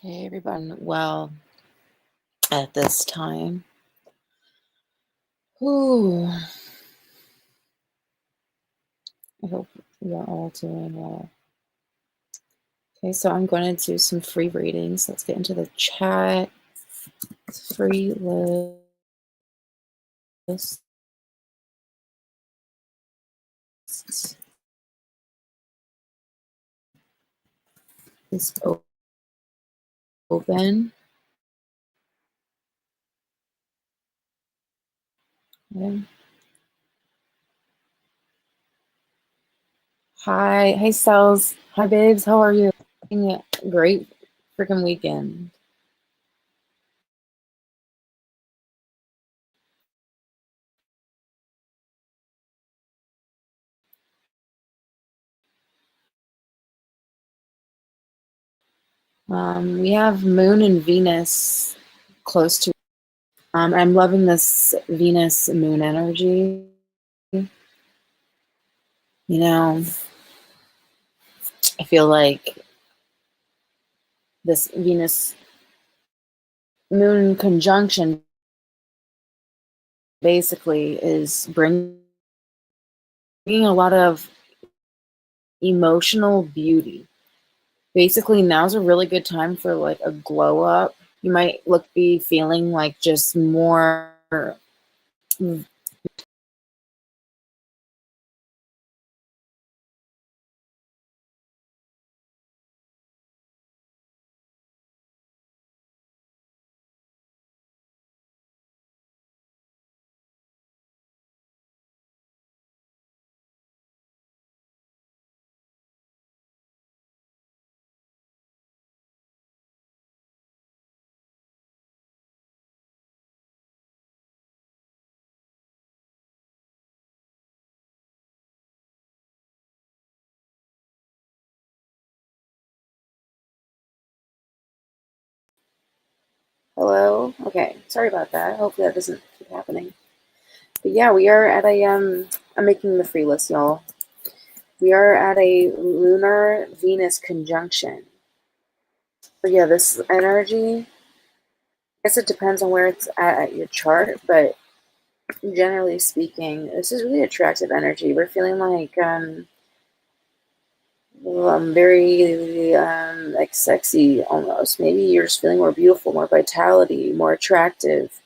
Okay, everyone, well, at this time. Ooh, I hope you're all doing well. Okay, so I'm going to do some free readings. Let's get into the chat. Free list is open. Okay. Hi, hey cells. Hi, babes. How are you? Great freaking weekend. We have Moon and Venus close to. I'm loving this Venus Moon energy. You know, I feel like this Venus Moon conjunction basically is bringing a lot of emotional beauty. Basically, now's a really good time for like a glow up. You might be feeling like just more hello. Okay, sorry about that. Hopefully that doesn't keep happening. But yeah, we are at a I'm making the free list, y'all. We are at a lunar Venus conjunction. But yeah, this energy, I guess it depends on where it's at your chart, but generally speaking, this is really attractive energy. We're feeling like very like sexy almost. Maybe you're just feeling more beautiful, more vitality, more attractive.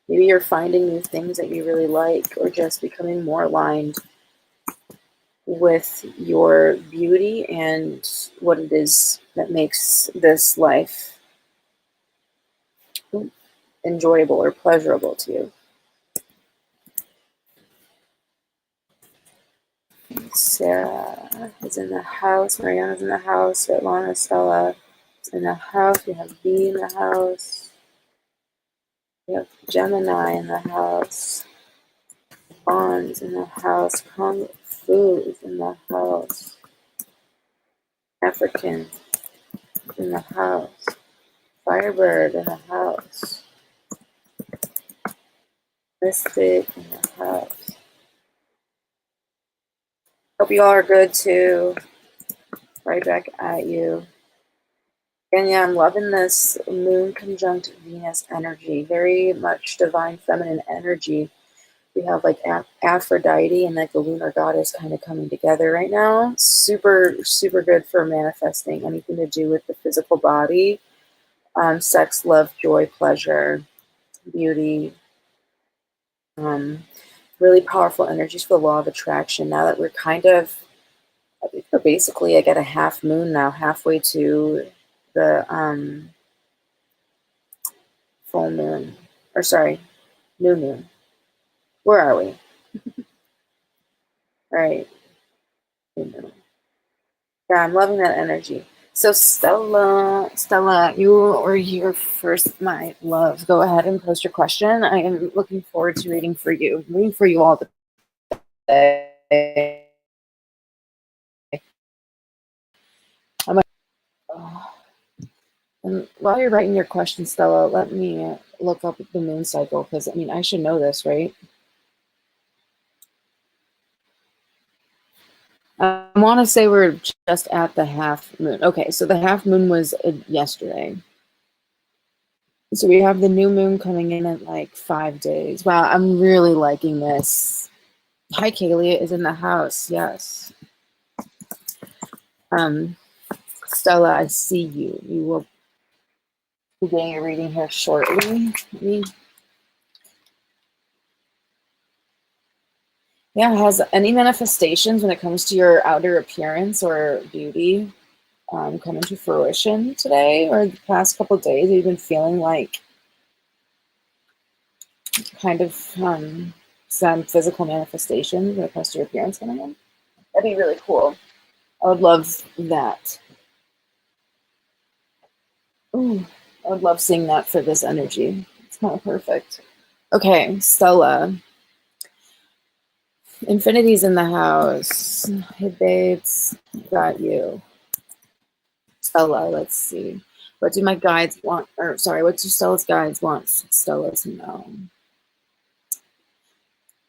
Maybe you're finding new things that you really like, or just becoming more aligned with your beauty and what it is that makes this life enjoyable or pleasurable to you. Sarah is in the house. Mariana's in the house. Svetlana, Stella is in the house. We have B in the house. We have Gemini in the house. Bonds in the house. Kung Fu is in the house. African in the house. Firebird in the house. Mystic in the house. Hope you all are good too. Right back at you. And yeah, I'm loving this Moon conjunct Venus energy. Very much divine feminine energy. We have like Aphrodite and like the lunar goddess kind of coming together right now. Super, super good for manifesting anything to do with the physical body. Sex, love, joy, pleasure, beauty. Really powerful energies for the law of attraction. Now that we're I think we're basically, I get a half moon now, halfway to the full moon. Or sorry, new moon. Where are we? All right. New moon. Yeah, I'm loving that energy. So Stella, you were here first, my love. Go ahead and post your question. I am looking forward to reading for you. Reading for you all the day. And while you're writing your question, Stella, let me look up the moon cycle, because I mean I should know this, right? I want to say we're just at the half moon. Okay, so the half moon was yesterday. So we have the new moon coming in at like 5 days. Wow, I'm really liking this. Hi, Kaylee is in the house. Yes. Stella, I see you. You will be getting a reading here shortly. Yeah, has any manifestations when it comes to your outer appearance or beauty come into fruition today or the past couple of days? Have you been feeling like kind of some physical manifestations when it comes to your appearance coming in? That'd be really cool. I would love that. Ooh, I would love seeing that for this energy. It's kind of perfect. Okay, Stella. Infinity's in the house. Hey, babes. Got you. Stella, let's see. What do my guides want? Or, sorry, what do Stella's guides want Stella to know?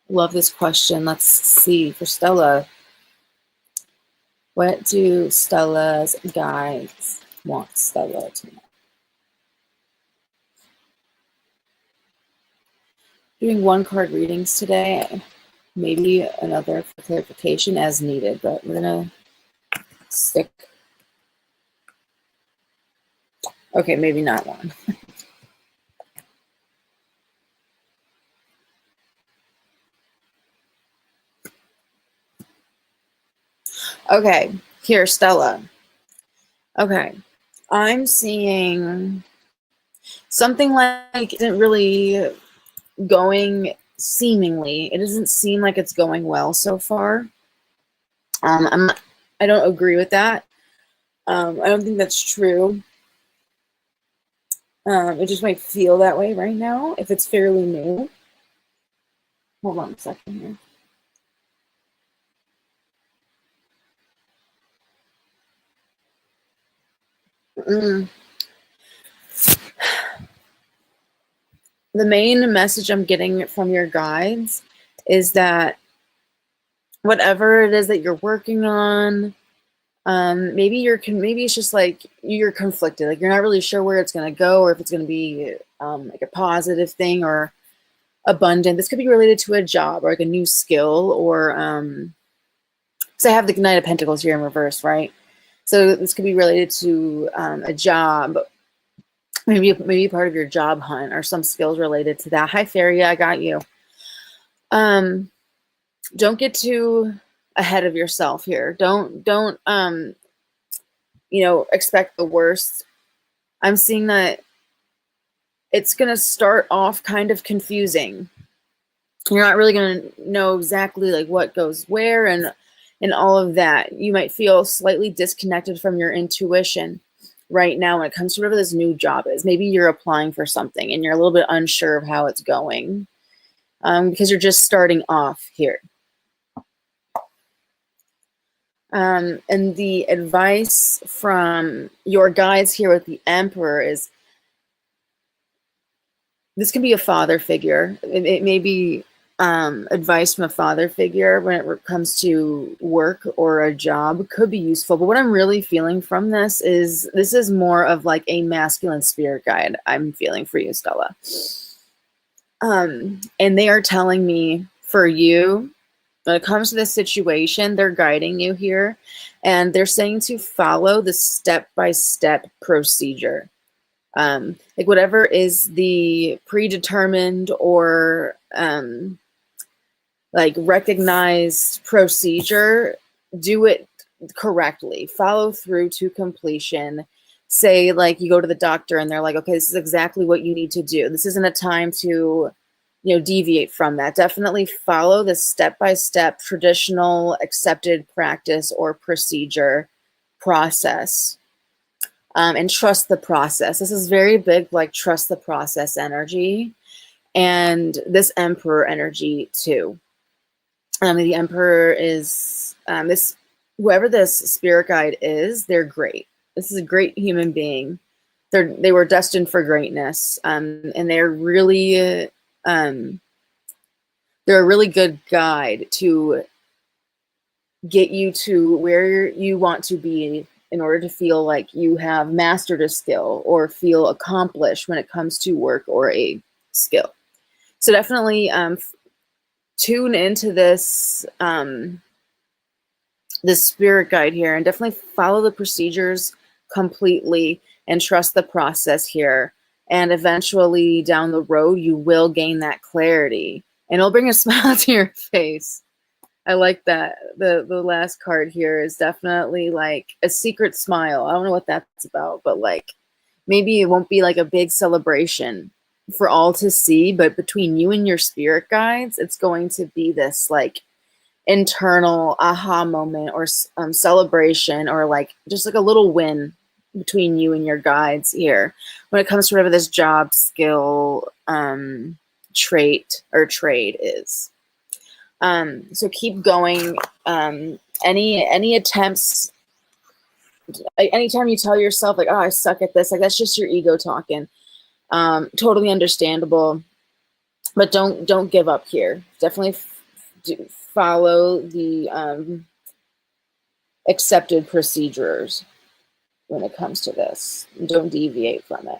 Love this question. Let's see. For Stella, what do Stella's guides want Stella to know? Doing one card readings today. Maybe another for clarification as needed, but we're going to stick. Okay, maybe not one. Okay, here, Stella. Okay, I'm seeing something like isn't really going seemingly. It doesn't seem like it's going well so far. I don't agree with that. I don't think that's true. It just might feel that way right now if it's fairly new. Hold on a second here. The main message I'm getting from your guides is that whatever it is that you're working on, maybe it's just like you're conflicted, like you're not really sure where it's going to go or if it's going to be like a positive thing or abundant. This could be related to a job or like a new skill or so I have the Knight of Pentacles here in reverse, right? So this could be related to a job, maybe part of your job hunt or some skills related to that. Hi, Fairy, I got you. Don't get too ahead of yourself here. Don't expect the worst. I'm seeing that it's going to start off kind of confusing. You're not really going to know exactly like what goes where and all of that. You might feel slightly disconnected from your intuition right now when it comes to whatever this new job is. Maybe you're applying for something and you're a little bit unsure of how it's going because you're just starting off here. And the advice from your guides here with the Emperor is this can be a father figure. It may be advice from a father figure when it comes to work or a job could be useful. But what I'm really feeling from this is more of like a masculine spirit guide I'm feeling for you, Stella. And they are telling me for you, when it comes to this situation, they're guiding you here and they're saying to follow the step-by-step procedure. Like whatever is the predetermined or like recognized procedure, do it correctly, follow through to completion. Say like you go to the doctor and they're like, okay, this is exactly what you need to do. This isn't a time to, deviate from that. Definitely follow the step-by-step traditional accepted practice or procedure process. And trust the process. This is very big, like trust the process energy, and this Emperor energy too. The Emperor is this whoever this spirit guide is. They're great. This is a great human being. They were destined for greatness, and they're a really good guide to get you to where you want to be in order to feel like you have mastered a skill or feel accomplished when it comes to work or a skill. So definitely tune into this spirit guide here, and definitely follow the procedures completely and trust the process here. And eventually down the road, you will gain that clarity and it'll bring a smile to your face. I like that. The last card here is definitely like a secret smile. I don't know what that's about, but like maybe it won't be like a big celebration for all to see, but between you and your spirit guides, it's going to be this like internal aha moment or celebration, or like just like a little win between you and your guides here when it comes to whatever this job, skill, trait or trade is. So keep going. Any attempts, anytime you tell yourself like, oh, I suck at this, like that's just your ego talking. Totally understandable, but don't give up here. Definitely follow the accepted procedures when it comes to this. Don't deviate from it.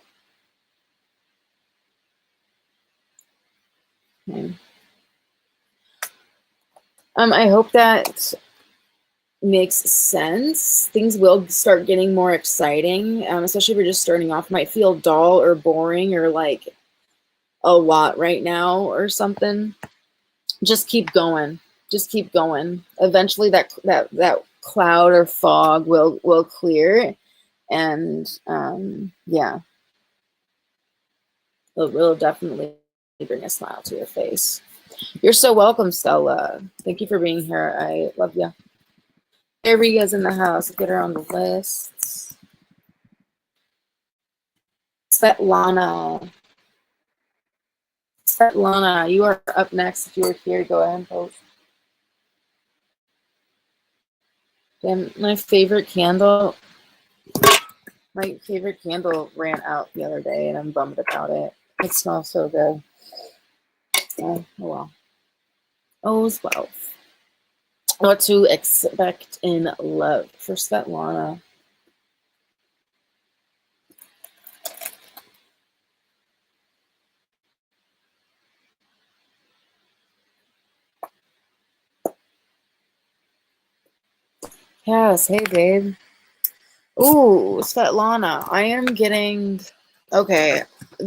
Okay. I hope that makes sense. Things will start getting more exciting, especially if you're just starting off. It might feel dull or boring or like a lot right now or something. Just keep going. Just keep going. Eventually that cloud or fog will clear, and yeah, it'll definitely bring a smile to your face. You're so welcome, Stella. Thank you for being here. I love you. Aria's in the house. Get her on the list. Svetlana. Svetlana, you are up next. If you're here, go ahead and post. Damn, my favorite candle ran out the other day, and I'm bummed about it. It smells so good. Oh well. Oh well. What to expect in love for Svetlana. Yes, hey babe. Ooh, Svetlana, I am getting okay.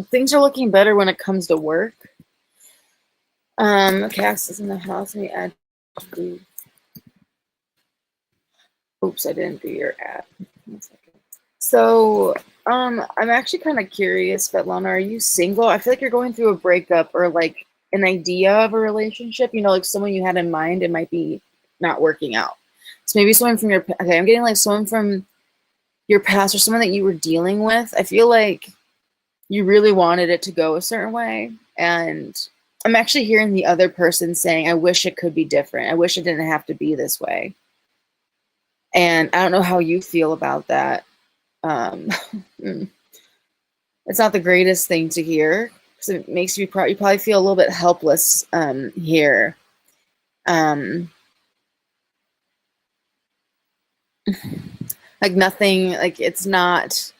Things are looking better when it comes to work. Cass is in the house. Let me add. Oops, I didn't do your ad. 1 second. So, I'm actually kind of curious, Svetlana, are you single? I feel like you're going through a breakup or like an idea of a relationship. You know, like someone you had in mind, it might be not working out. So maybe someone from your okay, I'm getting like someone from your past or someone that you were dealing with. I feel like you really wanted it to go a certain way, and I'm actually hearing the other person saying, I wish it could be different. I wish it didn't have to be this way. And I don't know how you feel about that. Um, it's not the greatest thing to hear because it makes you probably feel a little bit helpless here. Like nothing, like it's not,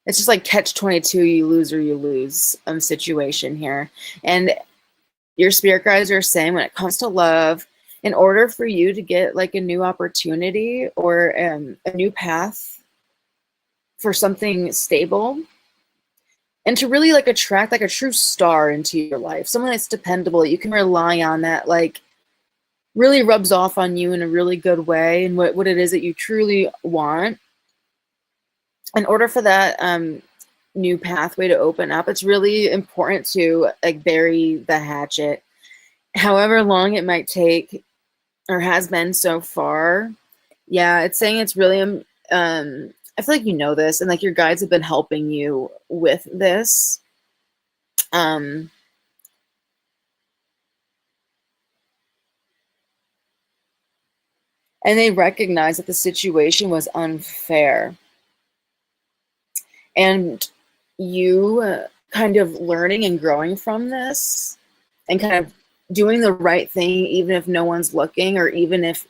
it's just like catch 22, you lose or you lose situation here. And your spirit guides are saying when it comes to love, in order for you to get like a new opportunity or a new path for something stable, and to really like attract like a true star into your life, someone that's dependable, you can rely on, that like really rubs off on you in a really good way and what it is that you truly want. In order for that new pathway to open up, it's really important to like bury the hatchet, however long it might take or has been so far. Yeah, it's saying it's really I feel like you know this, and like your guides have been helping you with this. Um and they recognize that the situation was unfair, and you kind of learning and growing from this and kind of doing the right thing, even if no one's looking, or even if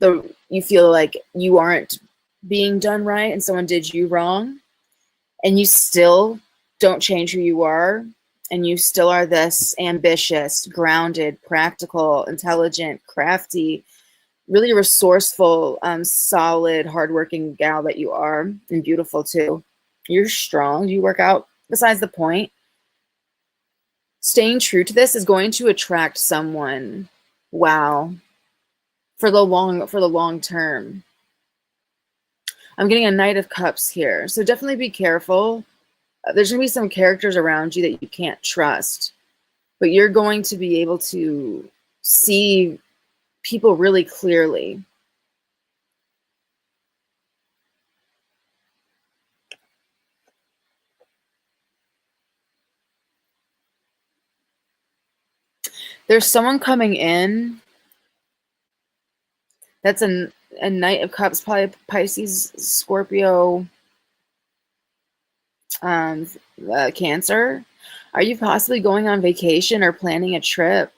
you feel like you aren't being done right and someone did you wrong, and you still don't change who you are, and you still are this ambitious, grounded, practical, intelligent, crafty, really resourceful, solid, hardworking gal that you are, and beautiful too. You're strong. You work out. Besides the point, staying true to this is going to attract someone. Wow. For the long term. I'm getting a Knight of Cups here. So definitely be careful. There's going to be some characters around you that you can't trust, but you're going to be able to see people really clearly. There's someone coming in that's a Knight of Cups, probably Pisces, Scorpio, Cancer. Are you possibly going on vacation or planning a trip?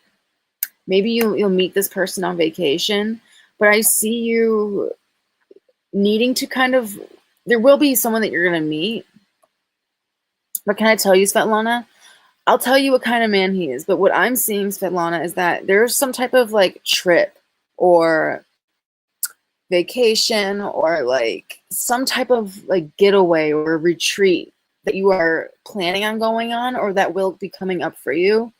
Maybe you'll meet this person on vacation, but I see you needing to kind of, there will be someone that you're going to meet. But can I tell you, Svetlana? I'll tell you what kind of man he is. But what I'm seeing, Svetlana, is that there's some type of like trip or vacation or like some type of like getaway or retreat that you are planning on going on, or that will be coming up for you,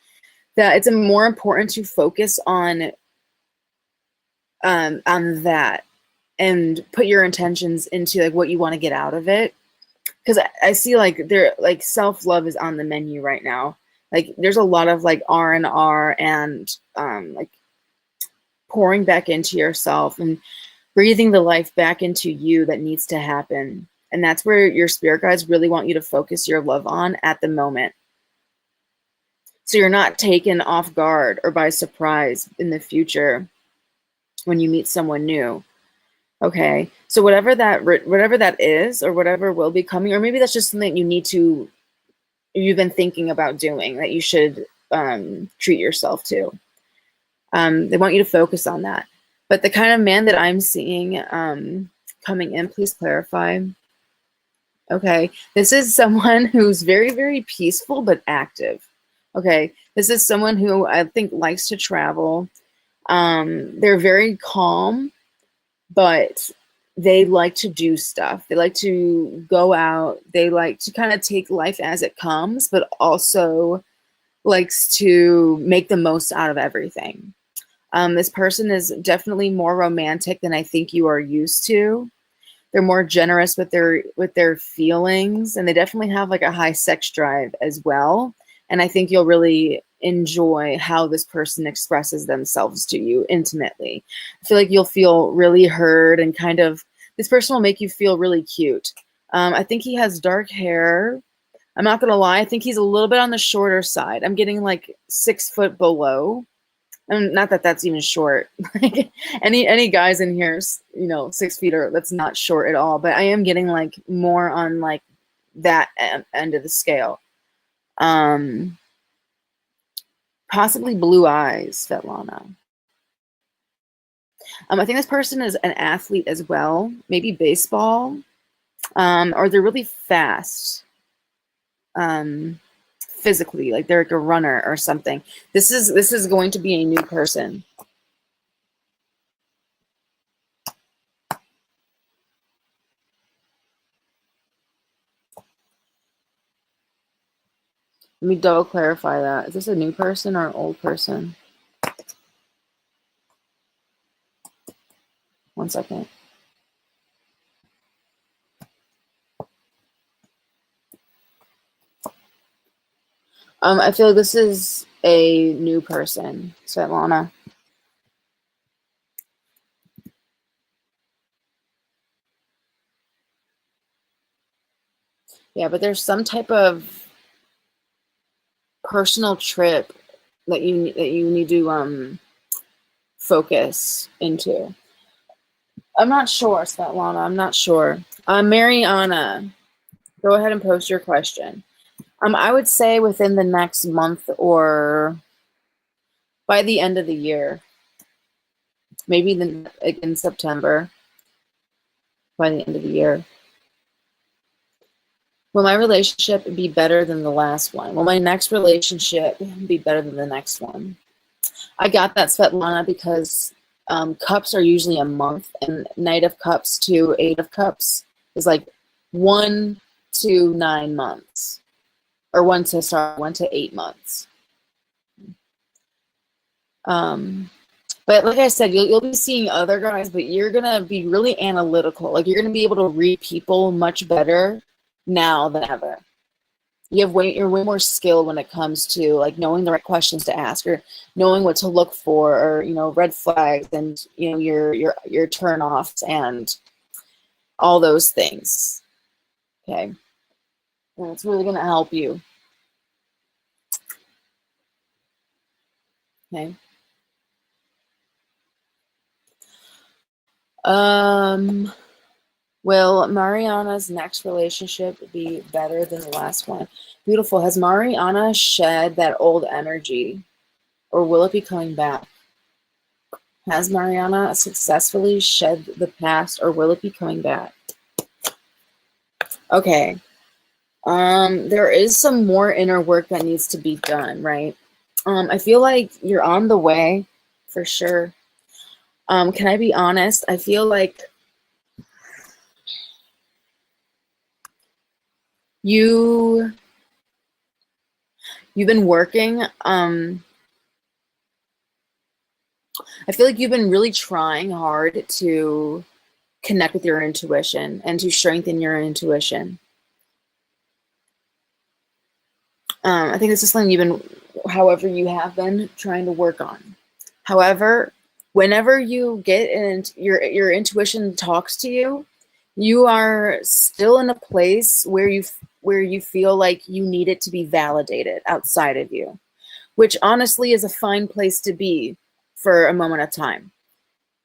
that it's more important to focus on that and put your intentions into like what you want to get out of it. Because I see like there, like self-love is on the menu right now. Like there's a lot of like R&R and like pouring back into yourself and breathing the life back into you that needs to happen. And that's where your spirit guides really want you to focus your love on at the moment. So you're not taken off guard or by surprise in the future when you meet someone new. Okay, so whatever that is, or whatever will be coming, or maybe that's just something you've been thinking about doing, that you should treat yourself to. They want you to focus on that. But the kind of man that I'm seeing coming in, please clarify. Okay, this is someone who's very, very peaceful but active. Okay, this is someone who I think likes to travel. They're very calm, but they like to do stuff. They like to go out. They like to kind of take life as it comes, but also likes to make the most out of everything. This person is definitely more romantic than I think you are used to. They're more generous with their feelings, and they definitely have like a high sex drive as well. And I think you'll really enjoy how this person expresses themselves to you intimately. I feel like you'll feel really heard, and kind of this person will make you feel really cute. I think he has dark hair. I'm not gonna lie, I think he's a little bit on the shorter side. I'm getting like 6 foot below. And not that that's even short. Like any guys in here, 6 feet, or that's not short at all. But I am getting like more on like that end of the scale. Possibly blue eyes, Svetlana. I think this person is an athlete as well, maybe baseball, or they're really fast. Physically, like they're like a runner or something. This is going to be a new person. Let me double clarify that. Is this a new person or an old person? One second. I feel like this is a new person, Svetlana. Yeah, but there's some type of personal trip that you need to focus into. I'm not sure, Svetlana. I'm not sure. Mariana, go ahead and post your question. I would say within the next month or by the end of the year. Maybe in September, by the end of the year. Will my relationship be better than the last one? Will my next relationship be better than the next one? I got that, Svetlana, because cups are usually a month, and Knight of Cups to Eight of Cups is like 1 to 9 months, or 1 to 8 months. But like I said, you'll be seeing other guys, but you're gonna be really analytical. Like, you're gonna be able to read people much better now than ever. You're way more skilled when it comes to like knowing the right questions to ask, or knowing what to look for, or red flags, and your turn offs and all those things. Okay, and it's really gonna help you. Okay. Will Mariana's next relationship be better than the last one? Beautiful. Has Mariana shed that old energy, or will it be coming back? Has Mariana successfully shed the past, or will it be coming back? Okay. There is some more inner work that needs to be done, right? I feel like you're on the way, for sure. Can I be honest? I feel like you've been working. I feel like you've been really trying hard to connect with your intuition and to strengthen your intuition. I think this is something however, you have been trying to work on. However, whenever you get in, your intuition talks to you, you are still in a place where you feel like you need it to be validated outside of you, which honestly is a fine place to be for a moment of time,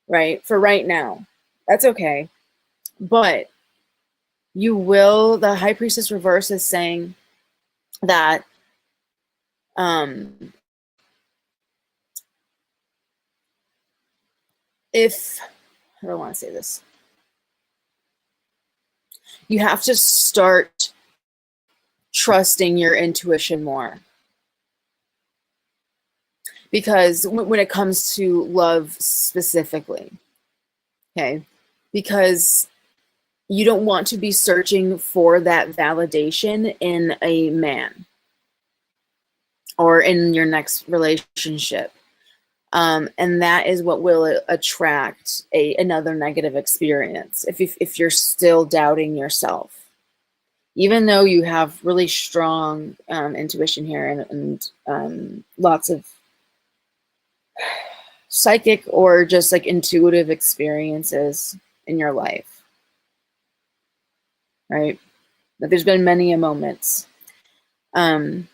right? For right now, that's okay. But the High Priestess reverse is saying that if, I don't want to say this, you have to start trusting your intuition more. Because when it comes to love specifically, okay, because you don't want to be searching for that validation in a man or in your next relationship. And that is what will attract another negative experience if you're still doubting yourself. Even though you have really strong intuition here and lots of psychic or just like intuitive experiences in your life, right? But there's been many moments. And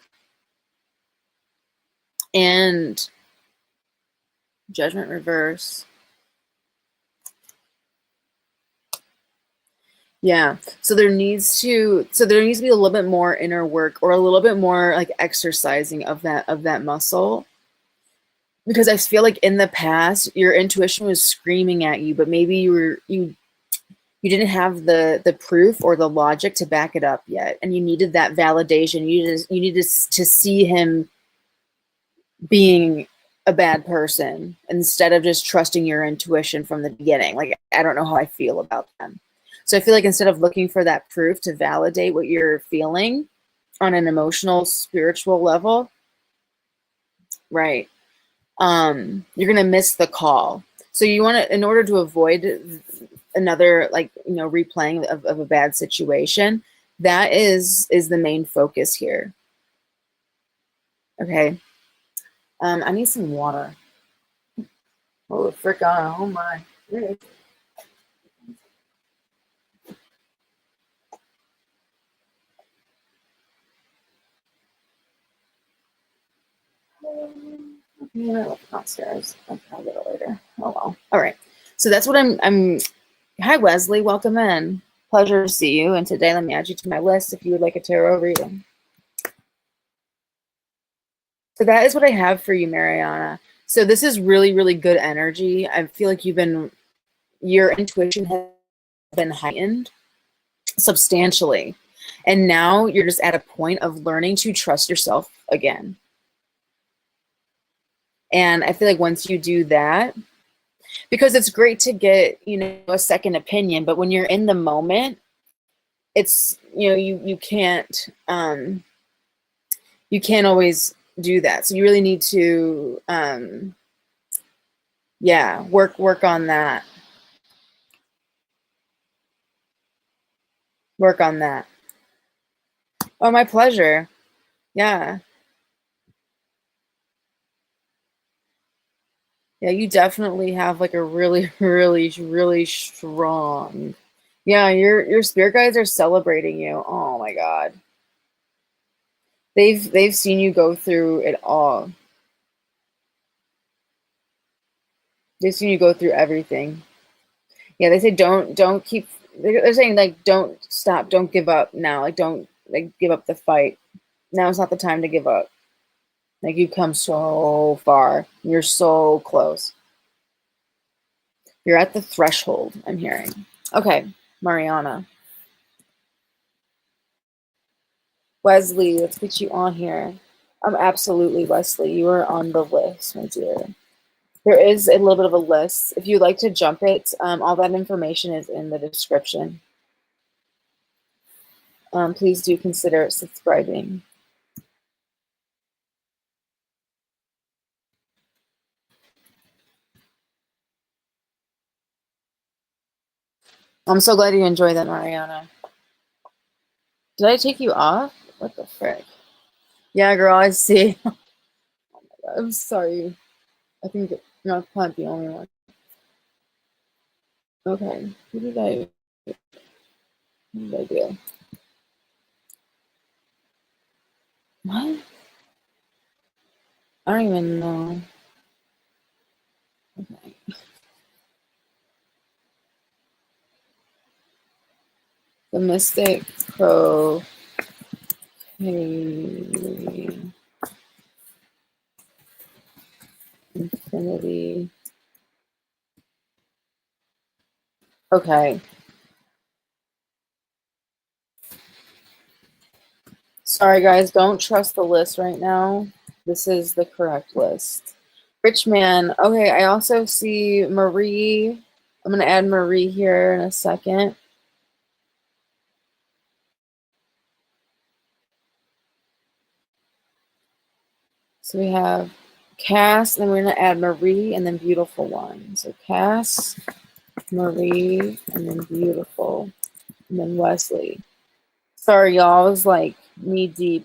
Judgment reverse. Yeah. So there needs to be a little bit more inner work, or a little bit more like exercising of that muscle. Because I feel like in the past your intuition was screaming at you, but maybe you didn't have the proof or the logic to back it up yet, and you needed that validation. You needed to see him being a bad person instead of just trusting your intuition from the beginning. Like, I don't know how I feel about them. So I feel like instead of looking for that proof to validate what you're feeling on an emotional, spiritual level, right, you're going to miss the call. So you want to, in order to avoid another, like, replaying of a bad situation, that is the main focus here. Okay. I need some water. Oh, frick on. Oh my. Downstairs. I'll get it later. Oh well. All right. So that's what I'm. Hi Wesley, welcome in. Pleasure to see you. And today, let me add you to my list if you would like a tarot reading. So that is what I have for you, Mariana. So this is really, really good energy. I feel like your intuition has been heightened substantially. And now you're just at a point of learning to trust yourself again. And I feel like once you do that, because it's great to get, a second opinion, but when you're in the moment, it's, you can't always do that. So you really need to, work on that. Work on that. Oh, my pleasure. Yeah. Yeah, you definitely have like a really, really, really strong. Yeah, your spirit guides are celebrating you. Oh my God. They've seen you go through it all. They've seen you go through everything. Yeah, they say don't keep they're saying like don't stop, don't give up now. Like don't like give up the fight. Now is not the time to give up. Like you've come so far. You're so close. You're at the threshold, I'm hearing. Okay, Mariana. Wesley, let's get you on here. Absolutely, Wesley. You are on the list, my dear. There is a little bit of a list. If you'd like to jump it, all that information is in the description. Please do consider subscribing. I'm so glad you enjoyed that, Mariana. Did I take you off? What the frick? Yeah, girl, I see. I'm sorry. I think you're not the only one. Okay. What did I do? What? I don't even know. Okay. The Mystic Pro Infinity. Okay. Sorry, guys. Don't trust the list right now. This is the correct list. Rich man. Okay, I also see Marie. I'm going to add Marie here in a second. So we have Cass, and then we're going to add Marie, and then Beautiful One. So Cass, Marie, and then Beautiful, and then Wesley. Sorry, y'all. I was like knee deep.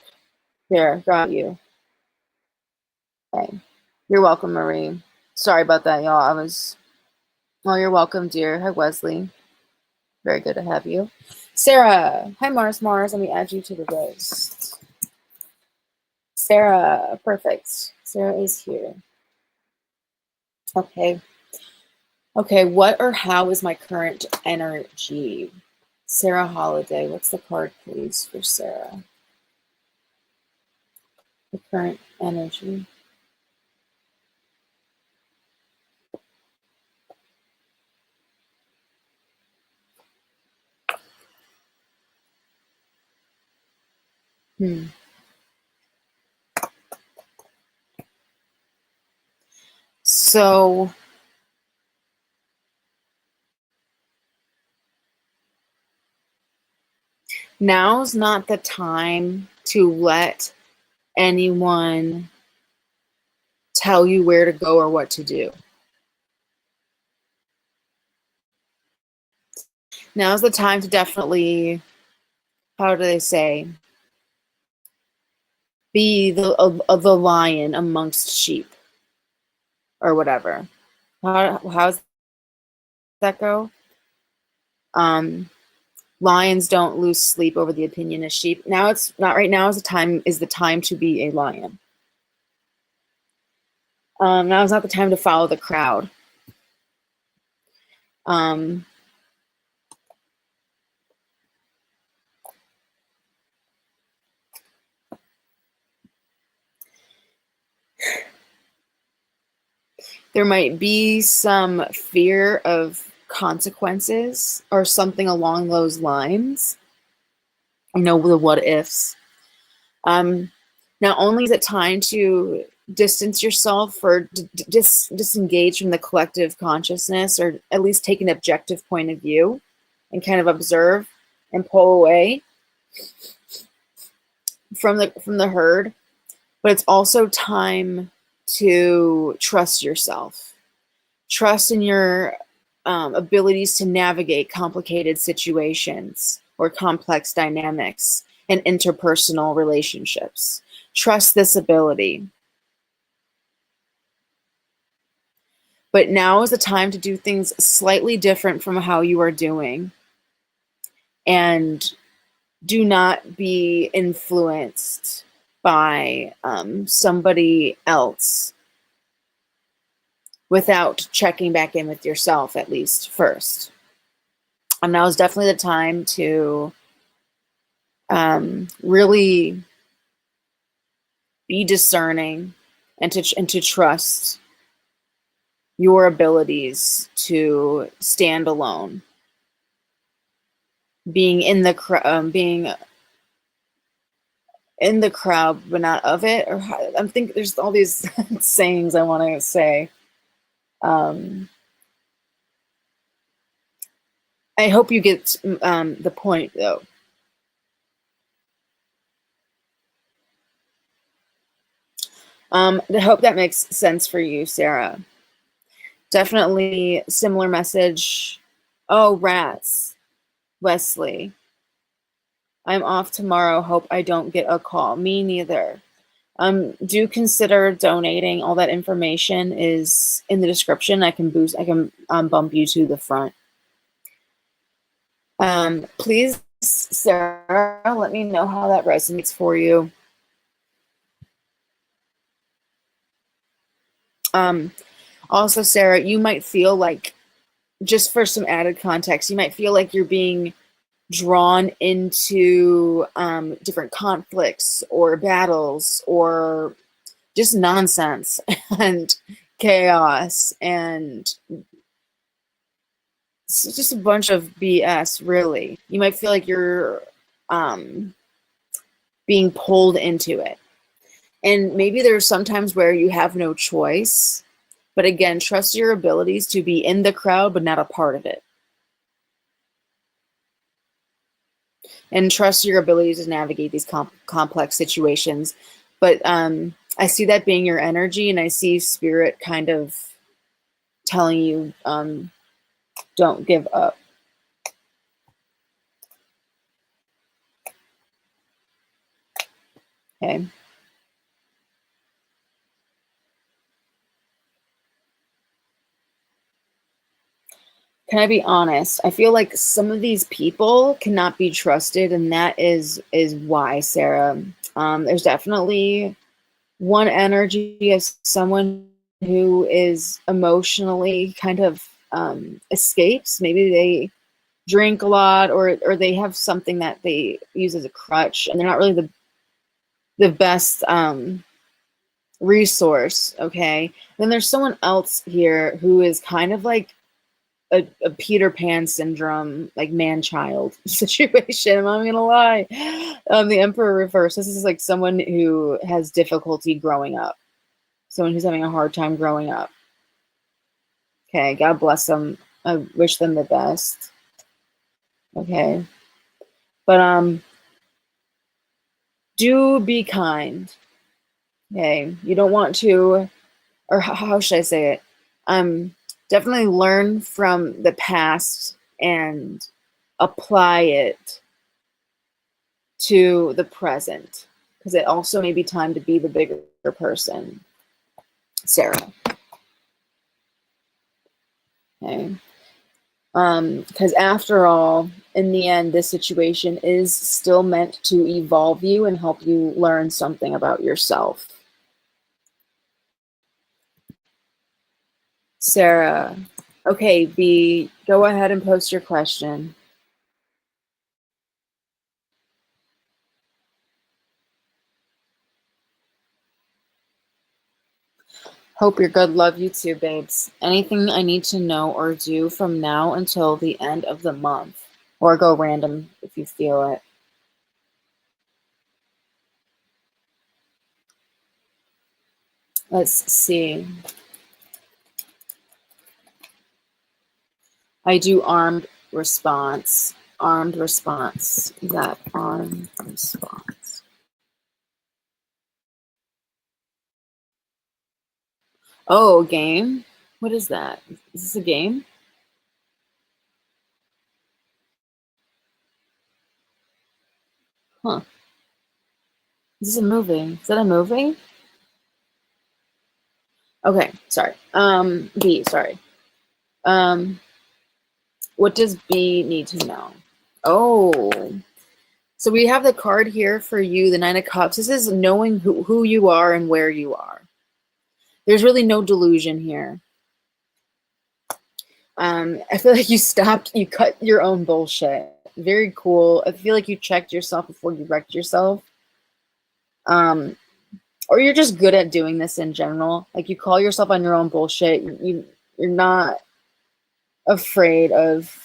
There, got you. Okay. You're welcome, Marie. Sorry about that, y'all. Oh, you're welcome, dear. Hi, Wesley. Very good to have you. Sarah. Hi, Mars. Let me add you to the list. Sarah. Perfect. Sarah is here. Okay. Okay, what or how is my current energy? Sarah Holiday. What's the card, please, for Sarah? The current energy. So now's not the time to let anyone tell you where to go or what to do. Now's the time to definitely, how do they say, be the lion amongst sheep or whatever. How's that go? Lions don't lose sleep over the opinion of sheep. Now it's not right now is the time to be a lion. Now is not the time to follow the crowd. There might be some fear of consequences or something along those lines. You know, the what ifs. Not only is it time to distance yourself or disengage from the collective consciousness, or at least take an objective point of view and kind of observe and pull away from the herd, but it's also time to trust yourself. Trust in your abilities to navigate complicated situations or complex dynamics and interpersonal relationships. Trust this ability. But now is the time to do things slightly different from how you are doing. And do not be influenced by somebody else without checking back in with yourself, at least first. And now is definitely the time to really be discerning and to trust your abilities to stand alone. Being in the crowd, but not of it. Or I'm thinking there's all these sayings I want to say. I hope you get the point, though. I hope that makes sense for you, Sarah. Definitely similar message. Oh, rats. Wesley. I'm off tomorrow. Hope I don't get a call. Me neither. Do consider donating. All that information is in the description. I can bump you to the front. Please, Sarah, let me know how that resonates for you. Also, Sarah, you might feel like, just for some added context, you might feel like you're being drawn into different conflicts or battles or just nonsense and chaos, and it's just a bunch of BS, really. You might feel like you're being pulled into it. And maybe there's sometimes where you have no choice. But again, trust your abilities to be in the crowd, but not a part of it. And trust your abilities to navigate these complex situations. But I see that being your energy, and I see spirit kind of telling you, don't give up. Okay. Can I be honest? I feel like some of these people cannot be trusted, and that is why, Sarah. There's definitely one energy of someone who is emotionally kind of escapes. Maybe they drink a lot, or they have something that they use as a crutch, and they're not really the best resource. Okay. Then there's someone else here who is kind of like a Peter Pan syndrome, like man-child situation. I'm not gonna lie. The Emperor reverse. This is like someone who has difficulty growing up. Someone who's having a hard time growing up. Okay, God bless them. I wish them the best. Okay. But do be kind. Okay. You don't want to, or how should I say it? Definitely learn from the past and apply it to the present, because it also may be time to be the bigger person, Sarah. Okay. Because after all, in the end, this situation is still meant to evolve you and help you learn something about yourself. Sarah. Okay, B, go ahead and post your question. Hope you're good. Love you too, babes. Anything I need to know or do from now until the end of the month? Or go random if you feel it. Let's see. I do armed response. Armed response. That armed response. Oh, game? What is that? Is this a game? Huh. Is this a movie? Is that a movie? Okay, sorry. B, sorry. What does B need to know? Oh. So we have the card here for you, the Nine of Cups. This is knowing who you are and where you are. There's really no delusion here. I feel like you cut your own bullshit. Very cool. I feel like you checked yourself before you wrecked yourself. Or you're just good at doing this in general. Like you call yourself on your own bullshit. You're not afraid of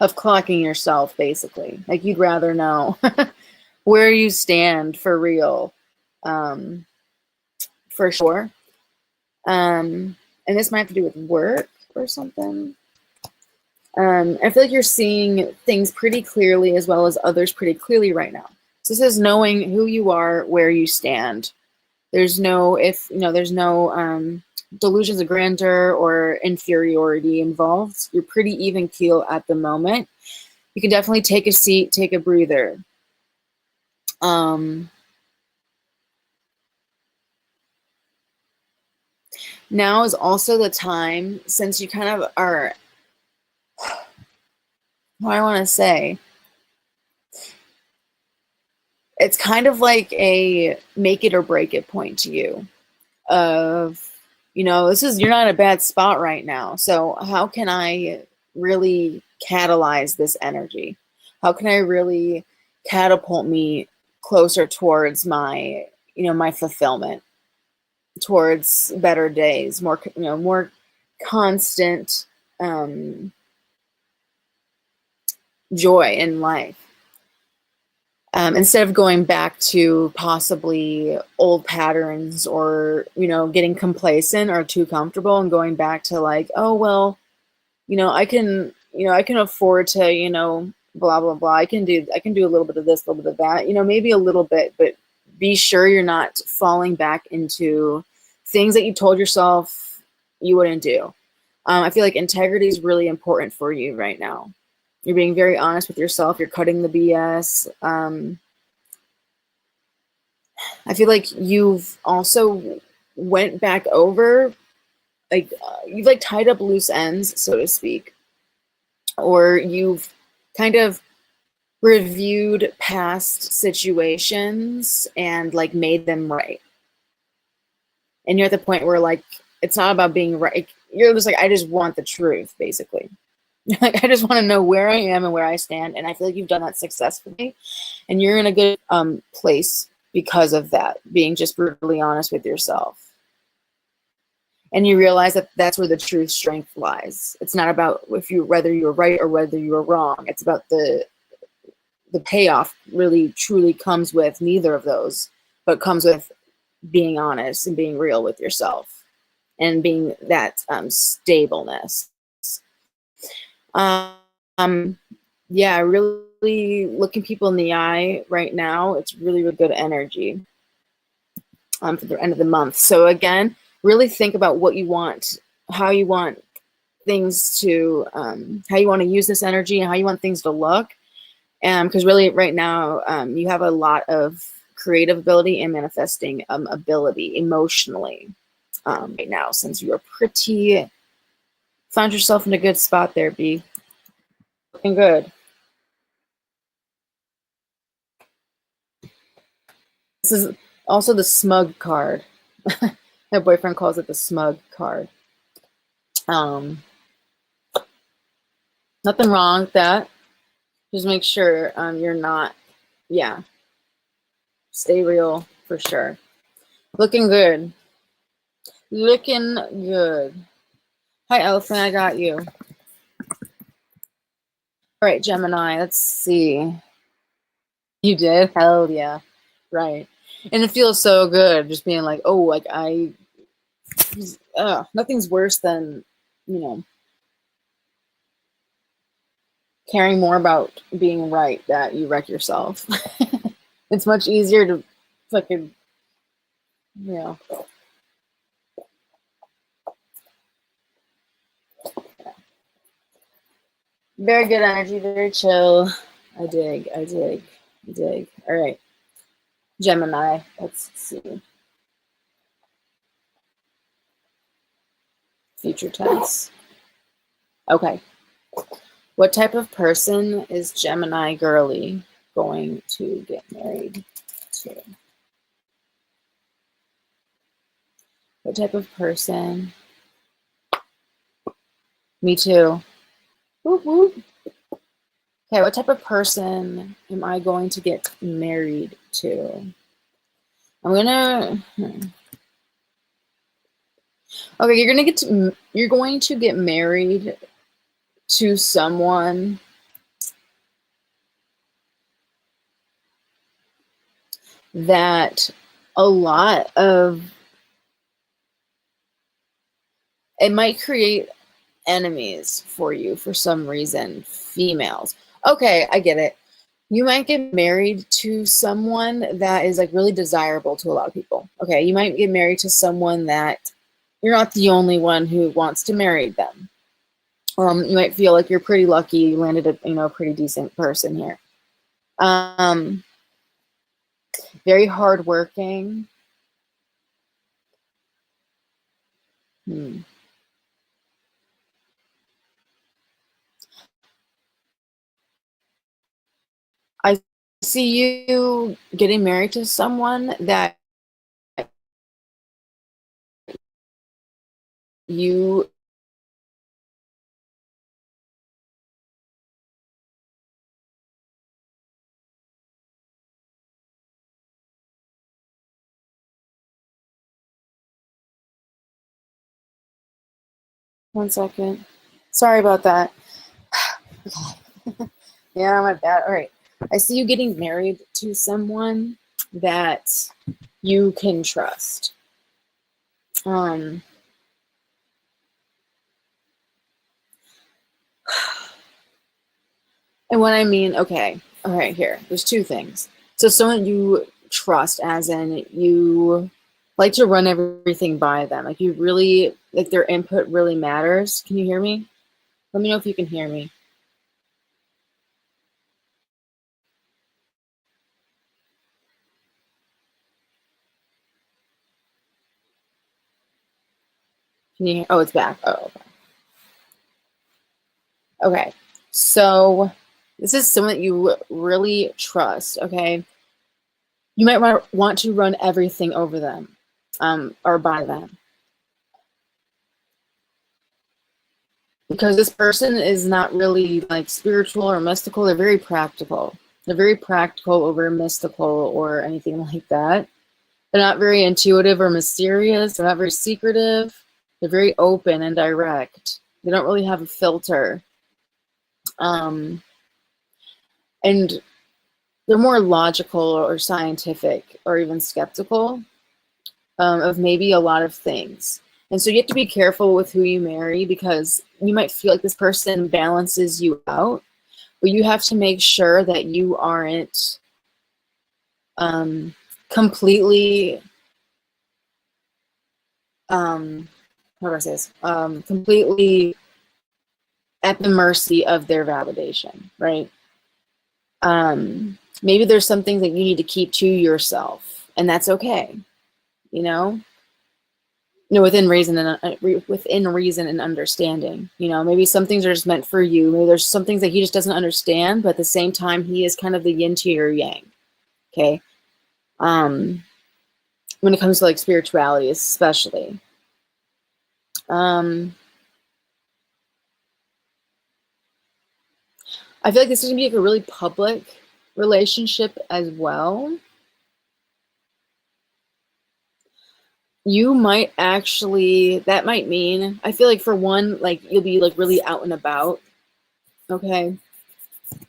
clocking yourself, basically. Like you'd rather know where you stand for real, for sure. And this might have to do with work or something. I feel like you're seeing things pretty clearly as well as others pretty clearly right now. So this is knowing who you are, where you stand. There's no delusions of grandeur or inferiority involved. You're pretty even keel at the moment. You can definitely take a seat, take a breather. Now is also the time, since you kind of are, what I want to say, it's kind of like a make it or break it point to you of, you're not in a bad spot right now. So how can I really catalyze this energy? How can I really catapult me closer towards my, my fulfillment, towards better days, more constant joy in life? Instead of going back to possibly old patterns or, getting complacent or too comfortable and going back to like, oh, well, I can afford to, blah, blah, blah. I can do a little bit of this, a little bit of that, maybe a little bit, but be sure you're not falling back into things that you told yourself you wouldn't do. I feel like integrity is really important for you right now. You're being very honest with yourself. You're cutting the BS. I feel like you've also went back over, like you've like tied up loose ends, so to speak, or you've kind of reviewed past situations and like made them right. And you're at the point where like it's not about being right. You're just like, I just want the truth, basically. Like I just want to know where I am and where I stand, and I feel like you've done that successfully, and you're in a good place because of that, being just brutally honest with yourself. And you realize that that's where the true strength lies. It's not about whether you're right or whether you were wrong. It's about the payoff really truly comes with neither of those, but comes with being honest and being real with yourself and being that stableness. Yeah, really looking people in the eye right now. It's really, really good energy for the end of the month. So again, really think about what you want, how you want things to, how you want to use this energy and how you want things to look. Because really right now, you have a lot of creative ability and manifesting ability emotionally right now, since you are found yourself in a good spot there, B. Looking good. This is also the smug card. My boyfriend calls it the smug card. Nothing wrong with that. Just make sure you're not, yeah, Stay real for sure. Looking good. Looking good. Hi, Elephant. I got you. All right, Gemini. Let's see. You did? Hell yeah. Right. And it feels so good just being like, oh, like nothing's worse than, you know, caring more about being right that you wreck yourself. It's much easier to fucking, you know. Very good energy, very chill. I dig, I dig, I dig. All right. Gemini, let's see. Future tense. Okay. What type of person is Gemini girly going to get married to? What type of person? Me too. Whoop, whoop. Okay, what type of person am I going to get married to? I'm gonna. Okay, you're going to get married to someone that a lot of it might create enemies for you for some reason. Females. Okay, I get it. You might get married to someone that is like really desirable to a lot of people. Okay, you might get married to someone that you're not the only one who wants to marry them. You might feel like you're pretty lucky you landed a pretty decent person here. Very hardworking. I see you getting married to someone that you 1 second. Sorry about that. Yeah, my bad. All right. I see you getting married to someone that you can trust. Um, and what I mean, okay, all right, here. There's two things. So someone you trust, as in you like to run everything by them. Like you really, like their input really matters. Can you hear me? Let me know if you can hear me. Can you hear? Oh, it's back. Oh, okay. Okay. So this is someone that you really trust, okay? You might want to run everything over them, or by them. Because this person is not really like spiritual or mystical. They're very practical. They're very practical over mystical or anything like that. They're not very intuitive or mysterious. They're not very secretive. They're very open and direct. They don't really have a filter. And they're more logical or scientific or even skeptical of maybe a lot of things. And so you have to be careful with who you marry because you might feel like this person balances you out, but you have to make sure that you aren't completely, how do I say this? Completely at the mercy of their validation, right? Maybe there's some things that you need to keep to yourself, and that's okay, you know? Within reason and understanding. Maybe some things are just meant for you. Maybe there's some things that he just doesn't understand, but at the same time, he is kind of the yin to your yang. Okay. When it comes to like spirituality, especially. I feel like this is gonna be like a really public relationship as well. you might actually, that might mean, I feel like for one, like you'll be like really out and about, okay?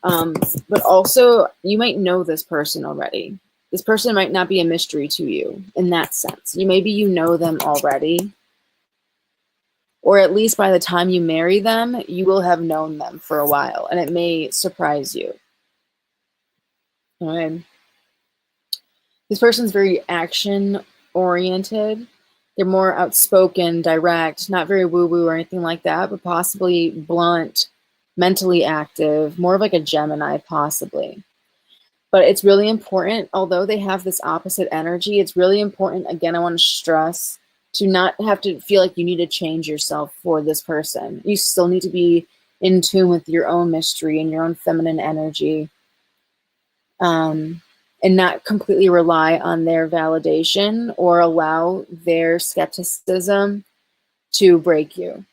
But also you might know this person already. This person might not be a mystery to you in that sense. Maybe you know them already, or at least by the time you marry them, you will have known them for a while, and it may surprise you. Okay. This person's very action oriented. They're more outspoken, direct, not very woo-woo or anything like that, but possibly blunt, mentally active, more of like a Gemini, possibly. But it's really important, although they have this opposite energy, it's really important, again, I want to stress, to not have to feel like you need to change yourself for this person. You still need to be in tune with your own mystery and your own feminine energy. And not completely rely on their validation or allow their skepticism to break you.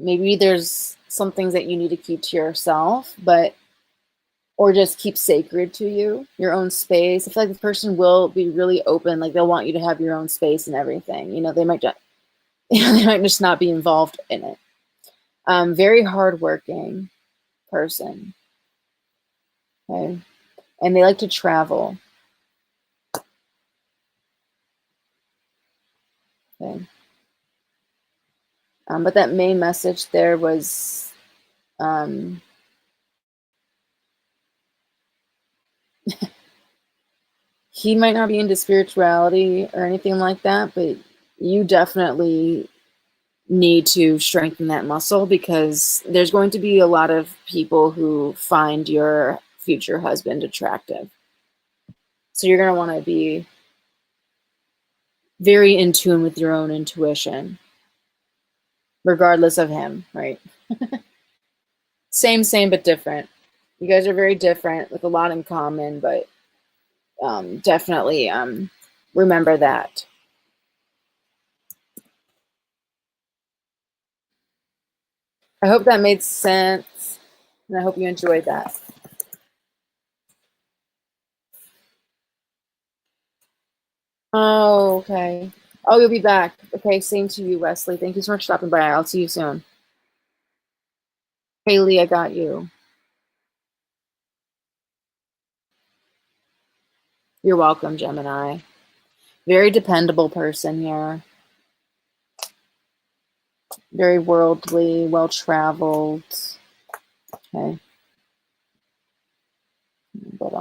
Maybe there's some things that you need to keep to yourself, or just keep sacred to you, your own space. I feel like the person will be really open, like they'll want you to have your own space and everything. They might just, they might just not be involved in it. Very hardworking person. Okay. And they like to travel. Okay. But that main message there was, he might not be into spirituality or anything like that, but you definitely need to strengthen that muscle, because there's going to be a lot of people who find your future husband attractive. So you're going to want to be very in tune with your own intuition, regardless of him, right? Same, but different. You guys are very different with a lot in common, but definitely remember that. I hope that made sense, and I hope you enjoyed that. Oh, okay. Oh, you'll be back. Okay, same to you, Wesley. Thank you so much for stopping by. I'll see you soon. Haley, I got you. You're welcome, Gemini. Very dependable person here. Very worldly, well-traveled. Okay. But,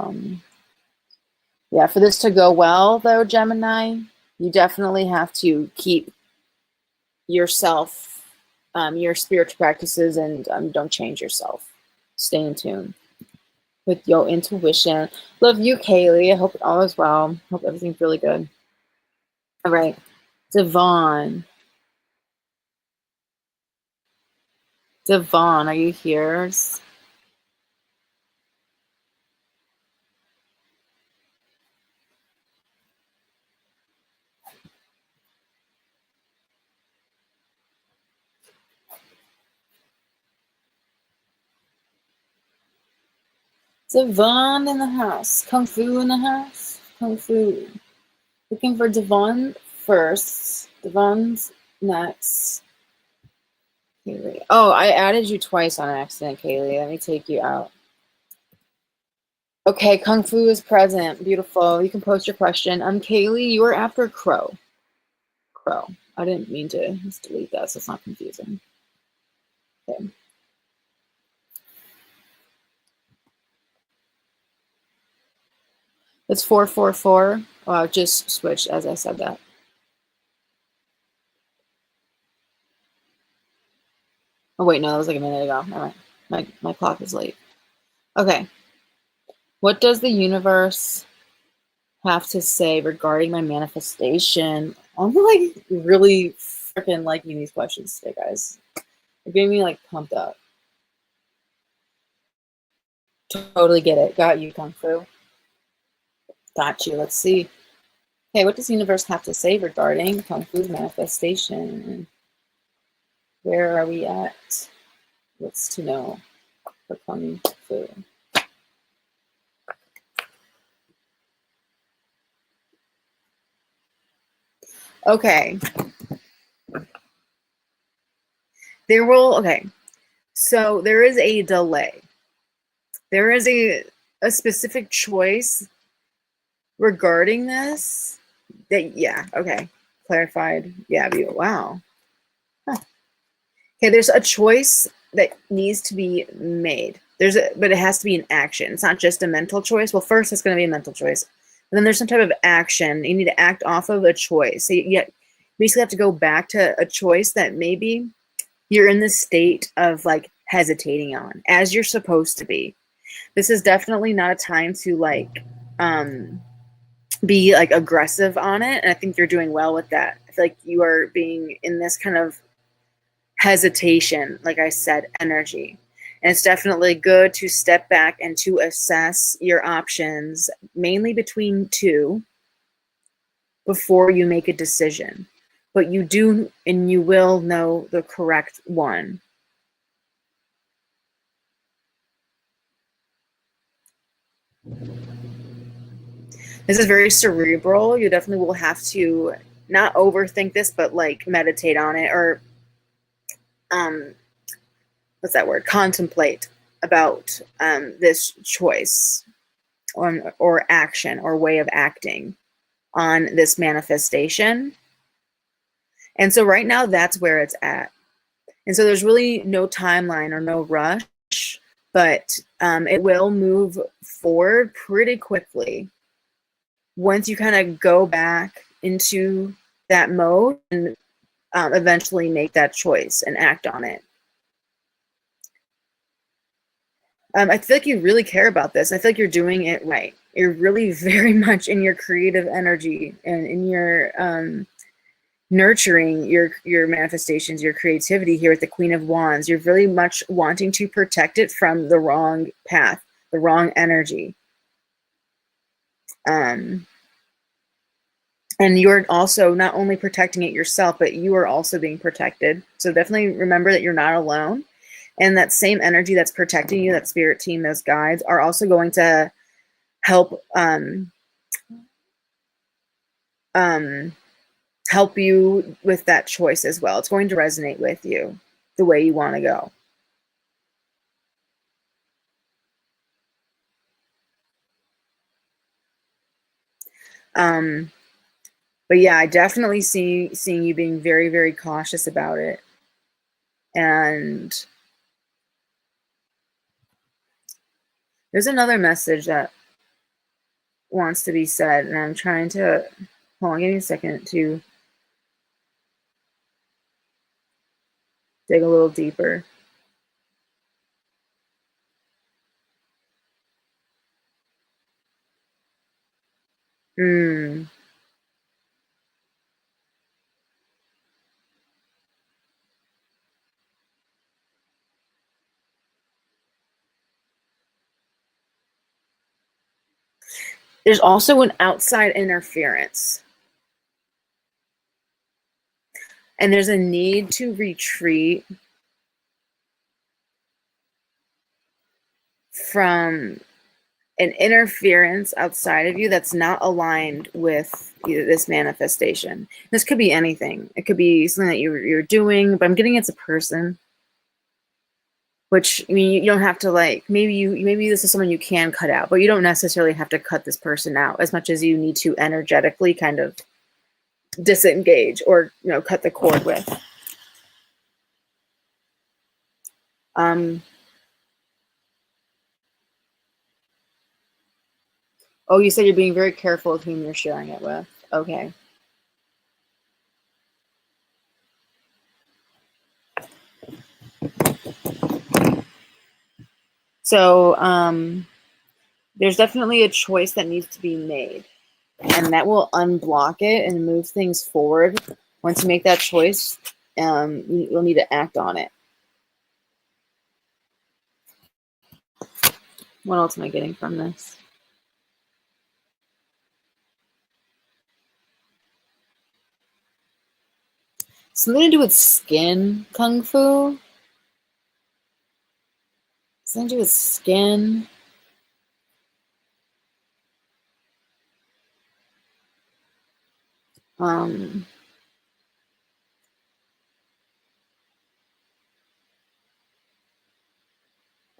yeah, for this to go well, though, Gemini, you definitely have to keep yourself, your spiritual practices, and don't change yourself. Stay in tune with your intuition. Love you, Kaylee. I hope all is well. Hope everything's really good. All right. Devon. Devon, are you here? Devon in the house. Kung Fu in the house. Kung Fu. Looking for Devon first. Devon's next. Kaylee. Oh, I added you twice on accident, Kaylee. Let me take you out. Okay, Kung Fu is present. Beautiful. You can post your question. Kaylee, you are after Crow. Crow. I didn't mean to just delete that, so it's not confusing. Okay. It's 444. Oh, I just switched as I said that. Oh, wait, no, that was like a minute ago. All right. My clock is late. Okay. What does the universe have to say regarding my manifestation? I'm like really freaking liking these questions today, guys. They're getting me like pumped up. Totally get it. Got you, Kung Fu. Got you. Let's see. Okay, what does the universe have to say regarding Kung Fu's manifestation? Where are we at? What's to know for Kung Fu? Okay. Okay. So there is a delay. There is a specific choice regarding this that, yeah, okay. Clarified. Yeah, wow. Huh. Okay, there's a choice that needs to be made. But it has to be an action. It's not just a mental choice. Well, first it's going to be a mental choice. And then there's some type of action. You need to act off of a choice. So you basically have to go back to a choice that maybe you're in this state of like hesitating on, as you're supposed to be. This is definitely not a time to like be like aggressive on it. And I think you're doing well with that. I feel like you are being in this kind of hesitation, like I said, energy. And it's definitely good to step back and to assess your options, mainly between two, before you make a decision. But you do and you will know the correct one. This is very cerebral. You definitely will have to not overthink this, but like meditate on it, or what's that word? Contemplate about this choice or action or way of acting on this manifestation. And so right now that's where it's at. And so there's really no timeline or no rush, but it will move forward pretty quickly once you kind of go back into that mode and eventually make that choice and act on it. I feel like you really care about this. I feel like you're doing it right. You're really very much in your creative energy and in your nurturing your manifestations, your creativity here with the Queen of Wands. You're really much wanting to protect it from the wrong path, the wrong energy. And you're also not only protecting it yourself, but you are also being protected. So definitely remember that you're not alone. And that same energy that's protecting you, that spirit team, those guides, are also going to help help you with that choice as well. It's going to resonate with you the way you want to go. But yeah, I definitely seeing you being very, very cautious about it. And there's another message that wants to be said, and I'm trying to hold on, give me a second to dig a little deeper. There's also an outside interference. And there's a need to retreat from an interference outside of you that's not aligned with this manifestation. This could be anything. It could be something that you're doing, but I'm getting it's a person. Which, I mean, you don't have to like, maybe this is someone you can cut out, but you don't necessarily have to cut this person out as much as you need to energetically kind of disengage or, cut the cord with. Oh, you said you're being very careful with whom you're sharing it with. Okay. So, there's definitely a choice that needs to be made, and that will unblock it and move things forward. Once you make that choice, you'll need to act on it. What else am I getting from this? Something to do with skin, Kung Fu. Something to do with skin.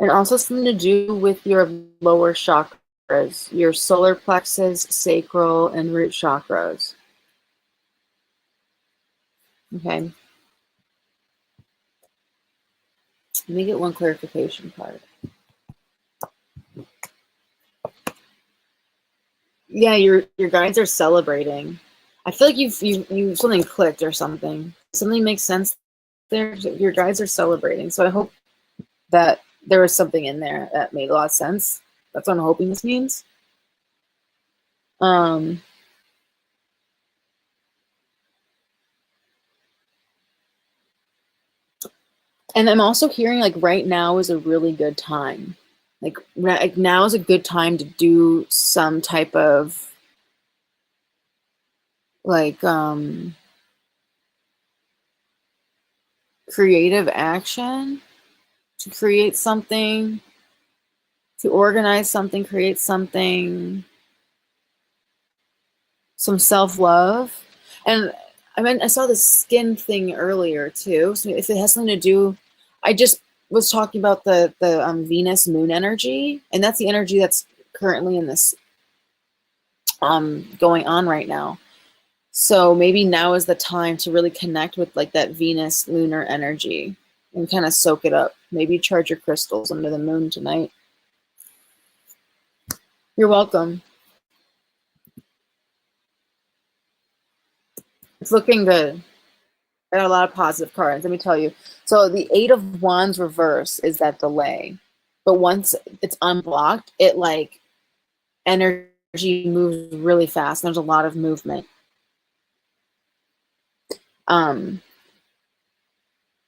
And also something to do with your lower chakras, your solar plexus, sacral, and root chakras. Okay. Let me get one clarification card. Yeah, your guides are celebrating. I feel like you something clicked or something. Something makes sense there. Your guides are celebrating. So I hope that there was something in there that made a lot of sense. That's what I'm hoping this means. And I'm also hearing like right now is a really good time. Like now is a good time to do some type of like creative action to create something, to organize something, create something, some self-love. And I mean, I saw the skin thing earlier too. So if it has something to do, I just was talking about the Venus moon energy, and that's the energy that's currently in this going on right now. So maybe now is the time to really connect with like that Venus lunar energy and kind of soak it up. Maybe charge your crystals under the moon tonight. You're welcome. It's looking good. I got a lot of positive cards, let me tell you. So the 8 of Wands reverse is that delay. But once it's unblocked, it like energy moves really fast. There's a lot of movement. And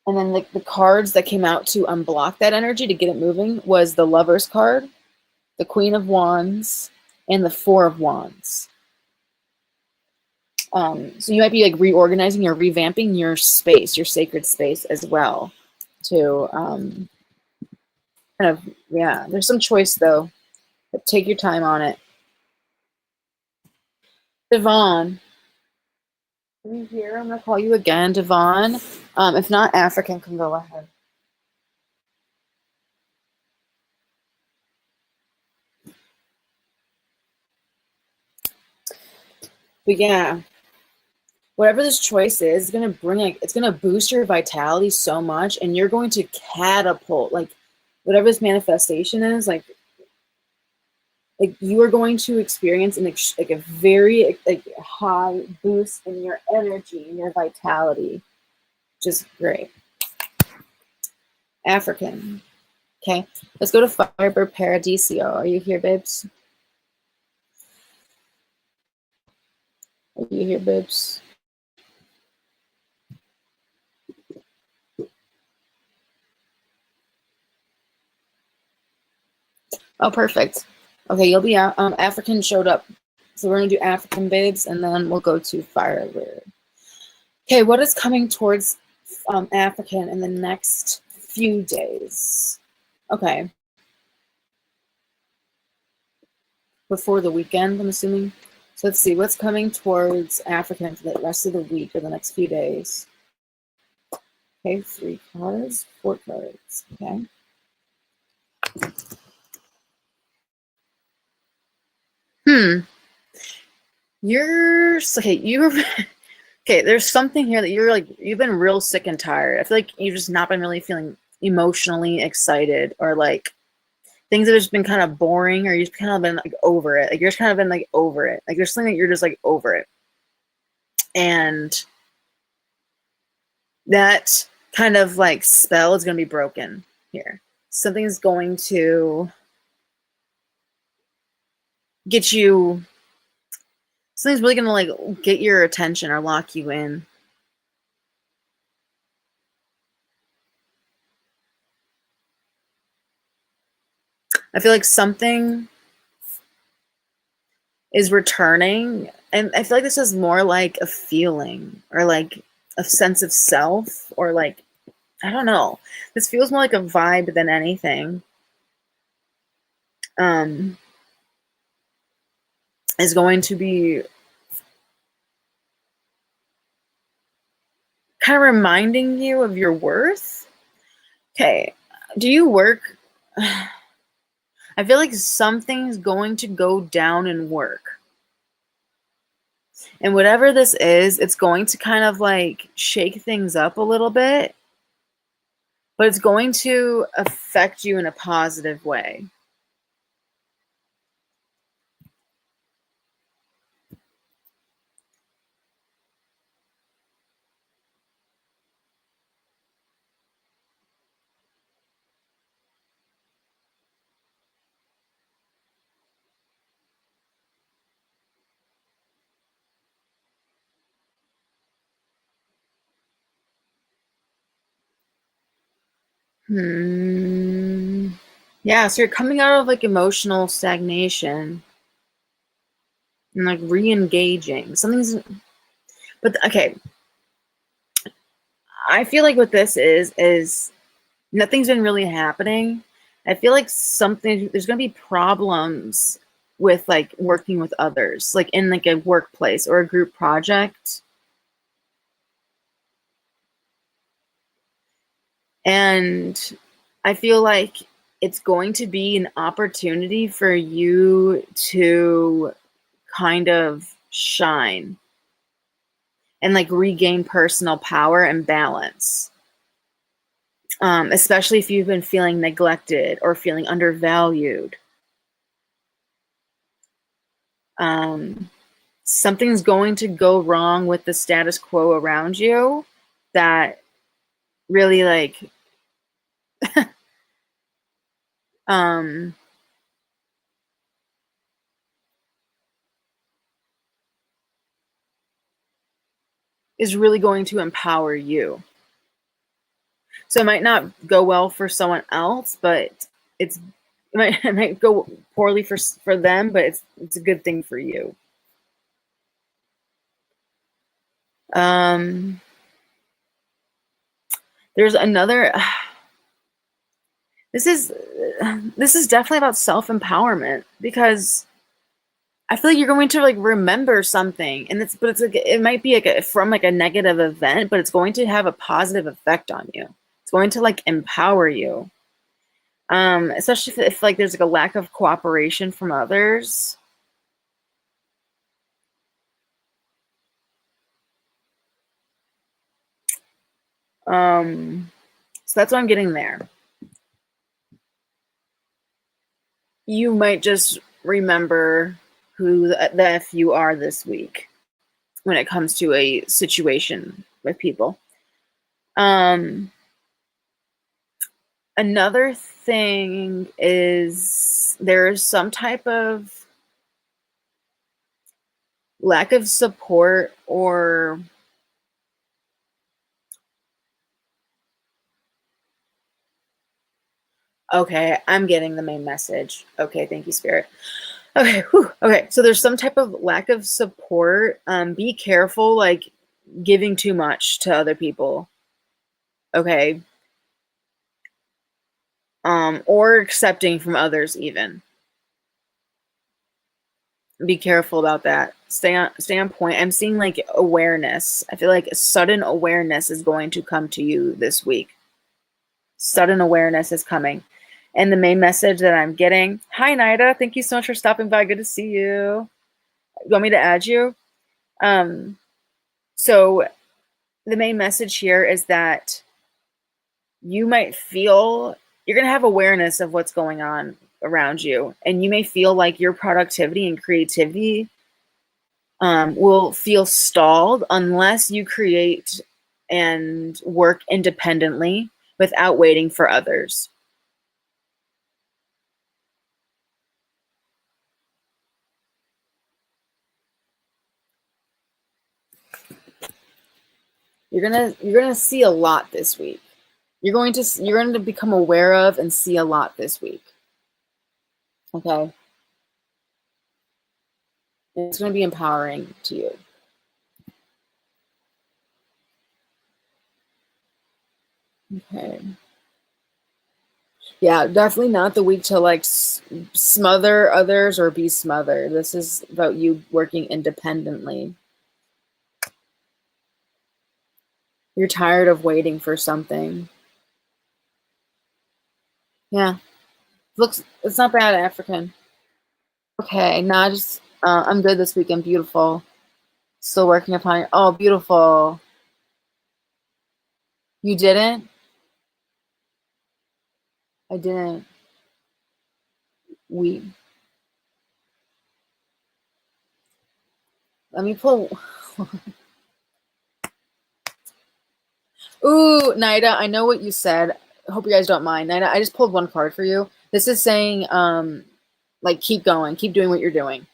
then like the cards that came out to unblock that energy to get it moving was the Lover's card, the Queen of Wands, and the Four of Wands. So you might be like reorganizing or revamping your space, your sacred space as well. To kind of, yeah, there's some choice though. But take your time on it. Devon, are you here? I'm gonna call you again, Devon. If not, African can go ahead. But yeah, whatever this choice is, it's gonna bring like it's gonna boost your vitality so much, and you're going to catapult like whatever this manifestation is, like you are going to experience like a very like high boost in your energy and your vitality. Just great. African. Okay, let's go to Firebird Paradiso. Are you here, babes? Are you here, babes? Oh, perfect. Okay, you'll be out. African showed up. So we're going to do African, babes, and then we'll go to Firebird. Okay, what is coming towards African in the next few days? Okay. Before the weekend, I'm assuming. So let's see, what's coming towards African for the rest of the week or the next few days? Okay, 3 cards, 4 cards. Okay. You're okay. You're okay. There's something here that you're like you've been real sick and tired. I feel like you've just not been really feeling emotionally excited, or like things have just been kind of boring, or you've kind of been like over it. Like you're just kind of been like over it. Like there's something that you're just like over it, and that kind of like spell is going to be broken here. Something's going to get you. Something's really going to like get your attention or lock you in. I feel like something is returning, and I feel like this is more like a feeling or like a sense of self, or like I don't know. This feels more like a vibe than anything. Is going to be kind of reminding you of your worth. Okay, do you work? I feel like something's going to go down in work. And whatever this is, it's going to kind of like shake things up a little bit, but it's going to affect you in a positive way. Yeah, so you're coming out of like emotional stagnation and like re-engaging. But okay, I feel like what this is nothing's been really happening. I feel like there's going to be problems with like working with others, like in like a workplace or a group project. And I feel like it's going to be an opportunity for you to kind of shine and like regain personal power and balance. Especially if you've been feeling neglected or feeling undervalued. Something's going to go wrong with the status quo around you that really like um is really going to empower you. So it might not go well for someone else, but it might go poorly for them, but it's a good thing for you. Um, there's another. This is definitely about self-empowerment because I feel like you're going to like remember something, and it's like it might be like from like a negative event, but it's going to have a positive effect on you. It's going to like empower you. Especially if like there's like a lack of cooperation from others. So that's what I'm getting there. You might just remember who the F you are this week when it comes to a situation with people. Another thing is there's some type of lack of support or okay, I'm getting the main message. Okay, thank you, Spirit. Okay, whew, okay. So there's some type of lack of support. Be careful, like giving too much to other people. Okay. Or accepting from others even. Be careful about that. Stay on point. I'm seeing like awareness. I feel like sudden awareness is going to come to you this week. Sudden awareness is coming. And the main message that I'm getting, hi Nida, thank you so much for stopping by. Good to see you. You want me to add you? So the main message here is that you might feel you're going to have awareness of what's going on around you, and you may feel like your productivity and creativity will feel stalled unless you create and work independently without waiting for others. You're gonna see a lot this week. You're going to become aware of and see a lot this week. Okay, it's going to be empowering to you. Okay. Yeah, definitely not the week to like smother others or be smothered. This is about you working independently. You're tired of waiting for something. Yeah. Looks, it's not bad, African. Okay, now just, I'm good this weekend. Beautiful. Still working upon it. Oh, beautiful. You didn't? I didn't. We. Let me pull. Ooh, Nida, I know what you said. I hope you guys don't mind. Nida, I just pulled one card for you. This is saying, like, keep going. Keep doing what you're doing.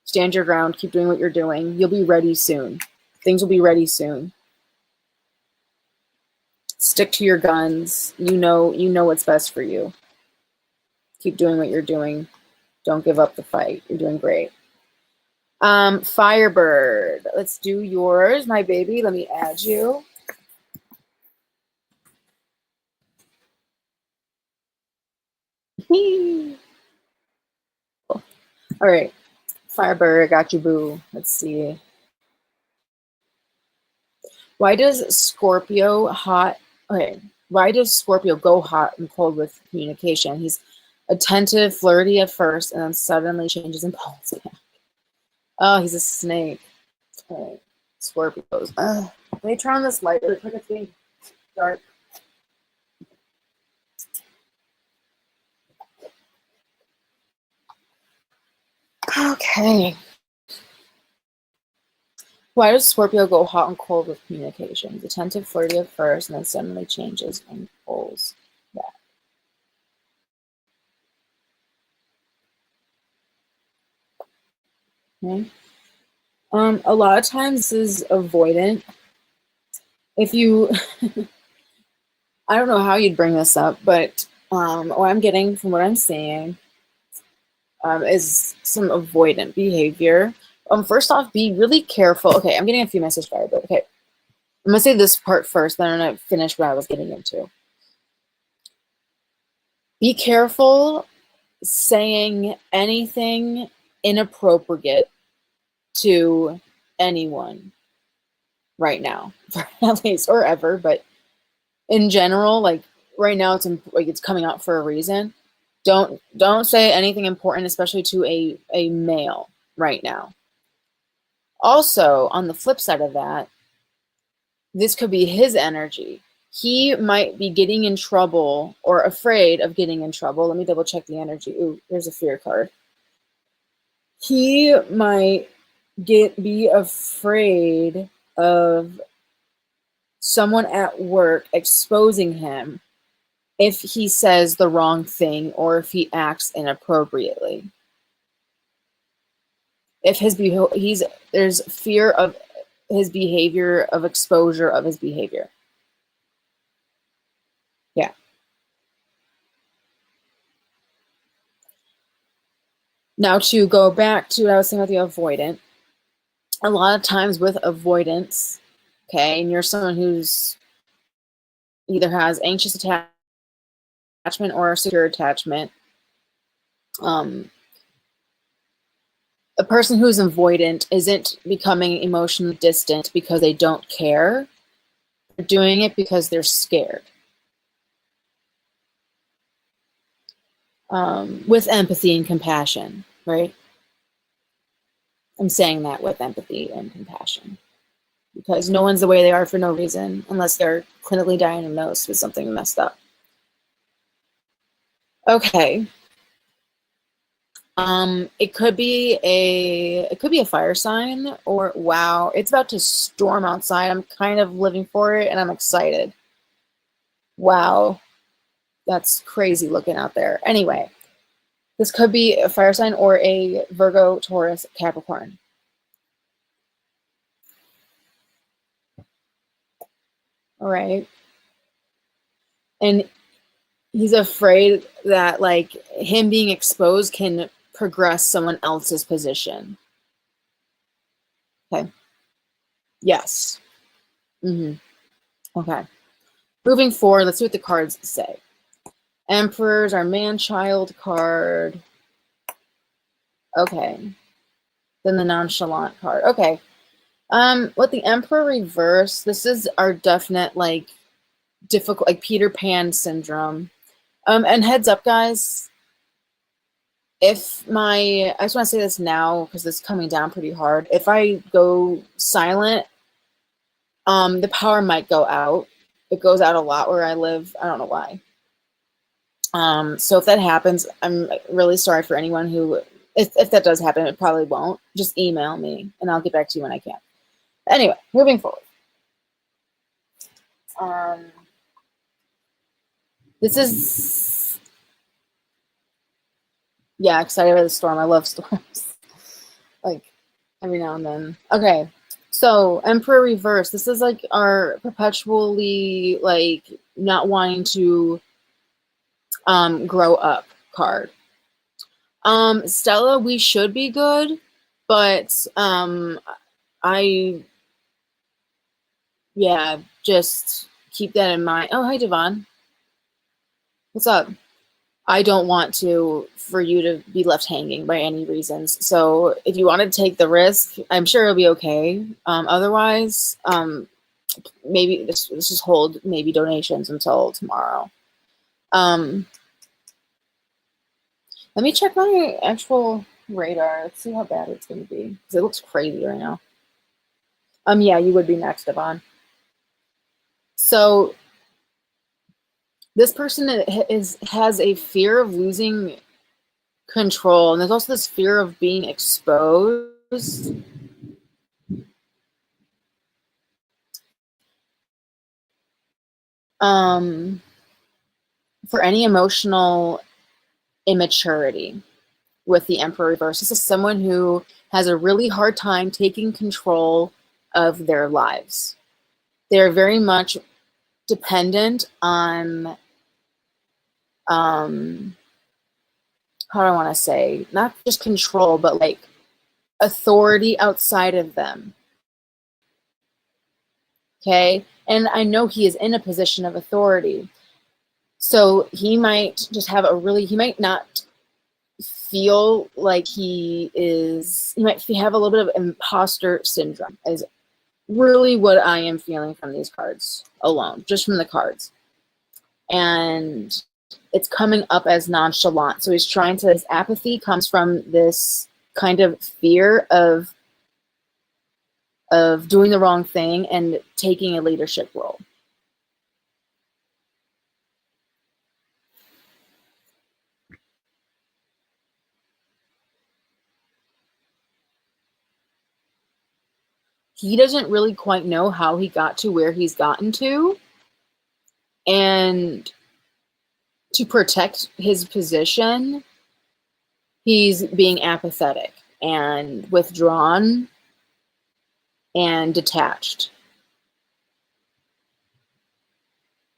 Stand your ground. Keep doing what you're doing. You'll be ready soon. Things will be ready soon. Stick to your guns. You know what's best for you. Keep doing what you're doing. Don't give up the fight. You're doing great. Firebird. Let's do yours, my baby. Let me add you. All right. Firebird, got you, boo. Let's see. Why does Scorpio go hot and cold with communication? He's attentive, flirty at first, and then suddenly changes and pulls back. Oh, he's a snake. All right. Scorpios. Let me turn on this light really quick. It's getting dark. Okay. Why does Scorpio go hot and cold with communications? Attentive, flirty at first, and then suddenly changes and pulls back. Okay. A lot of times this is avoidant. If you, I don't know how you'd bring this up, but what I'm getting from what I'm seeing is some avoidant behavior. First off, be really careful. Okay, I'm getting a few messages fired, but okay. I'm going to say this part first, then I'm going to finish what I was getting into. Be careful saying anything inappropriate to anyone right now, at least, or ever, but in general, like right now, it's coming out for a reason. Don't say anything important, especially to a male right now. Also, on the flip side of that, this could be his energy. He might be getting in trouble or afraid of getting in trouble. Let me double check the energy. Ooh, there's a fear card. He might be afraid of someone at work exposing him if he says the wrong thing or if he acts inappropriately. If there's fear of his behavior, of exposure of his behavior. Yeah. Now to go back to what I was saying about the avoidant, a lot of times with avoidance, okay, and you're someone who's either has anxious attachment or secure attachment, a person who's avoidant isn't becoming emotionally distant because they don't care. They're doing it because they're scared. With empathy and compassion, right? I'm saying that with empathy and compassion because no one's the way they are for no reason unless they're clinically diagnosed with something messed up. Okay. It could be a fire sign, or wow, it's about to storm outside. I'm kind of living for it and I'm excited. Wow, that's crazy looking out there. Anyway, this could be a fire sign or a Virgo, Taurus, Capricorn. All right. And he's afraid that like him being exposed can progress someone else's position. Okay. Yes. Okay. Moving forward, let's see what the cards say. Emperors, our man-child card. Okay. Then the nonchalant card. Okay. With the Emperor reverse, this is our definite difficult Peter Pan syndrome. And heads up, guys, if my, I just want to say this now because it's coming down pretty hard. If I go silent, the power might go out. It goes out a lot where I live. I don't know why. So if that happens, I'm really sorry for anyone who, if that does happen, it probably won't. Just email me and I'll get back to you when I can. Anyway, moving forward. This is, yeah, excited by the storm. I love storms. Like every now and then. Okay, so Emperor Reverse. This is like our perpetually like not wanting to grow up card. Stella, we should be good, but yeah, just keep that in mind. Oh, hi, Devon. What's up? I don't want for you to be left hanging by any reasons. So if you want to take the risk, I'm sure it'll be okay. Otherwise, maybe let's just hold maybe donations until tomorrow. Let me check my actual radar. Let's see how bad it's going to be because it looks crazy right now. Yeah, you would be next, Devon. So this person has a fear of losing control, and there's also this fear of being exposed. For any emotional immaturity with the Emperor Reverse. This is someone who has a really hard time taking control of their lives. They're very much dependent on, how do I want to say, not just control, but like authority outside of them. Okay? And I know he is in a position of authority. So he might just have he might not feel like he might have a little bit of imposter syndrome is really what I am feeling from these cards alone, just from the cards. And it's coming up as nonchalant. So his apathy comes from this kind of fear of doing the wrong thing and taking a leadership role. He doesn't really quite know how he got to where he's gotten to. And to protect his position, he's being apathetic and withdrawn and detached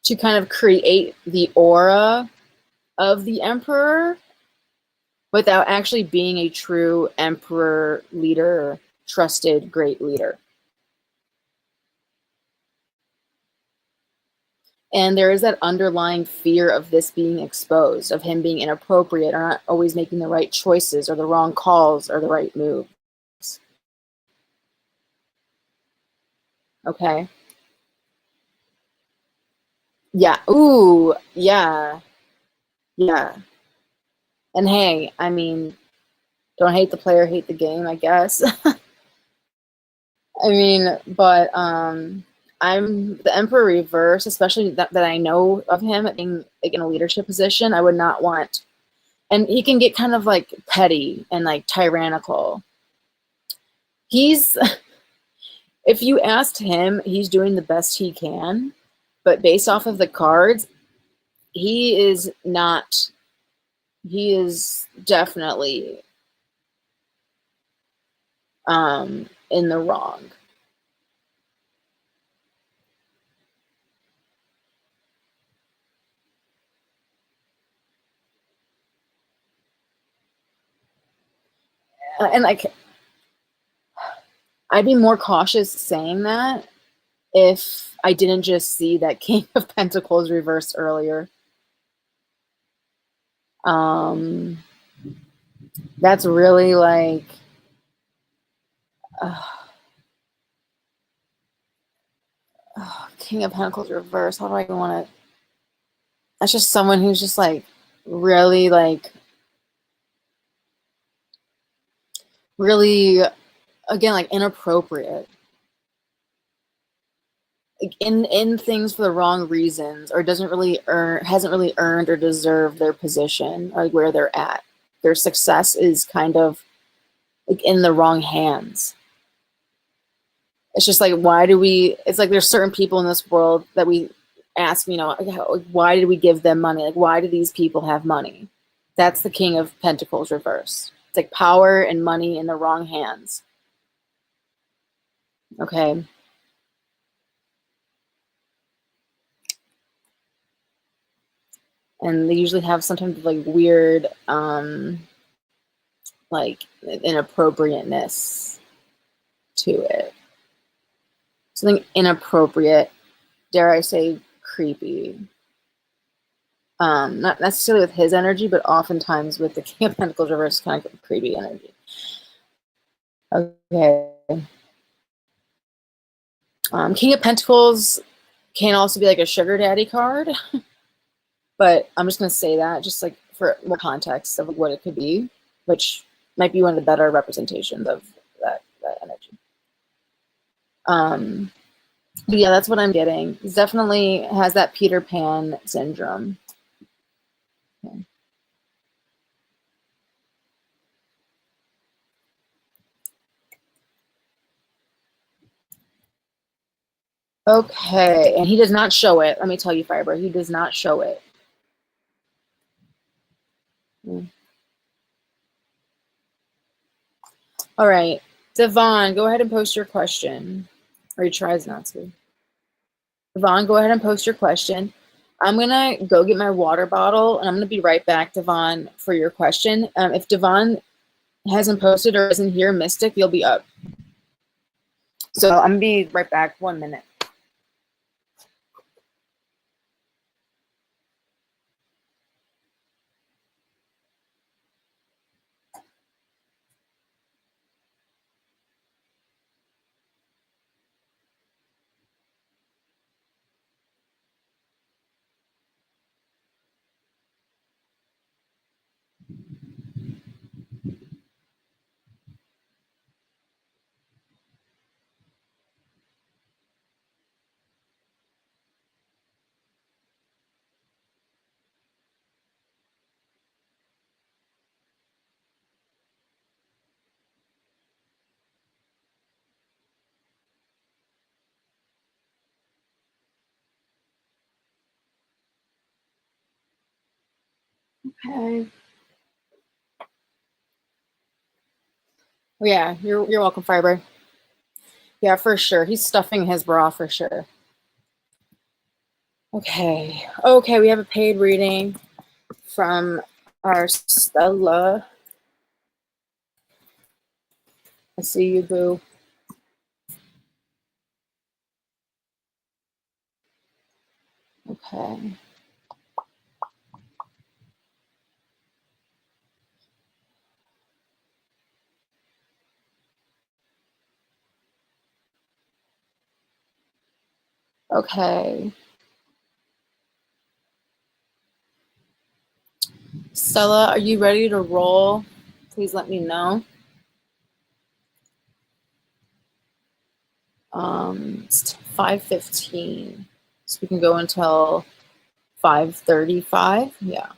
to kind of create the aura of the emperor without actually being a true emperor leader, trusted great leader. And there is that underlying fear of this being exposed, of him being inappropriate or not always making the right choices or the wrong calls or the right moves. Okay. Yeah. Ooh, yeah. Yeah. And hey, I mean, don't hate the player, hate the game, I guess. I mean, but I'm the Emperor Reverse, especially that I know of him being like in a leadership position. I would not want, and he can get kind of like petty and like tyrannical. He's, if you asked him, he's doing the best he can, but based off of the cards, he is not. He is definitely in the wrong. And like, I'd be more cautious saying that if I didn't just see that King of Pentacles reversed earlier. That's really like, King of Pentacles reversed. How do I want to? That's just someone who's just like really like really, again, like inappropriate. Like in things for the wrong reasons, or hasn't really earned or deserved their position or like where they're at. Their success is kind of like in the wrong hands. It's just like, it's like there's certain people in this world that we ask, why did we give them money? Like, why do these people have money? That's the King of Pentacles reversed. It's like power and money in the wrong hands. Okay. And they usually have sometimes like weird, like inappropriateness to it. Something inappropriate, dare I say, creepy. Not necessarily with his energy, but oftentimes with the King of Pentacles reverse, kind of creepy energy. Okay. King of Pentacles can also be like a sugar daddy card, but I'm just going to say that just like for more context of what it could be, which might be one of the better representations of that energy. But yeah, that's what I'm getting. He definitely has that Peter Pan syndrome. Okay. Okay, and he does not show it. Let me tell you, Fiber, he does not show it. All right, Devon, go ahead and post your question. Or he tries not to. Devon, go ahead and post your question. I'm going to go get my water bottle, and I'm going to be right back, Devon, for your question. If Devon hasn't posted or isn't here, Mystic, you'll be up. So I'm going to be right back. 1 minute. Okay. Yeah, you're welcome, Fiber. Yeah, for sure. He's stuffing his bra for sure. Okay. Okay, we have a paid reading from our Stella. I see you, boo. Okay. Okay. Stella, are you ready to roll? Please let me know. It's 5:15, so we can go until 5:35. Yeah,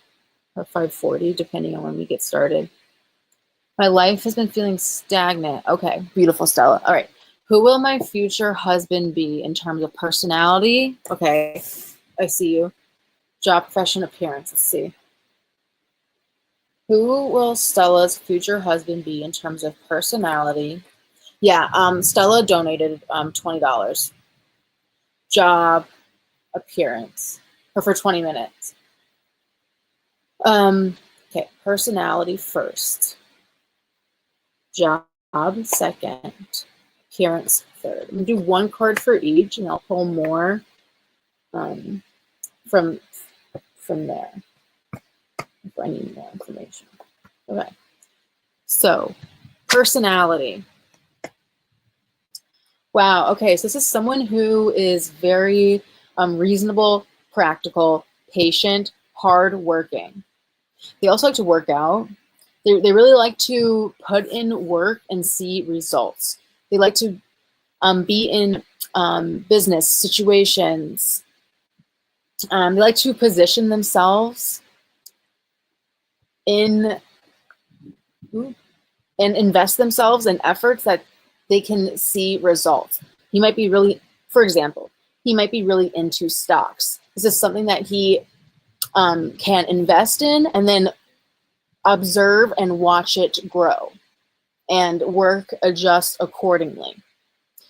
or 5:40, depending on when we get started. My life has been feeling stagnant. Okay, beautiful, Stella. All right. Who will my future husband be in terms of personality? Okay, I see you. Job, profession, appearance. Let's see. Who will Stella's future husband be in terms of personality? Yeah, Stella donated $20. Job, appearance, or for 20 minutes. Okay, personality first. Job second. Appearance third. I'm gonna do one card for each, and I'll pull more from there if I need more information. Okay. So, personality. Wow. Okay. So this is someone who is very reasonable, practical, patient, hardworking. They also like to work out. They really like to put in work and see results. They like to be in business situations. They like to position themselves in and invest themselves in efforts that they can see results. He might be really, for example, he might be really into stocks. This is something that he can invest in and then observe and watch it grow and adjust accordingly.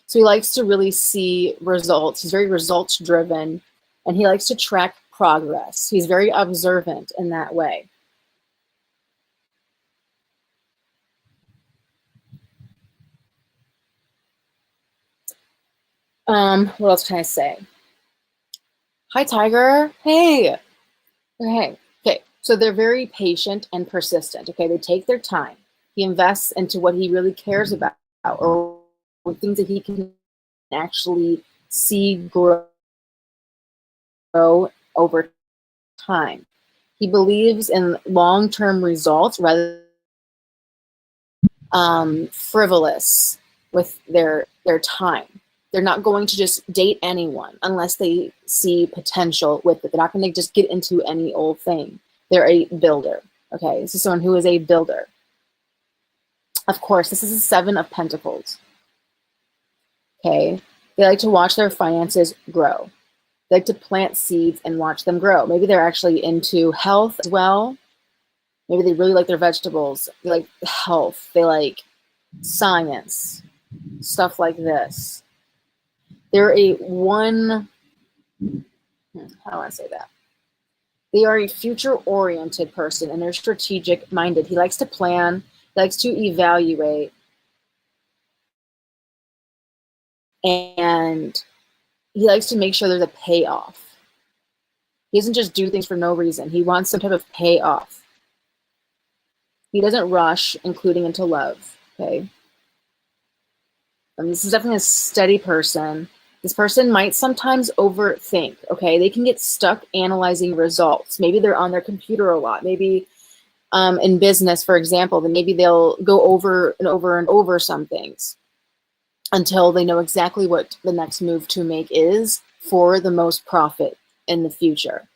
So he likes to really see results. He's very results driven, and he likes to track progress. He's very observant in that way. What else can I say? Hi, Tiger. Hey. Okay. So they're very patient and persistent. Okay. They take their time. He invests into what he really cares about or things that he can actually see grow over time. He believes in long-term results rather than frivolous with their time. They're not going to just date anyone unless they see potential with it. They're not going to just get into any old thing. They're a builder. Okay, this is someone who is a builder. Of course, this is a 7 of Pentacles. Okay, they like to watch their finances grow. They like to plant seeds and watch them grow. Maybe they're actually into health as well. Maybe they really like their vegetables. They like health. They like science, stuff like this. They're a how do I say that? They are a future-oriented person, and they're strategic-minded. He likes to plan. He likes to evaluate. And he likes to make sure there's a payoff. He doesn't just do things for no reason. He wants some type of payoff. He doesn't rush, including into love, okay? This is definitely a steady person. This person might sometimes overthink, okay? They can get stuck analyzing results. Maybe they're on their computer a lot. Maybe in business, for example, then maybe they'll go over and over and over some things until they know exactly what the next move to make is for the most profit in the future.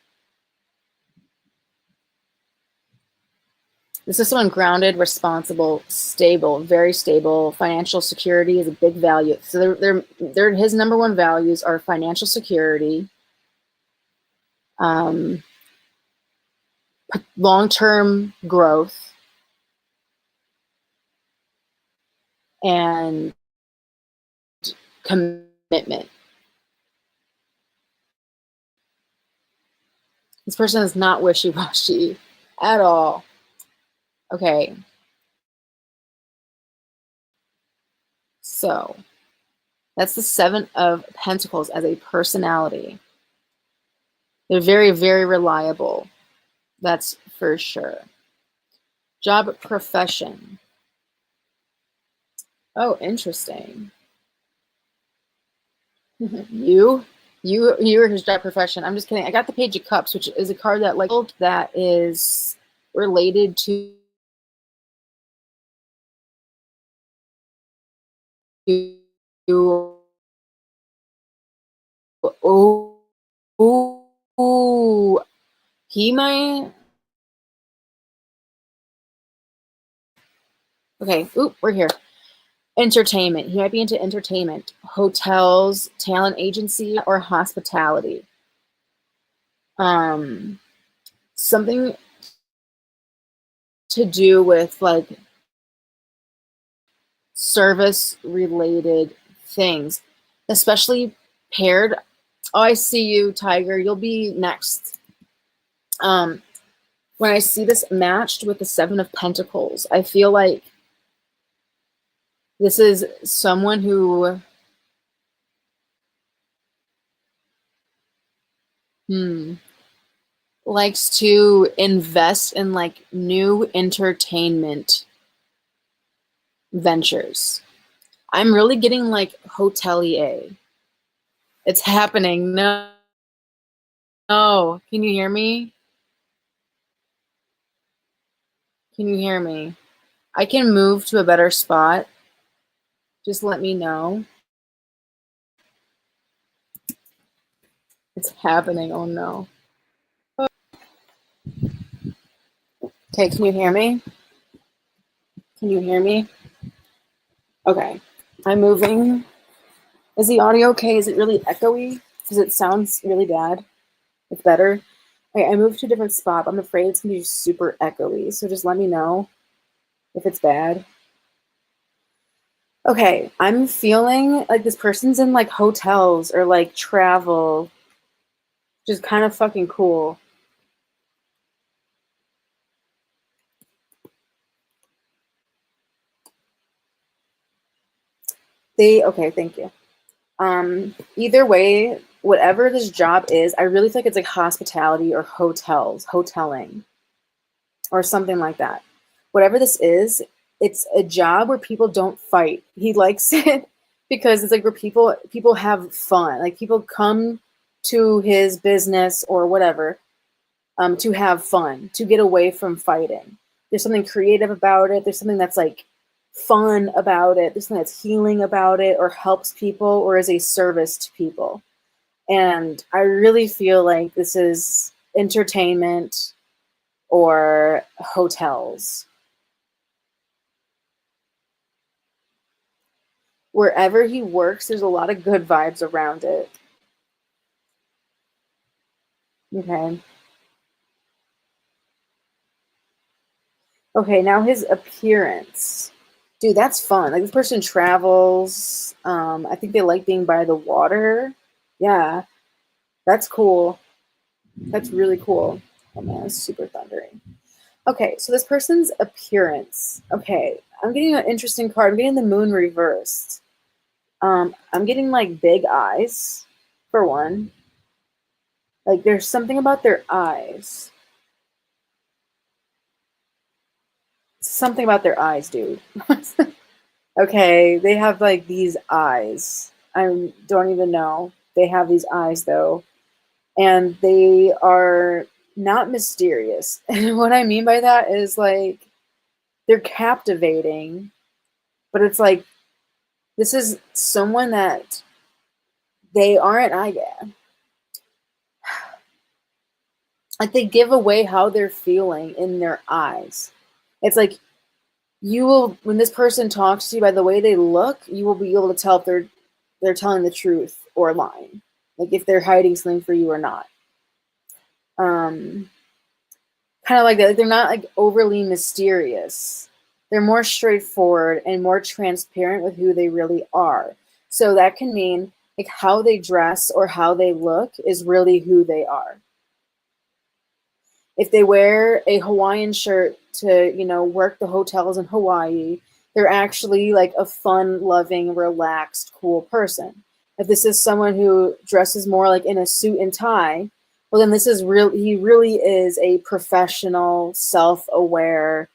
This is someone grounded, responsible, stable, very stable. Financial security is a big value. So his number one values are financial security, long-term growth, and commitment. This person is not wishy-washy at all. Okay. So that's the 7 of Pentacles as a personality. They're very, very reliable. That's for sure. Job, profession. Oh, interesting. You're his job profession. I'm just kidding. I got the Page of Cups, which is a card that is related to he might. Okay, we're here. Entertainment. He might be into entertainment, hotels, talent agency, or hospitality. Something to do with like service related things, especially paired. Oh, I see you, Tiger. You'll be next. When I see this matched with the 7 of Pentacles, I feel like this is someone who likes to invest in like new entertainment ventures. I'm really getting like hotelier. It's happening. No. Can you hear me? Can you hear me? I can move to a better spot. Just let me know. It's happening. Oh no. Okay, can you hear me? Can you hear me? Okay. I'm moving. Is the audio okay? Is it really echoey? Does it sound really bad? It's better? Okay, I moved to a different spot. I'm afraid it's going to be super echoey. So just let me know if it's bad. Okay, I'm feeling like this person's in like hotels or like travel. Just kind of fucking cool. Okay, thank you. Either way, whatever this job is, I really feel like it's like hospitality or hoteling, or something like that. Whatever this is, it's a job where people don't fight. He likes it because it's like where people have fun. Like people come to his business or whatever to have fun, to get away from fighting. There's something creative about it. There's something that's like fun about it. There's something that's healing about it, or helps people, or is a service to people. And I really feel like this is entertainment or hotels. Wherever he works, there's a lot of good vibes around it. Okay. Okay, now his appearance. Dude, that's fun. Like this person travels. I think they like being by the water. Yeah, that's cool. That's really cool. Oh man, it's super thundering. Okay, so this person's appearance. Okay, I'm getting an interesting card. I'm getting the moon reversed. I'm getting like big eyes, for one. Like there's something about their eyes. Something about their eyes, dude. Okay, they have like these eyes. I don't even know. They have these eyes though, and they are not mysterious. And what I mean by that is like they're captivating, but it's like this is someone that they aren't. Like they give away how they're feeling in their eyes. It's like you will, when this person talks to you, by the way they look, you will be able to tell if they're telling the truth or lying, like if they're hiding something for you or not. um Kind of like that. Like they're not like overly mysterious. They're more straightforward and more transparent with who they really are. So that can mean like how they dress or how they look is really who they are. If they wear a Hawaiian shirt to, work the hotels in Hawaii, they're actually like a fun, loving, relaxed, cool person. If this is someone who dresses more like in a suit and tie, well, then this is real. He really is a professional, self-aware,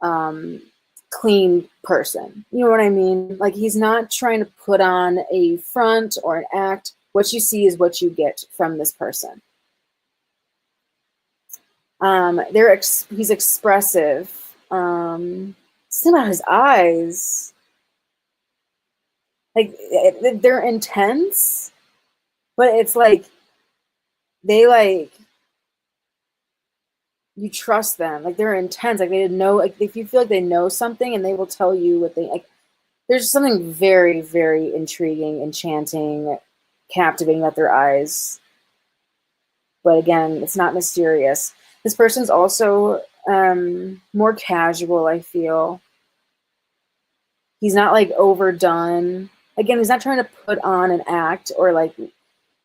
um, clean person. You know what I mean? Like he's not trying to put on a front or an act. What you see is what you get from this person. He's expressive. Something about his eyes, like they're intense, but it's like they like you trust them. Like they're intense. Like they know. Like if you feel like they know something, and they will tell you what they like. There's something very, very intriguing, enchanting, captivating about their eyes. But again, it's not mysterious. This person's also more casual, I feel. He's not like overdone. Again, he's not trying to put on an act or like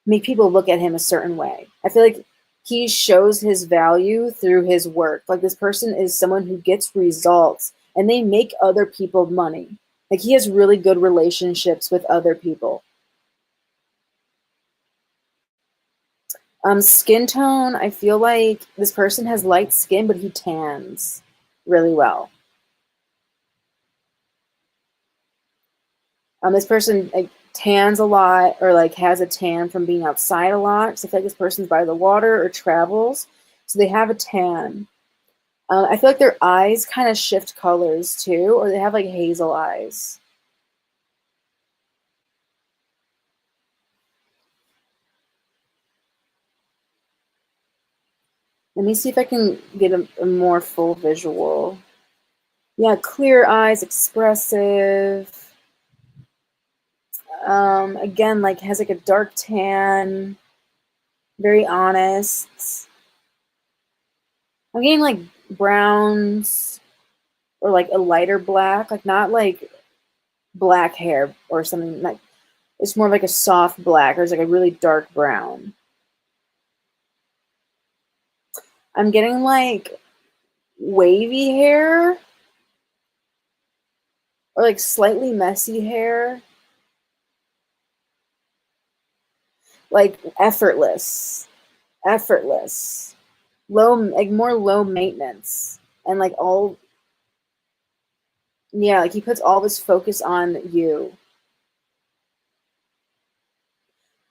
make people look at him a certain way. I feel like he shows his value through his work. Like this person is someone who gets results and they make other people money. Like he has really good relationships with other people. Skin tone, I feel like this person has light skin, but he tans really well. This person like tans a lot, or like has a tan from being outside a lot. So I feel like this person's by the water or travels, so they have a tan. I feel like their eyes kind of shift colors too, or they have like hazel eyes. Let me see if I can get a more full visual. Yeah, clear eyes, expressive. Again, like has like a dark tan, very honest. I'm getting like browns or like a lighter black, like not like black hair or something. Like it's more like a soft black or it's like a really dark brown. I'm getting like wavy hair or like slightly messy hair, like effortless, low, like more low maintenance, and like all, yeah, like he puts all this focus on you.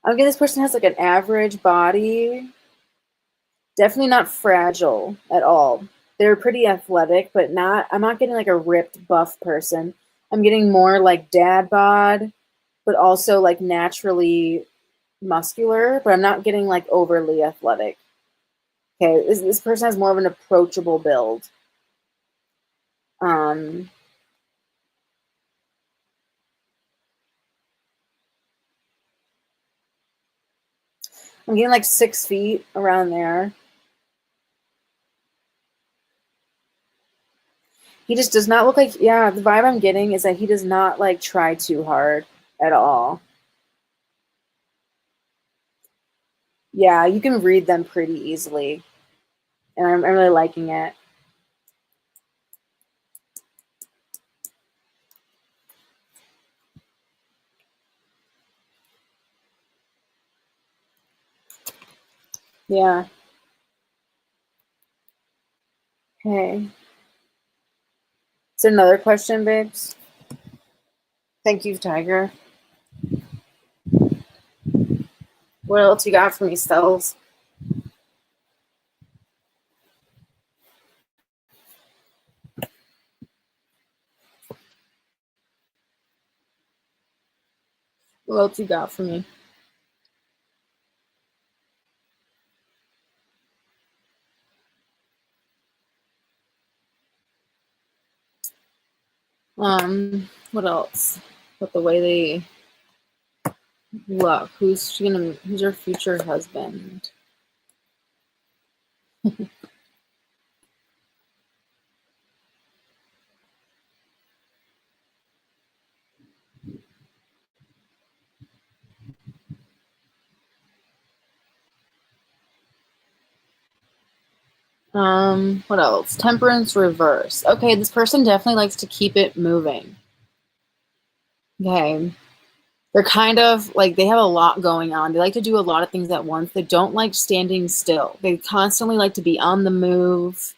I'm getting this person has like an average body, definitely not fragile at all. They're pretty athletic, but not, I'm not getting like a ripped buff person. I'm getting more like dad bod, but also like naturally muscular, but I'm not getting like overly athletic. Okay, this person has more of an approachable build. Um, I'm getting like 6 feet around there. He just does not look like, yeah, the vibe I'm getting is that he does not like try too hard at all. Yeah, you can read them pretty easily, and I'm really liking it. Yeah. Okay. Is there another question, babes? Thank you, Tiger. What else you got for me, Stells? What else you got for me? What else? But the way they look, who's your future husband? What else? Temperance reverse. Okay, this person definitely likes to keep it moving. Okay. They're kind of like they have a lot going on. They like to do a lot of things at once. They don't like standing still. They constantly like to be on the move.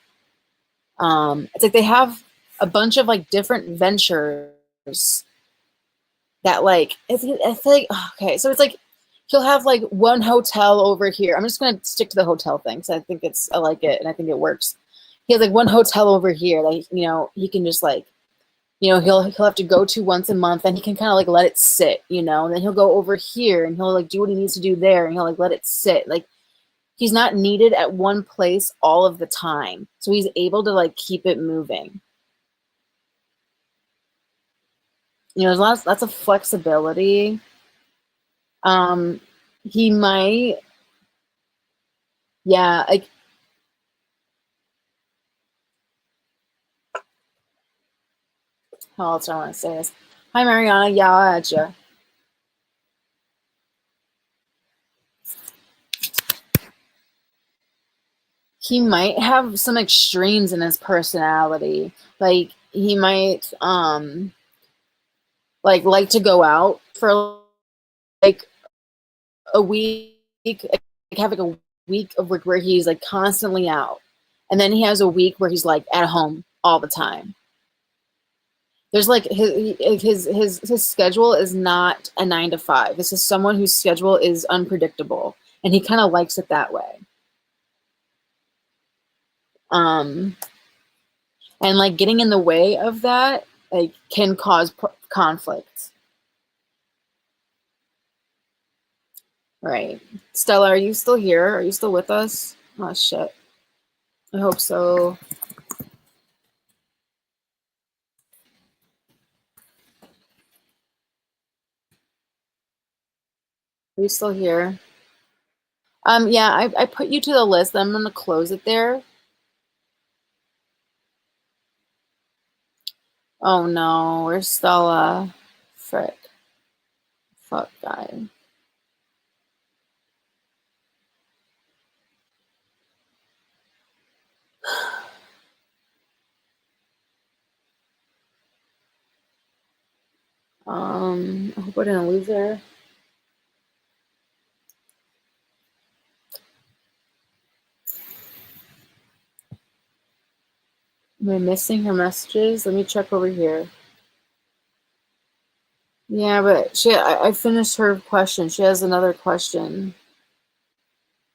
It's like they have a bunch of like different ventures that like it's like okay, so it's like he'll have like one hotel over here. I'm just gonna stick to the hotel thing because I like it and I think it works. He has like one hotel over here, like he can just like he'll have to go to once a month and he can kind of like let it sit, and then he'll go over here and he'll like do what he needs to do there and he'll like let it sit. Like he's not needed at one place all of the time, so he's able to like keep it moving. There's lots of flexibility. He might, yeah, like how else do I want to say this? Hi, Mariana. Yeah, I'll add you. He might have some extremes in his personality. Like he might like to go out for like a week, like have like a week of work where he's like constantly out, and then he has a week where he's like at home all the time. There's like his schedule is not a 9 to 5. This is someone whose schedule is unpredictable, and he kind of likes it that way. And like getting in the way of that like can cause conflict. Right. Stella, are you still here? Are you still with us? Oh shit. I hope so. Are you still here? Yeah, I put you to the list. I'm gonna close it there. Oh no, where's Stella? Frick. Fuck, guy. I hope I didn't lose her. Am I missing her messages? Let me check over here. Yeah, but I finished her question. She has another question.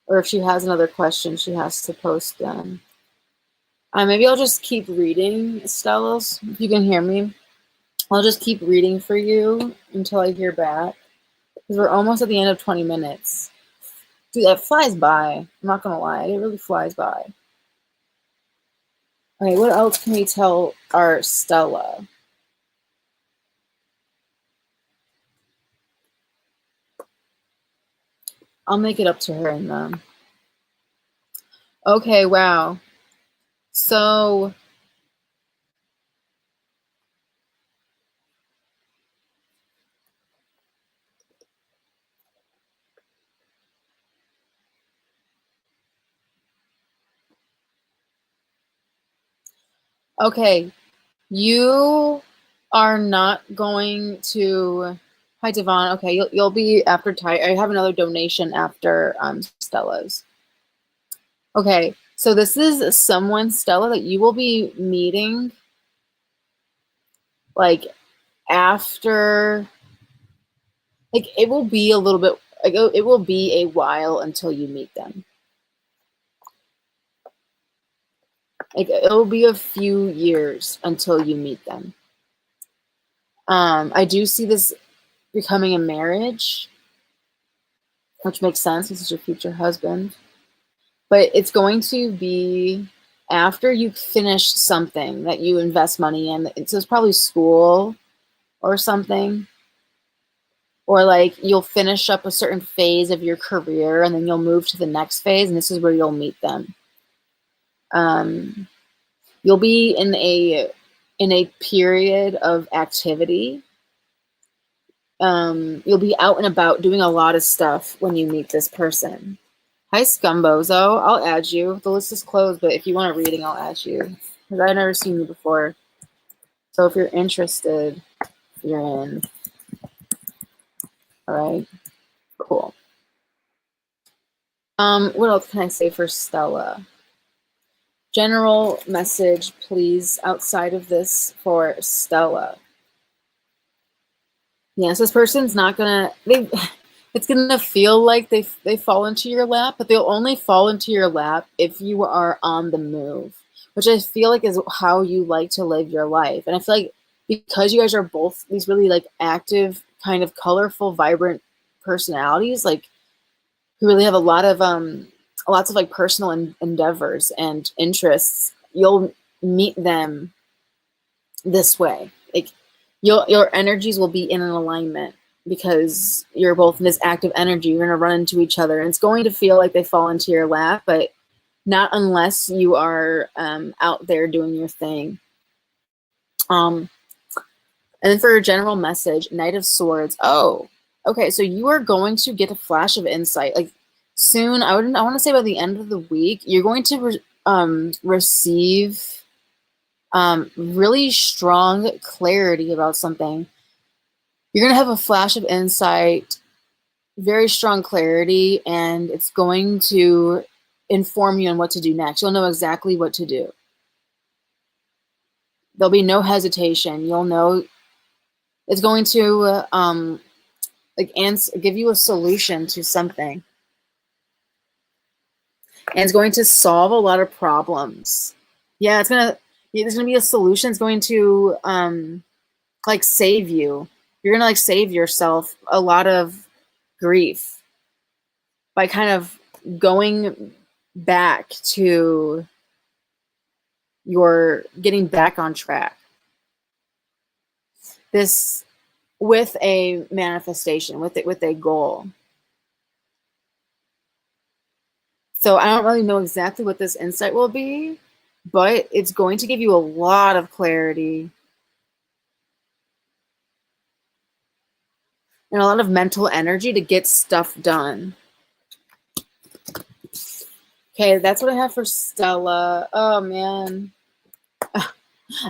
Or if she has another question, she has to post them. Maybe I'll just keep reading, Stella's, if you can hear me. I'll just keep reading for you until I hear back. Because we're almost at the end of 20 minutes. Dude, that flies by. I'm not going to lie. It really flies by. Okay, what else can we tell our Stella? I'll make it up to her and them. Okay, wow. So okay, you are not going to. Hi, Devon. Okay, you'll be after Ty. I have another donation after Stella's. Okay, so this is someone, Stella, that you will be meeting like after, like it will be a little bit, like it will be a while until you meet them. Like it will be a few years until you meet them. I do see this becoming a marriage, which makes sense. This is your future husband. But it's going to be after you finish something that you invest money in. So it's probably school or something. Or like you'll finish up a certain phase of your career and then you'll move to the next phase, and this is where you'll meet them. You'll be in a period of activity. You'll be out and about doing a lot of stuff when you meet this person. Hi, Scumbozo. I'll add you. The list is closed, but if you want a reading, I'll add you. Because I've never seen you before. So if you're interested, you're in. All right. Cool. What else can I say for Stella? General message, please, outside of this for Stella. Yes, this person's not gonna. It's gonna feel like they fall into your lap, but they'll only fall into your lap if you are on the move, which I feel like is how you like to live your life. And I feel like because you guys are both these really like active, kind of colorful, vibrant personalities, like who really have a lot of lots of like personal endeavors and interests, you'll meet them this way. Like your energies will be in an alignment because you're both in this active energy. You're going to run into each other, and it's going to feel like they fall into your lap, but not unless you are out there doing your thing. And then for a general message, Knight of Swords. Oh, okay. So you are going to get a flash of insight. Like soon, I want to say by the end of the week, you're going to receive really strong clarity about something. You're going to have a flash of insight, very strong clarity, and it's going to inform you on what to do next. You'll know exactly what to do. There'll be no hesitation. You'll know it's going to give you a solution to something. And it's going to solve a lot of problems. Yeah, it's going to there's gonna be a solution that's going to like save you. You're gonna like save yourself a lot of grief by kind of going back to your getting back on track. This with a manifestation, with a goal. So I don't really know exactly what this insight will be, but it's going to give you a lot of clarity and a lot of mental energy to get stuff done. Okay, that's what I have for Stella. Oh man.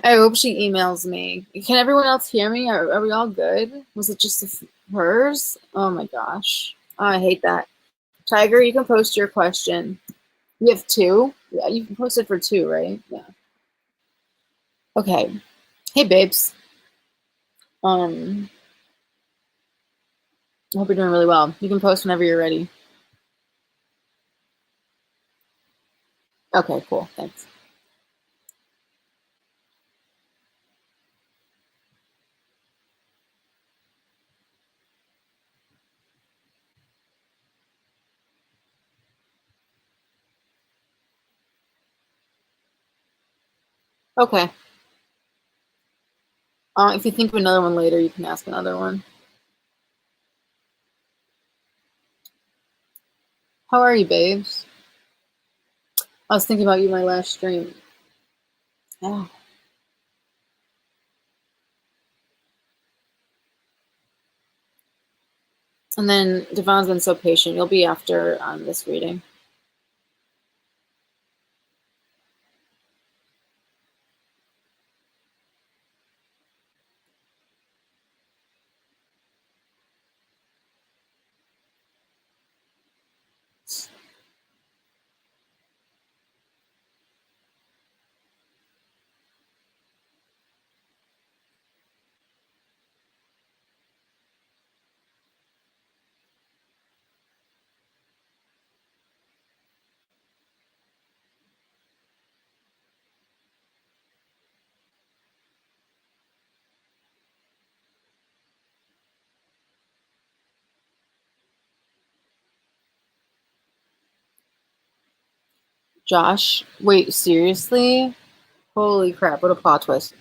I hope she emails me. Can everyone else hear me? Are we all good? Was it just hers? Oh my gosh. Oh, I hate that. Tiger, you can post your question. You have two? Yeah, you can post it for two, right? Yeah. Okay. Hey, babes. I hope you're doing really well. You can post whenever you're ready. Okay, cool. Thanks. Okay. If you think of another one later, you can ask another one. How are you, babes? I was thinking about you my last stream. Oh. And then Devon's been so patient. You'll be after this reading. Josh, wait, seriously? Holy crap, what a plot twist.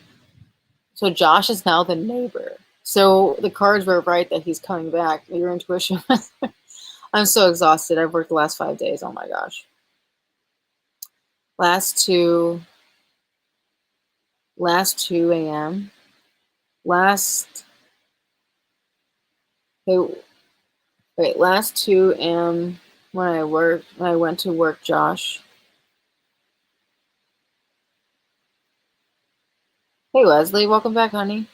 So Josh is now the neighbor. So the cards were right that he's coming back. Your intuition. I'm so exhausted. I've worked the last 5 days. Oh my gosh. Last 2 a.m. Last last 2 a.m. when I went to work, Josh. Hey Leslie, welcome back, honey.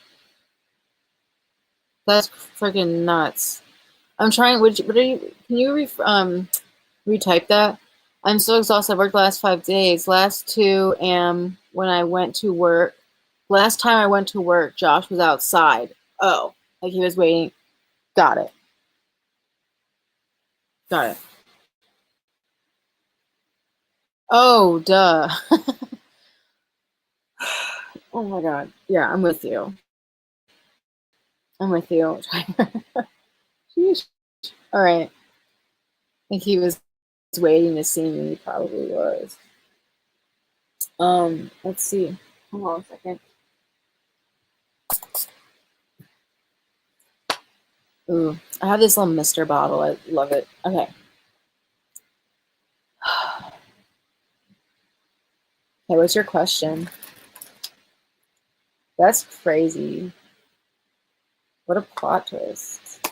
That's freaking nuts. I'm trying. What are you? Can you retype that? I'm so exhausted. I worked the last 5 days. Last 2 a.m. when I went to work. Last time I went to work, Josh was outside. Oh, like he was waiting. Got it. Got it. Oh, duh. Oh my god. Yeah, I'm with you. I'm with you. Sheesh. All right. I think he was waiting to see me. He probably was. Let's see. Hold on a second. Ooh, I have this little Mister bottle. I love it. Okay. Okay, what's your question? That's crazy. What a plot twist.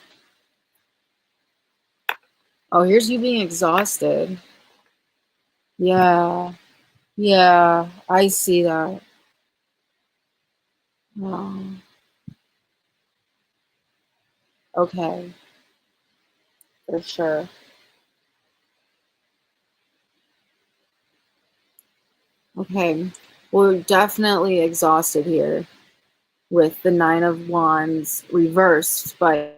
Oh, here's you being exhausted. Yeah. Yeah, I see that. Oh, okay, for sure. Okay, we're definitely exhausted here with the Nine of Wands reversed by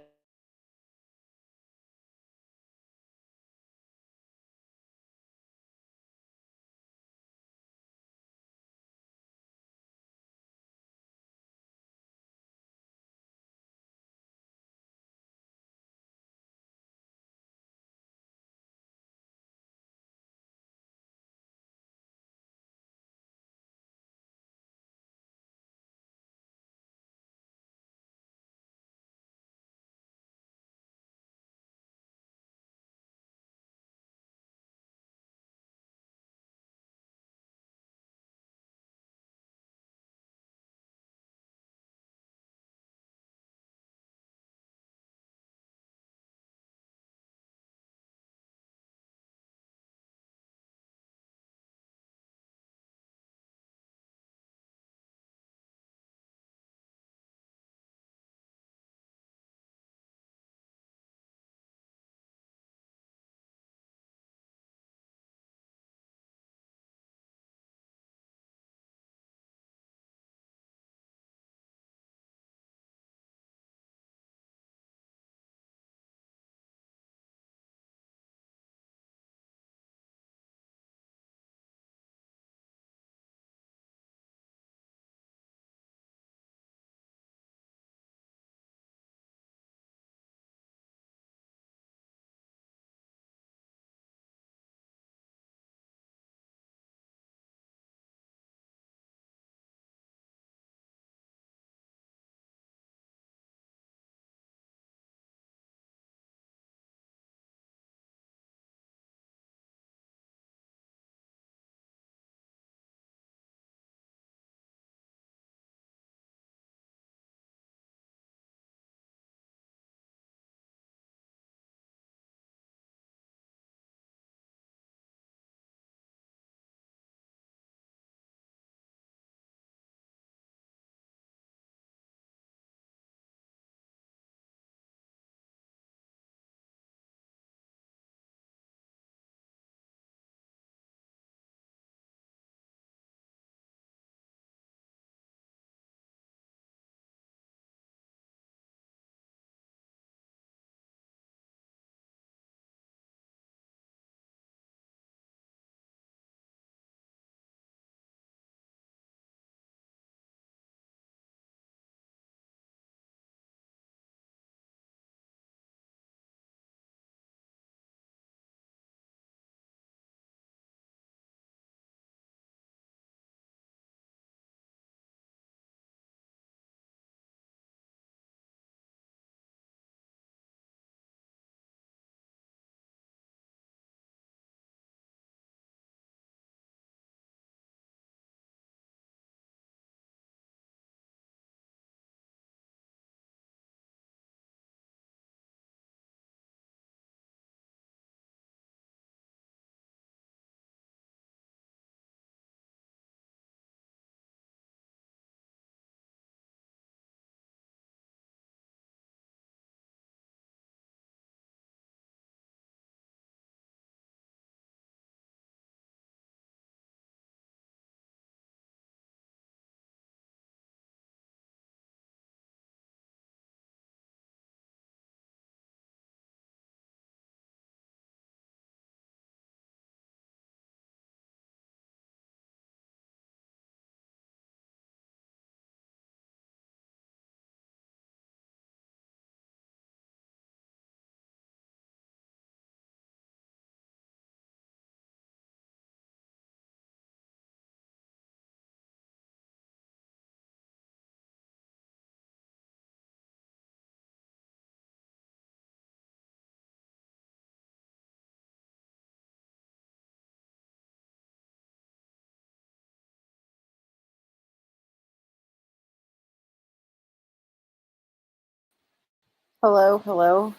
Hello, hello.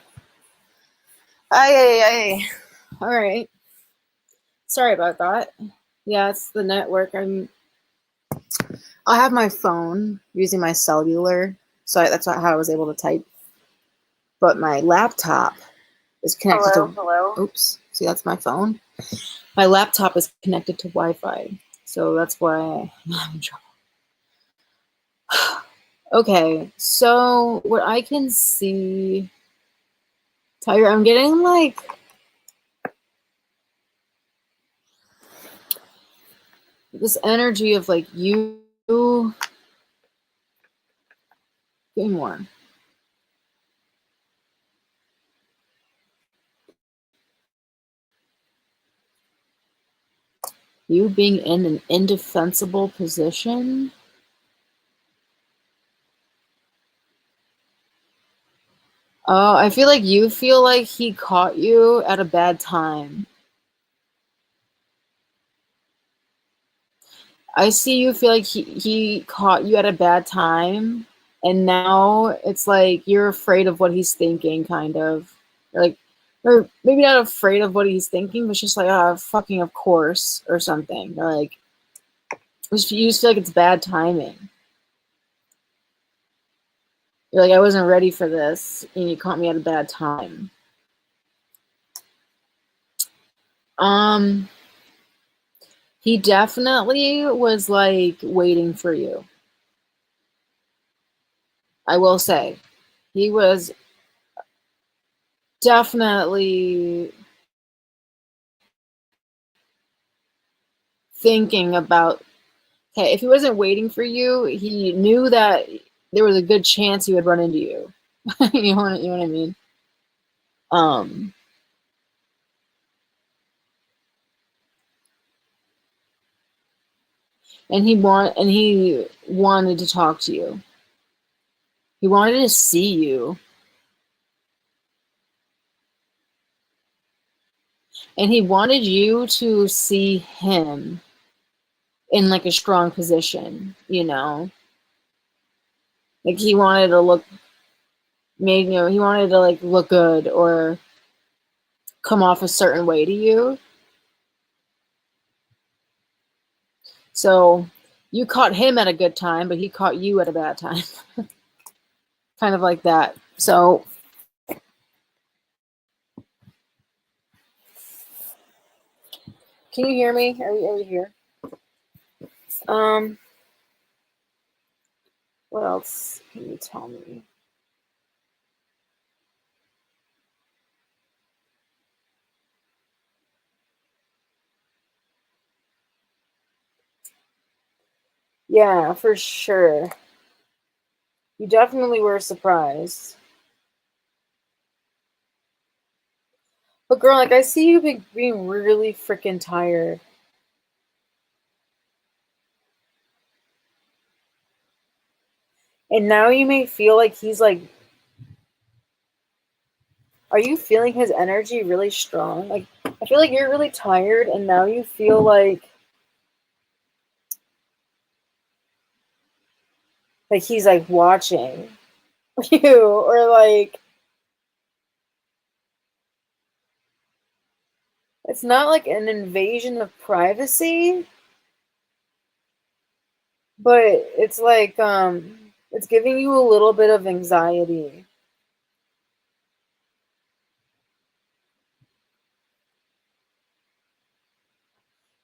Aye. All right. Sorry about that. Yeah, it's the network. I have my phone using my cellular, so that's how I was able to type. But my laptop is connected to. Hello. Oops. See, that's my phone. My laptop is connected to Wi-Fi, so that's why I'm having trouble. Okay, so what I can see, Tiger, I'm getting like this energy of like you. Give me more. You being in an indefensible position. Oh, I feel like you feel like he caught you at a bad time. I see you feel like he caught you at a bad time, and now it's like you're afraid of what he's thinking, kind of. Like, or maybe not afraid of what he's thinking, but just like, fucking of course, or something. Or like, you just feel like it's bad timing. You're like, I wasn't ready for this, and you caught me at a bad time. He definitely was like waiting for you. I will say. He was definitely thinking about, okay, if he wasn't waiting for you, he knew that there was a good chance he would run into you. You know what I mean? And he wanted to talk to you. He wanted to see you. And he wanted you to see him in like a strong position, you know? Like he wanted to look he wanted to like look good or come off a certain way to you. So you caught him at a good time, but he caught you at a bad time. Kind of like that. So can you hear me? Are you here? What else can you tell me? Yeah, for sure. You definitely were surprised. But girl, like I see you being really freaking tired. And now you may feel like he's like, are you feeling his energy really strong? Like I feel like you're really tired and now you feel like he's like watching you or like it's not like an invasion of privacy, but it's like it's giving you a little bit of anxiety.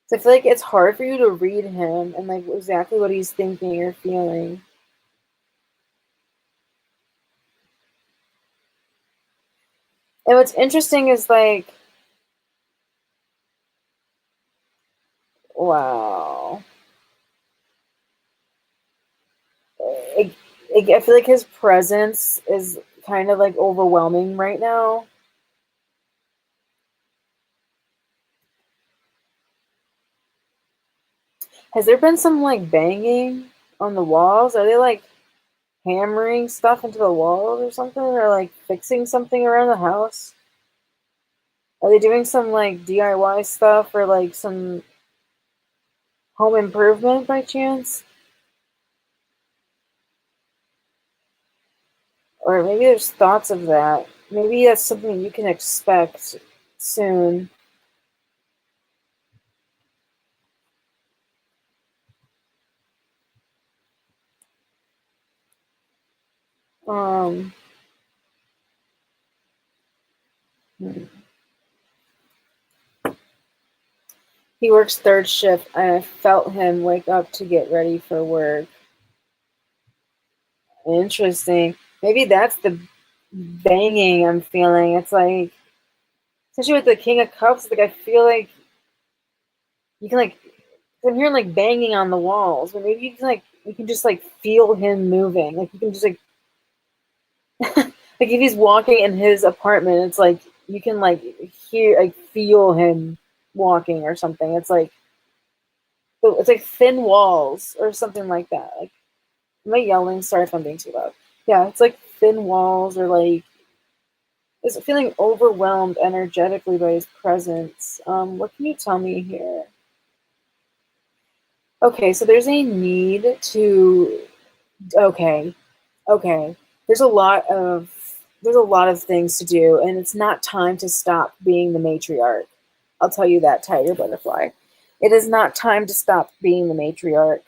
So I feel like it's hard for you to read him and like exactly what he's thinking or feeling. And what's interesting is like, wow. It, I feel like his presence is kind of like overwhelming right now. Has there been some like banging on the walls? Are they like hammering stuff into the walls or something? Or like fixing something around the house? Are they doing some like DIY stuff or like some home improvement by chance? or maybe there's thoughts of that. Maybe that's something you can expect soon. Um, he works third shift, and I felt him wake up to get ready for work. Interesting. Maybe that's the banging I'm feeling. It's like, especially with the King of Cups, like I feel like you can like, I'm hearing like banging on the walls, but maybe you can just like feel him moving. Like you can just like if he's walking in his apartment, it's like you can like feel him walking or something. It's like thin walls or something like that. Like, am I yelling? Sorry if I'm being too loud. Yeah, it's like thin walls or like is feeling overwhelmed energetically by his presence. What can you tell me here? Okay, so there's a need to. Okay, okay. There's a lot of things to do, and it's not time to stop being the matriarch. I'll tell you that, Tiger Butterfly. It is not time to stop being the matriarch.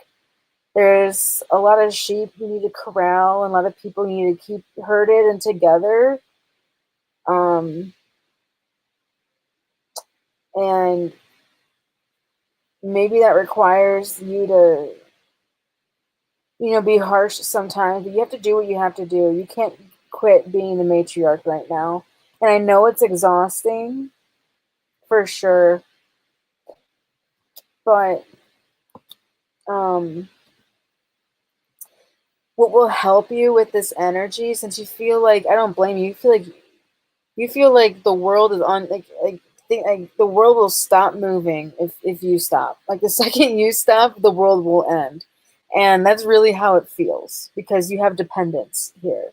There's a lot of sheep you need to corral, and a lot of people you need to keep herded and together. Um, and maybe that requires you to, be harsh sometimes, but you have to do what you have to do. You can't quit being the matriarch right now. And I know it's exhausting for sure, but um, what will help you with this energy, since you feel like, I don't blame you, you feel like the world is on like the world will stop moving if you stop. Like the second you stop, the world will end. And that's really how it feels because you have dependence here.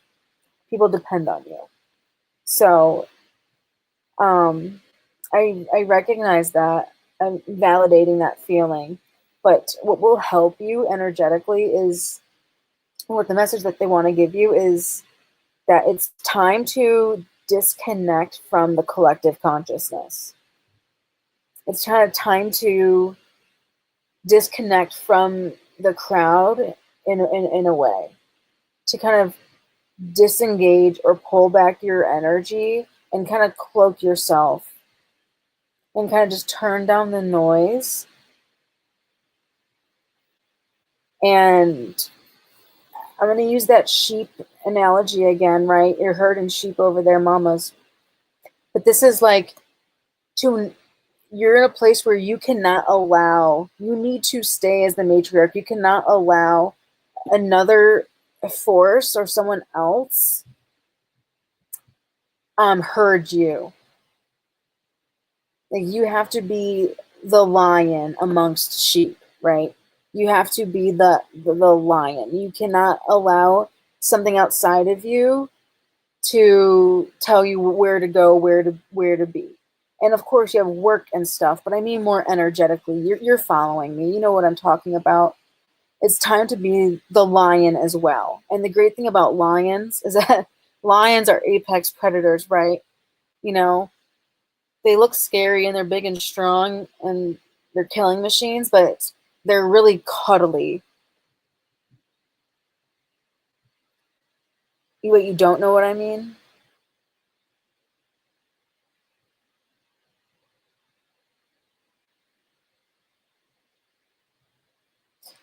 People depend on you. So I recognize that. I'm validating that feeling. But what will help you energetically is what the message that they want to give you is that it's time to disconnect from the collective consciousness. It's kind of time to disconnect from the crowd in a way, to kind of disengage or pull back your energy and kind of cloak yourself and kind of just turn down the noise. And I'm going to use that sheep analogy again, right? You're herding sheep over there, mamas. But this is like to you're in a place where you need to stay as the matriarch. You cannot allow another force or someone else herd you. Like you have to be the lion amongst sheep, right? You have to be the lion. You cannot allow something outside of you to tell you where to go, where to be. And of course, you have work and stuff, but I mean more energetically. You're following me. You know what I'm talking about. It's time to be the lion as well. And the great thing about lions is that lions are apex predators, right? You know, they look scary and they're big and strong and they're killing machines, but they're really cuddly. You don't know what I mean?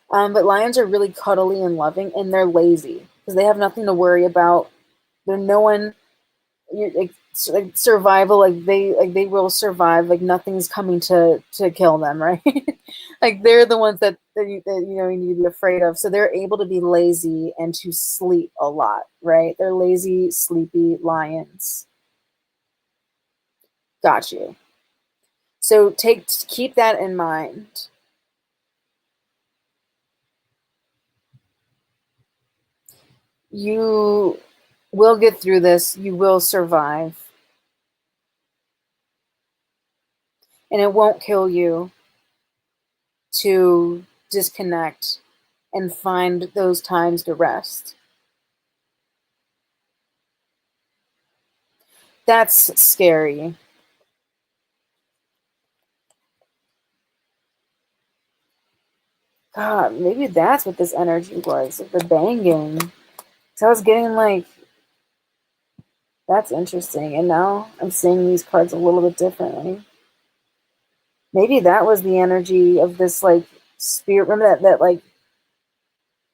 But lions are really cuddly and loving, and they're lazy because they have nothing to worry about. They're no one. Like survival, like they will survive. Like nothing's coming to kill them, right? Like they're the ones that you need to be afraid of. So they're able to be lazy and to sleep a lot, right? They're lazy, sleepy lions. Got you. So keep that in mind. You will get through this. You will survive. And it won't kill you to disconnect and find those times to rest. That's scary. God, maybe that's what this energy was, the banging. So I was getting like, that's interesting. And now I'm seeing these cards a little bit differently. Maybe that was the energy of this like spirit. Remember that like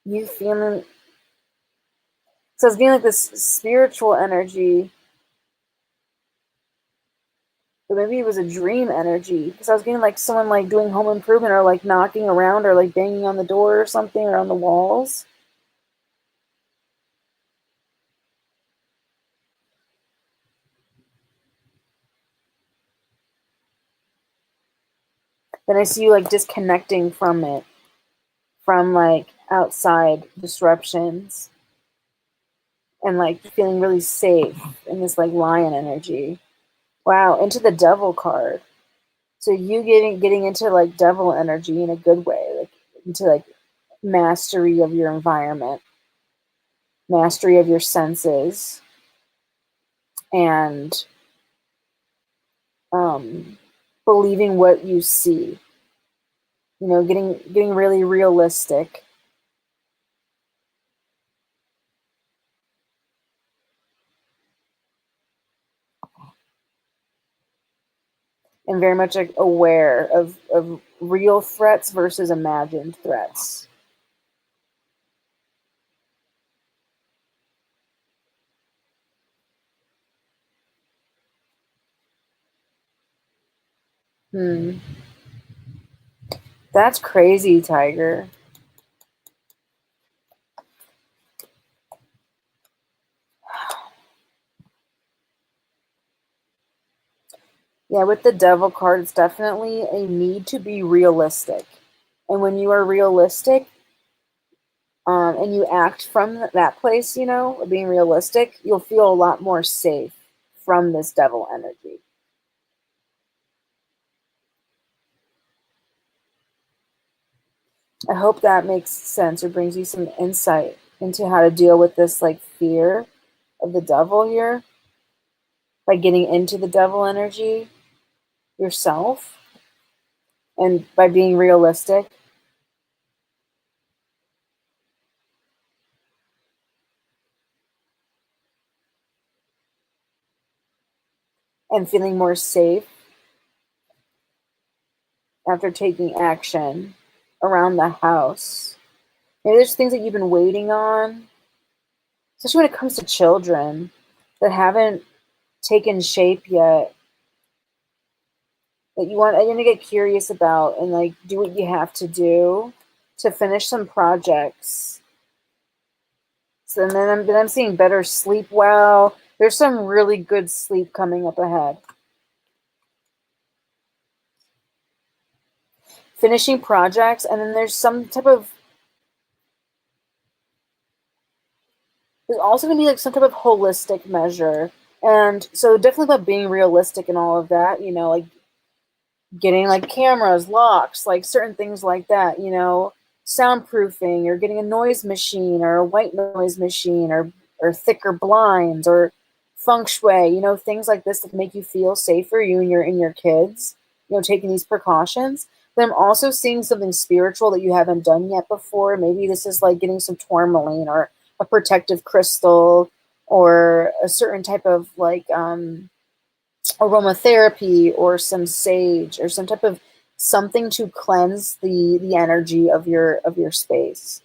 you feeling. So I was getting like this spiritual energy, but maybe it was a dream energy because I was getting like someone like doing home improvement or like knocking around or like banging on the door or something or on the walls. Then I see you like disconnecting from it, from like outside disruptions and like feeling really safe in this like lion energy. Wow, into the devil card. So you getting into like devil energy in a good way, like into like mastery of your environment, mastery of your senses, and um, believing what you see. You know, getting really realistic and very much like aware of real threats versus imagined threats. Hmm. That's crazy, Tiger. Yeah, with the devil card, it's definitely a need to be realistic. And when you are realistic, and you act from that place, you know, being realistic, you'll feel a lot more safe from this devil energy. I hope that makes sense or brings you some insight into how to deal with this like fear of the devil here by getting into the devil energy yourself and by being realistic and feeling more safe after taking action around the house. Maybe there's things that you've been waiting on, especially when it comes to children that haven't taken shape yet, that you're gonna get curious about and like do what you have to do to finish some projects. So then I'm seeing better sleep. Well, there's some really good sleep coming up ahead. Finishing projects, and then there's some type of there's also gonna be like some type of holistic measure. And so definitely about being realistic and all of that, you know, like getting like cameras, locks, like certain things like that, you know, soundproofing or getting a noise machine or a white noise machine or thicker blinds or feng shui, you know, things like this that make you feel safer, you and your kids, you know, taking these precautions. But I'm also seeing something spiritual that you haven't done yet before. Maybe this is like getting some tourmaline or a protective crystal or a certain type of like aromatherapy or some sage or some type of something to cleanse the energy of your space.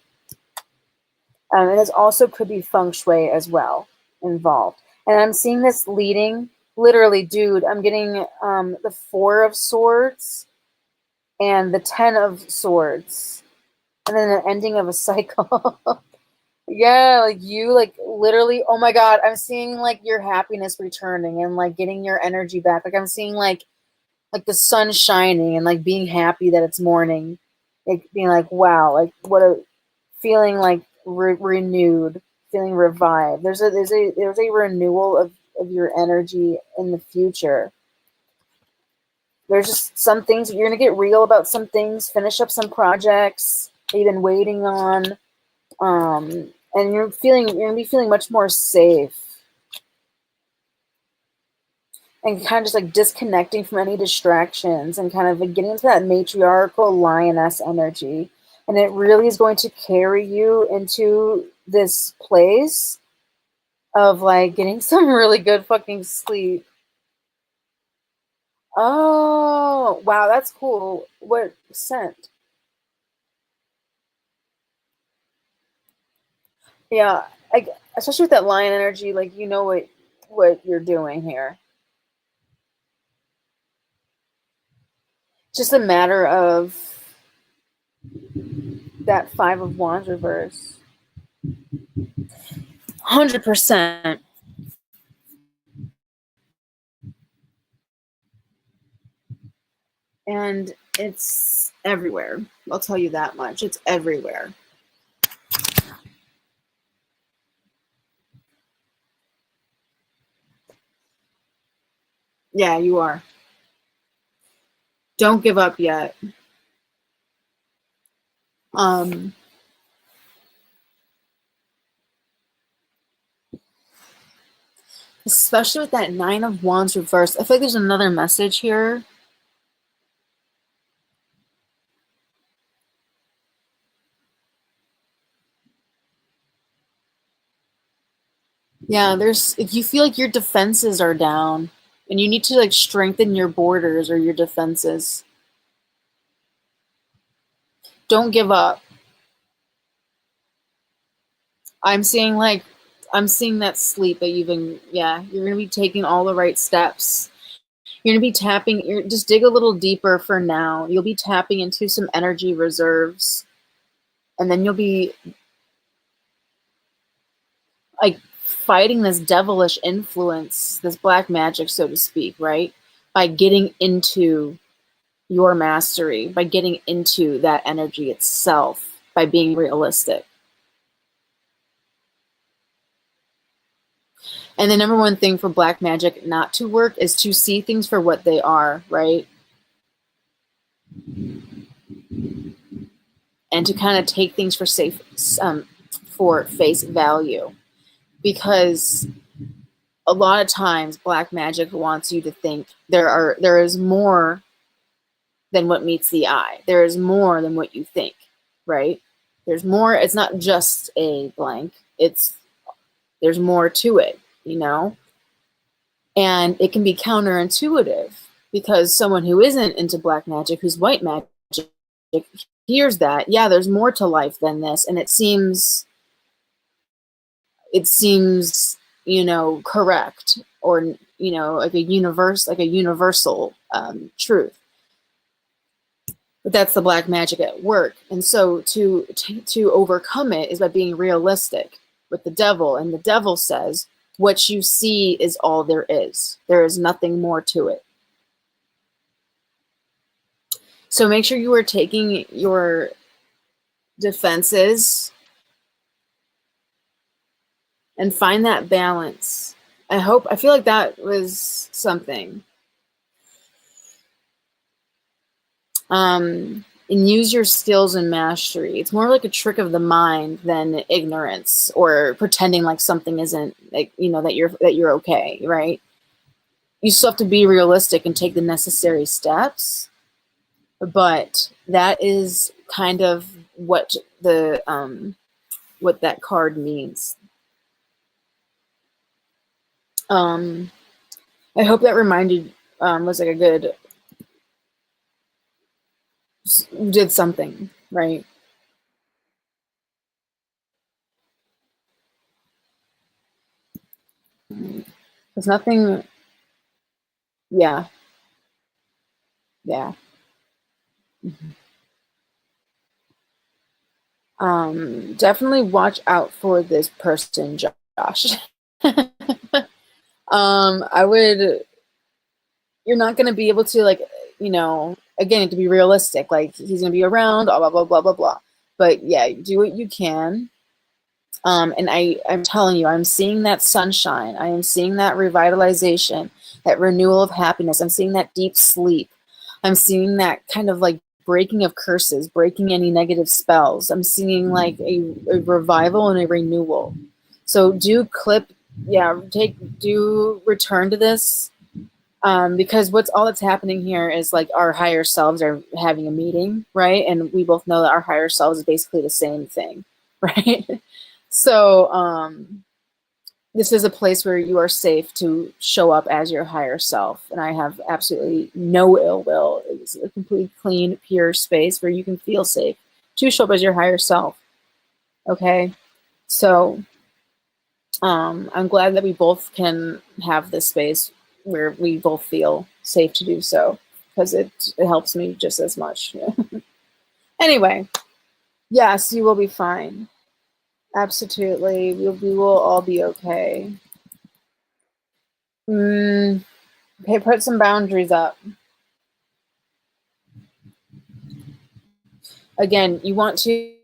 And it also could be feng shui as well involved. And I'm seeing this leading literally, dude. I'm getting the Four of Swords and the Ten of Swords, and then the ending of a cycle. Yeah, like you, like literally. Oh my God, I'm seeing like your happiness returning and like getting your energy back. Like I'm seeing like the sun shining and like being happy that it's morning, like being like wow, like what a feeling like renewed, feeling revived. There's a renewal of your energy in the future. There's just some things you're gonna get real about. Some things, finish up some projects that you've been waiting on, and you're gonna be feeling much more safe. and kind of just like disconnecting from any distractions and kind of like getting into that matriarchal lioness energy. And it really is going to carry you into this place of like getting some really good fucking sleep. Oh, wow, that's cool. What scent? Yeah, like especially with that lion energy, like you know what you're doing here. Just a matter of that Five of Wands reverse. 100%. And it's everywhere. I'll tell you that much. It's everywhere. Yeah, you are. Don't give up yet. Um, Especially with that Nine of Wands reverse. I feel like there's another message here. Yeah, there's if you feel like your defenses are down and you need to like strengthen your borders or your defenses. Don't give up. I'm seeing like I'm seeing that sleep that you've been you're gonna be taking all the right steps. You're gonna be tapping just dig a little deeper for now. You'll be tapping into some energy reserves. And then you'll be like fighting this devilish influence, this black magic, so to speak, right? By getting into your mastery, by getting into that energy itself, by being realistic. And the number one thing for black magic not to work is to see things for what they are, right? And to kind of take things for face value, because a lot of times black magic wants you to think there is more than what meets the eye. There is more than what you think, right? There's more. It's not just a blank. There's more to it, you know? And it can be counterintuitive because someone who isn't into black magic, who's white magic, hears that, yeah, there's more to life than this. And it seems, correct, or, like a universal truth. But that's the black magic at work. And so to overcome it is by being realistic with the devil. And the devil says, what you see is all there is. There is nothing more to it. So make sure you are taking your defenses and find that balance. I feel like that was something. And use your skills and mastery. It's more like a trick of the mind than ignorance or pretending like something isn't, like, that you're okay, right? You still have to be realistic and take the necessary steps, but that is kind of what what that card means. I hope that reminded was like a good, did something, right? There's nothing. Yeah. Yeah. Definitely watch out for this person, Josh. I would, you're not going to be able to, like, again, to be realistic, like, he's going to be around, blah, blah, blah, blah, blah, blah. But yeah, do what you can. And I'm telling you, I'm seeing that sunshine. I am seeing that revitalization, that renewal of happiness. I'm seeing that deep sleep. I'm seeing that kind of like breaking of curses, breaking any negative spells. I'm seeing like a revival and a renewal. So do return to this. Because all that's happening here is like our higher selves are having a meeting, right? And we both know that our higher selves is basically the same thing, right? So this is a place where you are safe to show up as your higher self. And I have absolutely no ill will. It's a completely clean, pure space where you can feel safe to show up as your higher self. Okay. So I'm glad that we both can have this space where we both feel safe to do so, because it helps me just as much. Anyway, yes, you will be fine. Absolutely. We will all be okay. Okay, put some boundaries up. Again, you want to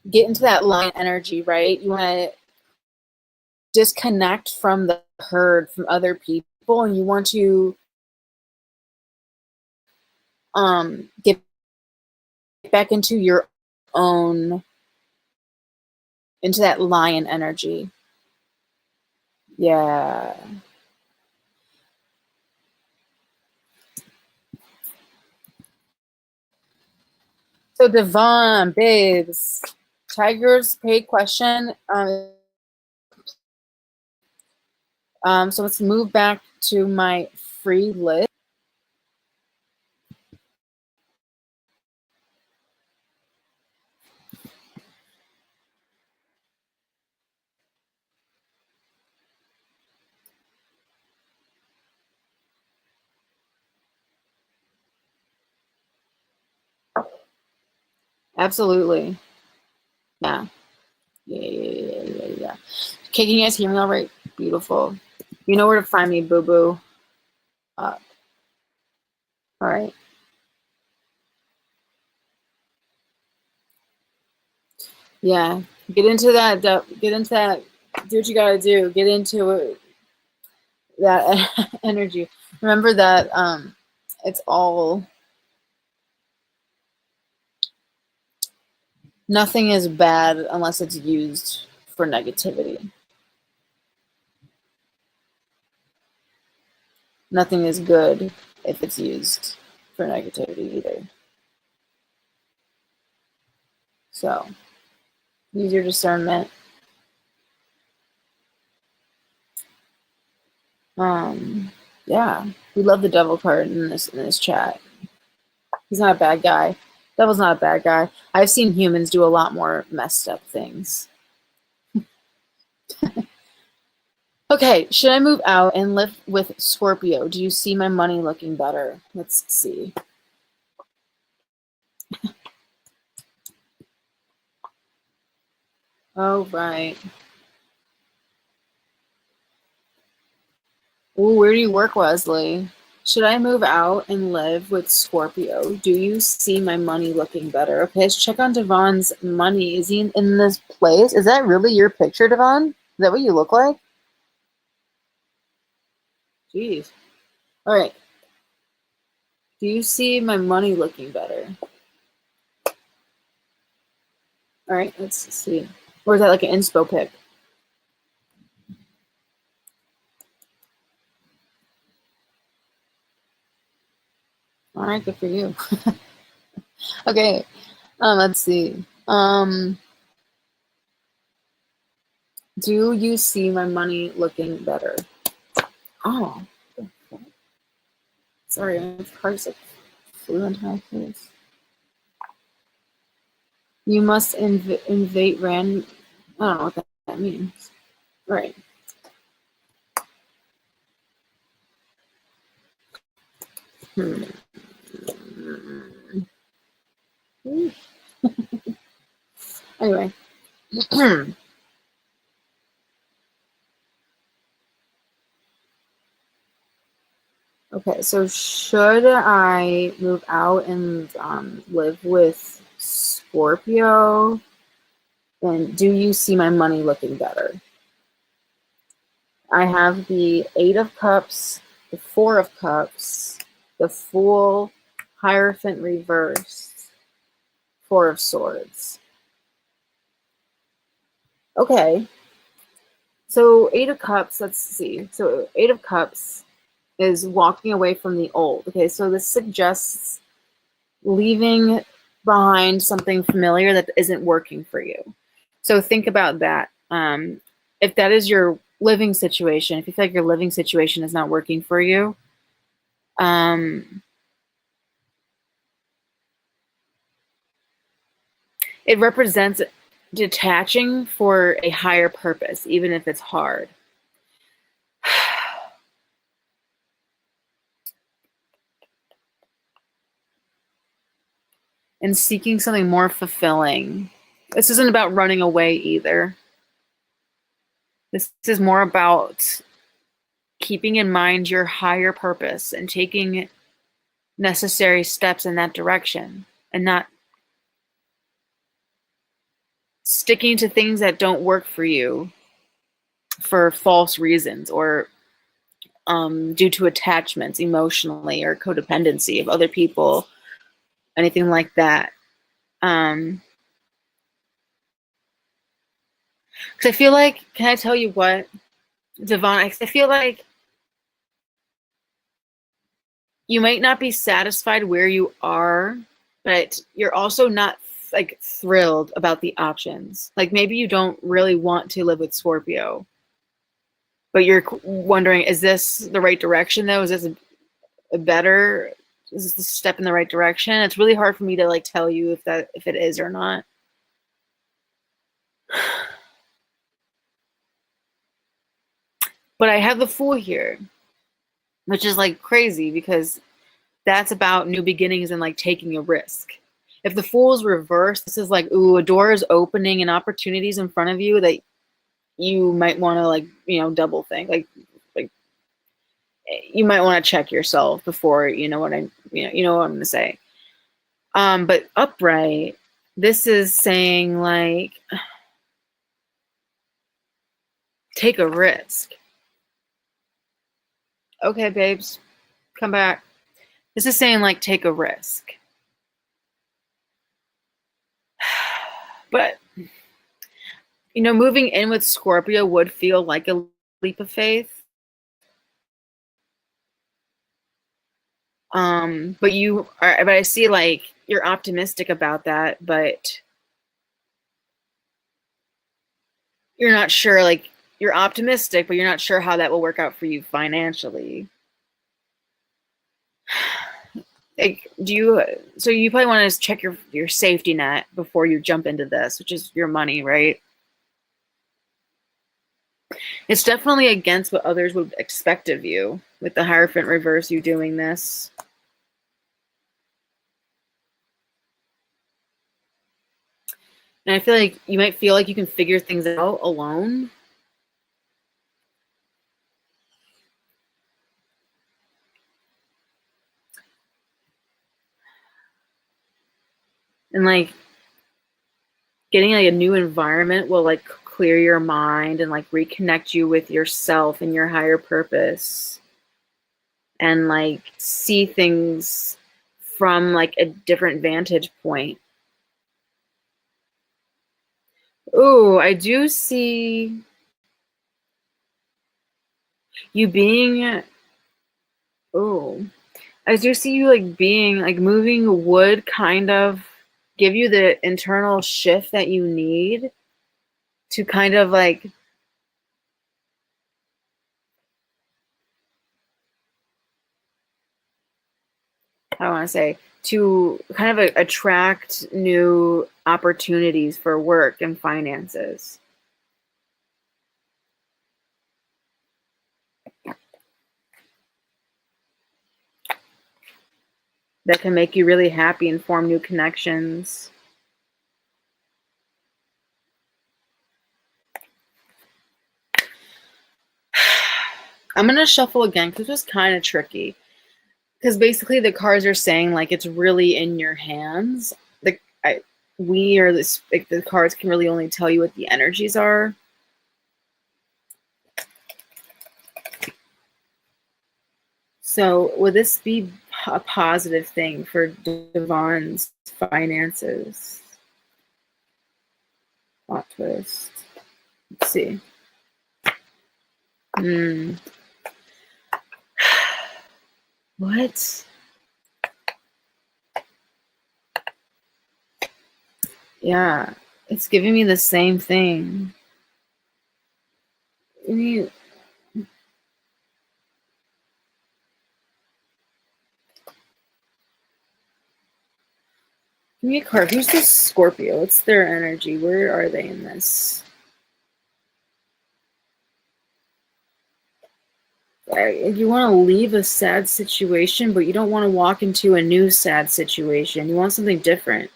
get into that line energy, right? You want to disconnect from the herd, from other people, and you want to get back into your own, into that lion energy. Yeah. So Devon, babes, Tiger's paid question. So let's move back to my free list. Absolutely. Yeah. Yeah. Okay, can you guys hear me all right? Beautiful. You know where to find me, boo-boo. All right. Yeah. Get into that. Get into that. Do what you gotta do. Get into it, that energy. Remember that it's all, nothing is bad unless it's used for negativity. Nothing is good if it's used for negativity either. So use your discernment. Yeah, we love the devil card in this chat. He's not a bad guy. Devil's not a bad guy. I've seen humans do a lot more messed up things. Okay, should I move out and live with Scorpio? Do you see my money looking better? Let's see. Oh, right. Ooh, where do you work, Wesley? Should I move out and live with Scorpio? Do you see my money looking better? Okay, let's check on Devon's money. Is he in this place? Is that really your picture, Devon? Is that what you look like? Jeez. All right. Do you see my money looking better? All right, let's see. Or is that like an inspo pic? All right, good for you. Okay, let's see. Do you see my money looking better? Oh, sorry, my cards like flew into my face. You must invade random. I don't know what that means. All right. Anyway. Okay, so should I move out and live with Scorpio? And do you see my money looking better? I have the 8 of Cups, the 4 of Cups, the Fool, Hierophant reversed, 4 of Swords. Okay. So 8 of Cups, let's see. So 8 of Cups is walking away from the old. Okay, so this suggests leaving behind something familiar that isn't working for you. So think about that. If that is your living situation, if you feel like your living situation is not working for you, it represents detaching for a higher purpose, even if it's hard. And seeking something more fulfilling. This isn't about running away either. This is more about keeping in mind your higher purpose and taking necessary steps in that direction and not sticking to things that don't work for you for false reasons or due to attachments emotionally or codependency of other people, anything like that. Because I feel like, can I tell you what, Devon, I feel like you might not be satisfied where you are, but you're also not like thrilled about the options. Like maybe you don't really want to live with Scorpio, but you're wondering, is this the right direction though? Is this a better, is this a step in the right direction? It's really hard for me to like tell you if it is or not. But I have the Fool here, which is like crazy because that's about new beginnings and like taking a risk. If the Fool is reversed, this is like, ooh, a door is opening and opportunities in front of you that you might want to like, double think. Like you might want to check yourself before you know what I'm gonna say. But upright, this is saying like take a risk. Okay, babes, come back. This is saying like take a risk. But moving in with Scorpio would feel like a leap of faith. But I see like you're optimistic about that, but you're not sure, like you're optimistic, but you're not sure how that will work out for you financially. Like, so you probably want to check your safety net before you jump into this, which is your money, right? It's definitely against what others would expect of you with the Hierophant reverse, you doing this. And I feel like you might feel like you can figure things out alone. And like getting like a new environment will like clear your mind and like reconnect you with yourself and your higher purpose. And like see things from like a different vantage point. Ooh, I do see you being, oh, I do see you like being, like moving would kind of give you the internal shift that you need to kind of like, I want to say, to kind of attract new opportunities for work and finances. That can make you really happy and form new connections. I'm going to shuffle again because it was kind of tricky. Because basically the cards are saying like it's really in your hands. The cards can really only tell you what the energies are. So would this be a positive thing for Devon's finances? Plot twist. Let's see. What? Yeah, it's giving me the same thing. I mean, give me a card. Who's this Scorpio? What's their energy? Where are they in this? You want to leave a sad situation, but you don't want to walk into a new sad situation. You want something different.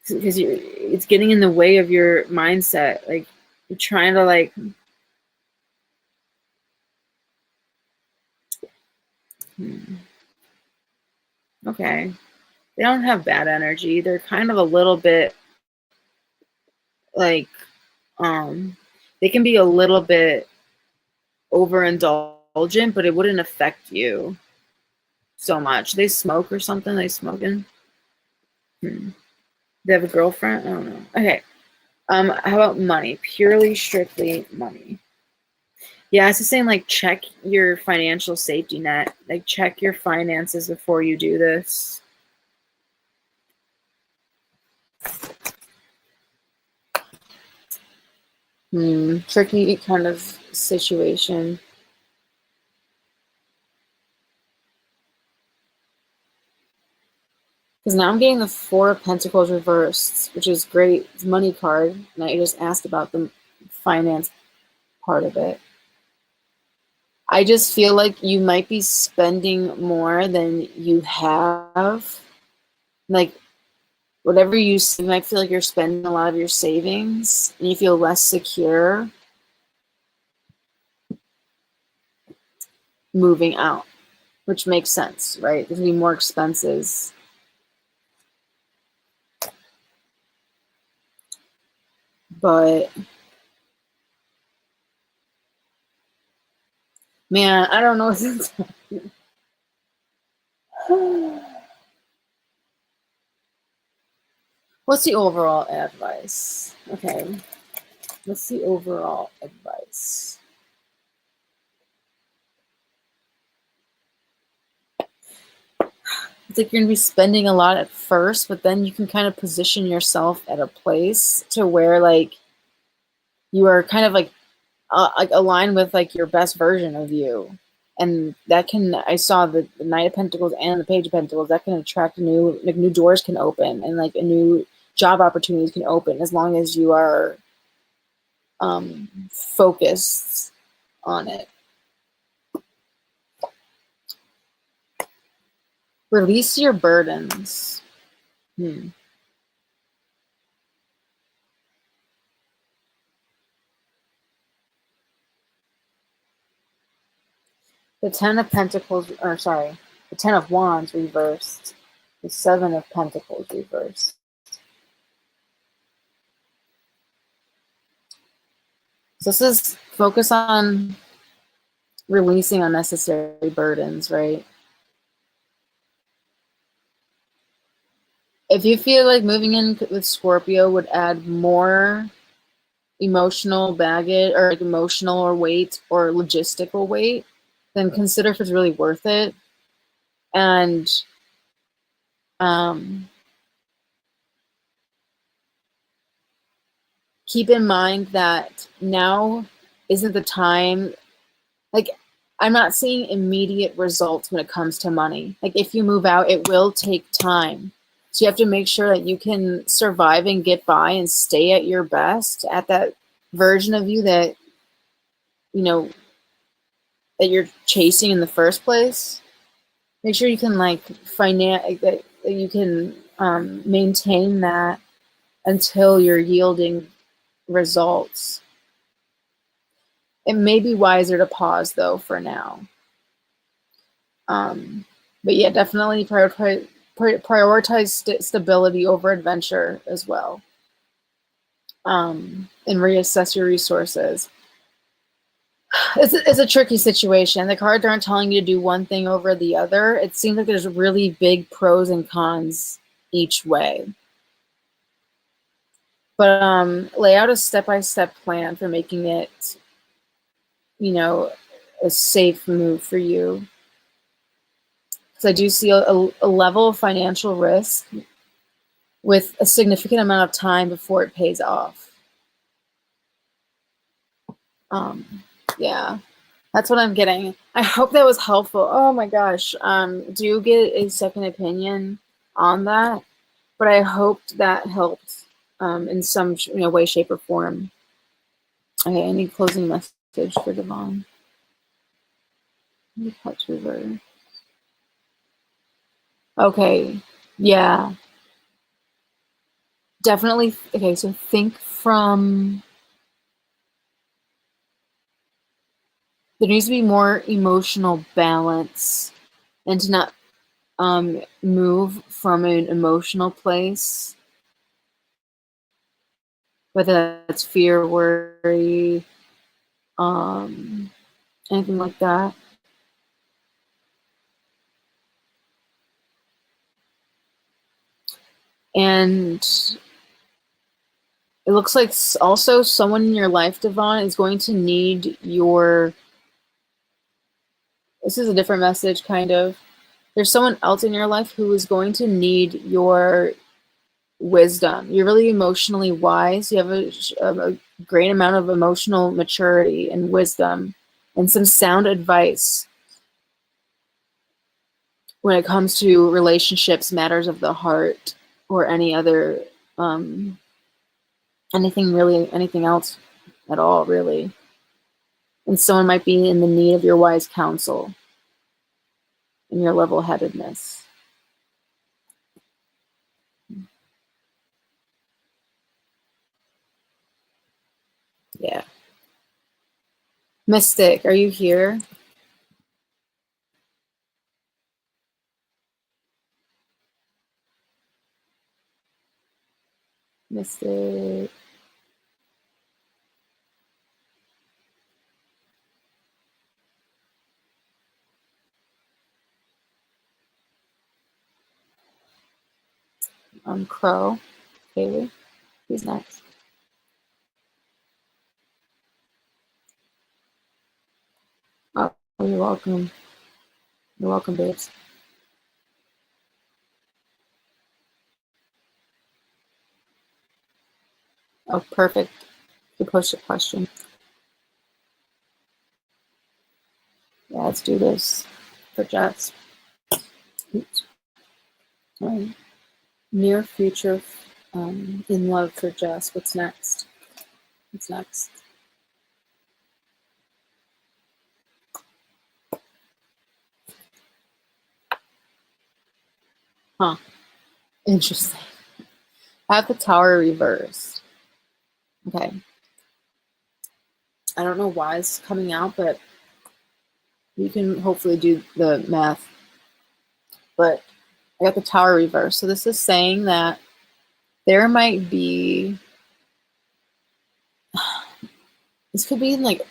Because it's getting in the way of your mindset. Like, you're trying to, like... Okay. They don't have bad energy. They're kind of a little bit, like, they can be a little bit overindulgent, but it wouldn't affect you so much. They smoke or something? They smoking? They have a girlfriend? I don't know. Okay. How about money? Purely, strictly money. Yeah, it's the same, like, check your financial safety net. Like, check your finances before you do this. Tricky kind of situation. Because now I'm getting the Four of Pentacles reversed, which is great. It's money card. And I just asked about the finance part of it. I just feel like you might be spending more than you have. Like, whatever you might feel like you're spending a lot of your savings and you feel less secure moving out, which makes sense, right? There's going to be more expenses. But, man, I don't know what to tell you. What's the overall advice? Okay. What's the overall advice? It's like you're going to be spending a lot at first, but then you can kind of position yourself at a place to where, like, you are kind of like aligned with, like, your best version of you. And that can, I saw the Knight of Pentacles and the Page of Pentacles, that can attract new doors can open, and, like, a new job opportunities can open as long as you are focused on it. Release your burdens. The Ten of Pentacles, or sorry, the Ten of Wands reversed. The Seven of Pentacles reversed. So this is focus on releasing unnecessary burdens, right? If you feel like moving in with Scorpio would add more emotional baggage, or like emotional or weight or logistical weight, then consider if it's really worth it. And keep in mind that now isn't the time. Like, I'm not seeing immediate results when it comes to money. Like, if you move out, it will take time. So you have to make sure that you can survive and get by and stay at your best, at that version of you that, you know, that you're chasing in the first place. Make sure you can, like, that you can maintain that until you're yielding results. It may be wiser to pause, though, for now. But yeah, definitely prioritize stability over adventure as well. And reassess your resources. It's a tricky situation. The cards aren't telling you to do one thing over the other. It seems like there's really big pros and cons each way. But lay out a step-by-step plan for making it, a safe move for you. So I do see a level of financial risk with a significant amount of time before it pays off. Yeah, that's what I'm getting. I hope that was helpful. Oh my gosh. Do you get a second opinion on that? But I hoped that helped in some way, shape, or form. Okay, any closing message for Devon? Touch reverse. Okay, yeah, definitely. Okay, so think from, there needs to be more emotional balance and to not move from an emotional place, whether that's fear, worry, anything like that. And it looks like also someone in your life, Devon, is going to need your, this is a different message, kind of. There's someone else in your life who is going to need your wisdom. You're really emotionally wise. You have a great amount of emotional maturity and wisdom and some sound advice when it comes to relationships, matters of the heart, or any other, anything else at all, really. And someone might be in the need of your wise counsel and your level-headedness. Yeah. Mystic, are you here? Mystic. Crow. Haley. Who's next? Oh, you're welcome. You're welcome, babes. Oh, perfect. You posted a question. Yeah, let's do this for Jess. Oops. All right. Near future in love for Jess. What's next? What's next? Huh. Interesting. I have the Tower reversed. Okay. I don't know why it's coming out, but you can hopefully do the math. But I got the Tower reversed. So this is saying that there might be, this could be in like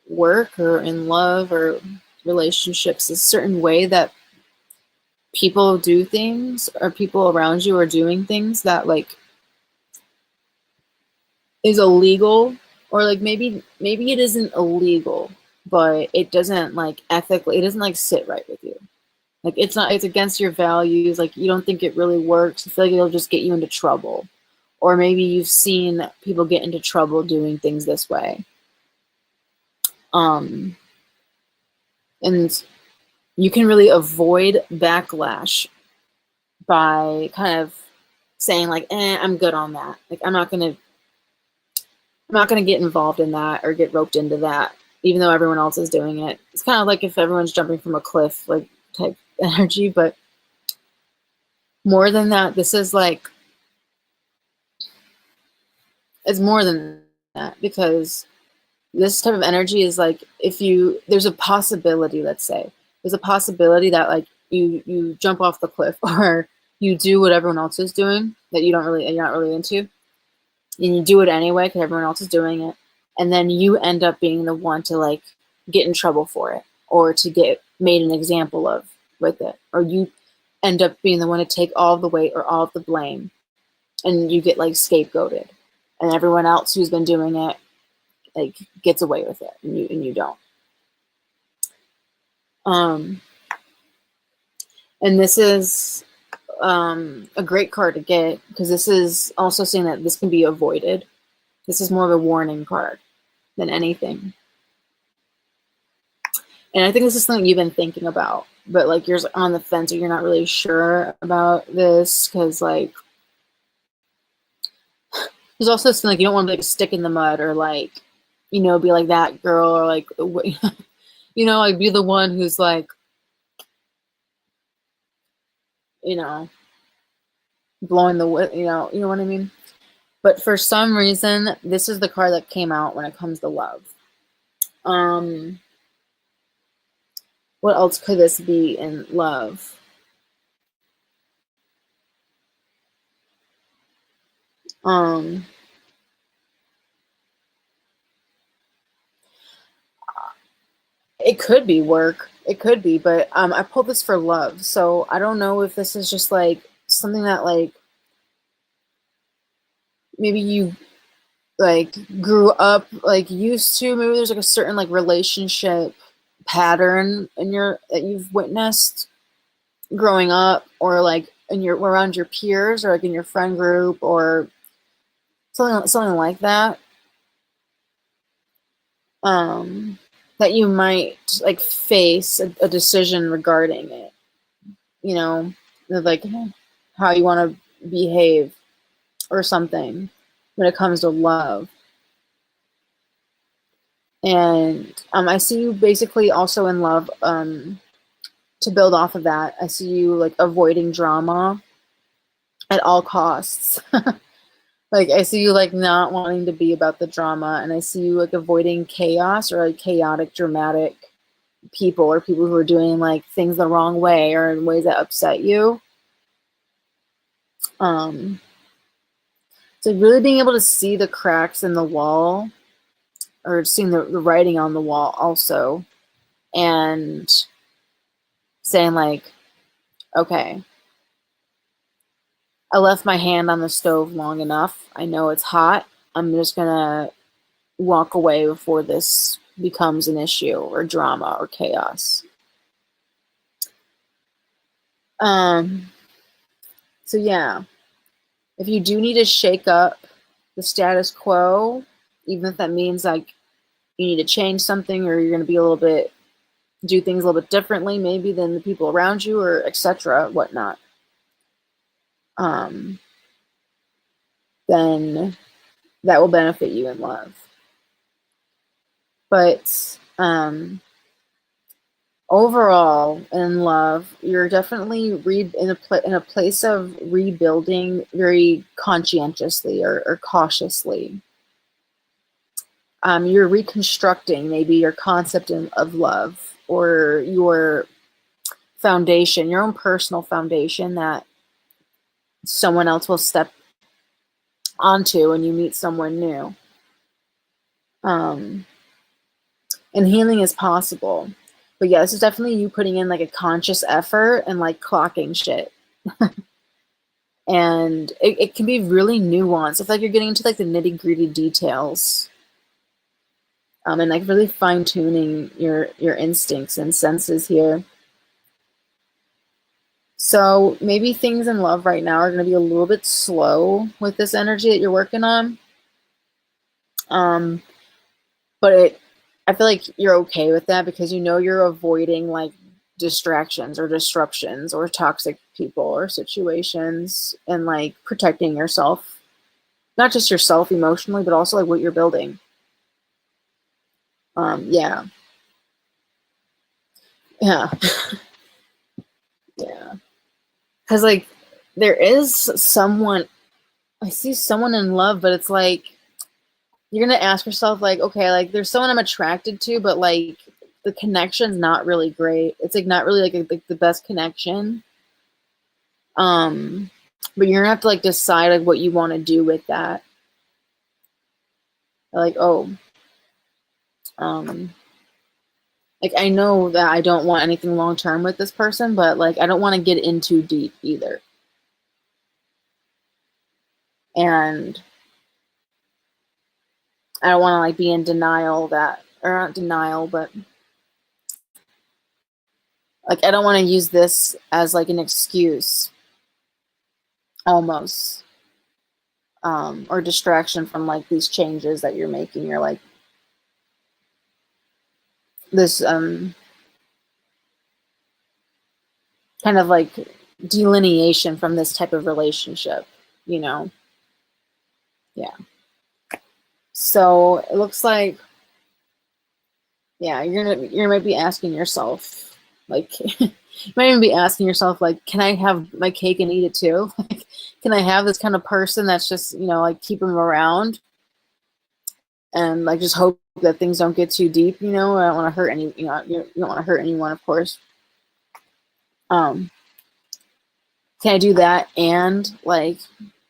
work or in love or relationships, a certain way that people do things or people around you are doing things that like is illegal, or like maybe it isn't illegal, but it doesn't like ethically, it doesn't like sit right with you. Like it's not, it's against your values. Like you don't think it really works. You feel like it'll just get you into trouble. Or maybe you've seen people get into trouble doing things this way. And you can really avoid backlash by kind of saying like, I'm good on that. Like I'm not gonna get involved in that or get roped into that, even though everyone else is doing it. It's kind of like if everyone's jumping from a cliff, like type energy, but more than that, this is like, it's more than that, because this type of energy is like, if you, there's a possibility, let's say, there's a possibility that like you jump off the cliff or you do what everyone else is doing that you're not really into, and you do it anyway because everyone else is doing it, and then you end up being the one to like get in trouble for it or to get made an example of with it, or you end up being the one to take all the weight or all of the blame, and you get like scapegoated, and everyone else who's been doing it like gets away with it, and you don't. And this is a great card to get, because this is also saying that this can be avoided. This is more of a warning card than anything. And I think this is something you've been thinking about, but like you're on the fence or you're not really sure about this, because like there's also something like you don't want to be like a stick in the mud, or like, you know, be like that girl, or like, you know, like be the one who's like, you know, blowing the, you know what I mean? But for some reason, this is the card that came out when it comes to love. What else could this be in love? It could be work. It could be, but I pulled this for love, so I don't know if this is just like something that like maybe you like grew up like used to. Maybe there's like a certain like relationship pattern in your that you've witnessed growing up, or like in your around your peers, or like in your friend group, or something like that. That you might like face a decision regarding it. You know, like how you want to behave or something when it comes to love. And I see you basically also in love. To build off of that, I see you like avoiding drama at all costs. Like I see you like not wanting to be about the drama, and I see you like avoiding chaos, or like chaotic, dramatic people, or people who are doing like things the wrong way or in ways that upset you. So really being able to see the cracks in the wall, or seeing the writing on the wall also, and saying like, okay, I left my hand on the stove long enough. I know it's hot. I'm just gonna walk away before this becomes an issue or drama or chaos. So yeah, if you do need to shake up the status quo, even if that means like you need to change something, or you're going to be a little bit, do things a little bit differently maybe than the people around you, or etc., whatnot, then that will benefit you in love. But overall in love, you're definitely in a place of rebuilding very conscientiously, or cautiously. You're reconstructing maybe your concept of love, or your foundation, your own personal foundation that someone else will step onto when you meet someone new. And healing is possible. But yeah, this is definitely you putting in like a conscious effort and like clocking shit. And it can be really nuanced. It's like you're getting into like the nitty-gritty details. And like really fine-tuning your instincts and senses here. So maybe things in love right now are going to be a little bit slow with this energy that you're working on. But I feel like you're okay with that, because you know you're avoiding like distractions or disruptions or toxic people or situations, and like protecting yourself, not just yourself emotionally, but also like what you're building. Yeah. Yeah. Yeah. Because like there is someone, I see someone in love, but it's like you're gonna ask yourself like, okay, like there's someone I'm attracted to, but like the connection's not really great. It's like not really like the best connection. But you're gonna have to like decide like what you want to do with that. Like, oh, um, like I know that I don't want anything long term with this person, but like I don't want to get in too deep either. And I don't want to like be in denial that, or not denial, but Like, I don't want to use this as like an excuse almost, or distraction from like these changes that you're making. You're like this kind of like delineation from this type of relationship, you know? Yeah. So it looks like, yeah, you might be asking yourself, like, you might even be asking yourself, like, can I have my cake and eat it too? Like, can I have this kind of person that's just, you know, like keep them around and like just hope that things don't get too deep, you know? I don't want to hurt any, you know, you don't want to hurt anyone, of course. Can I do that and like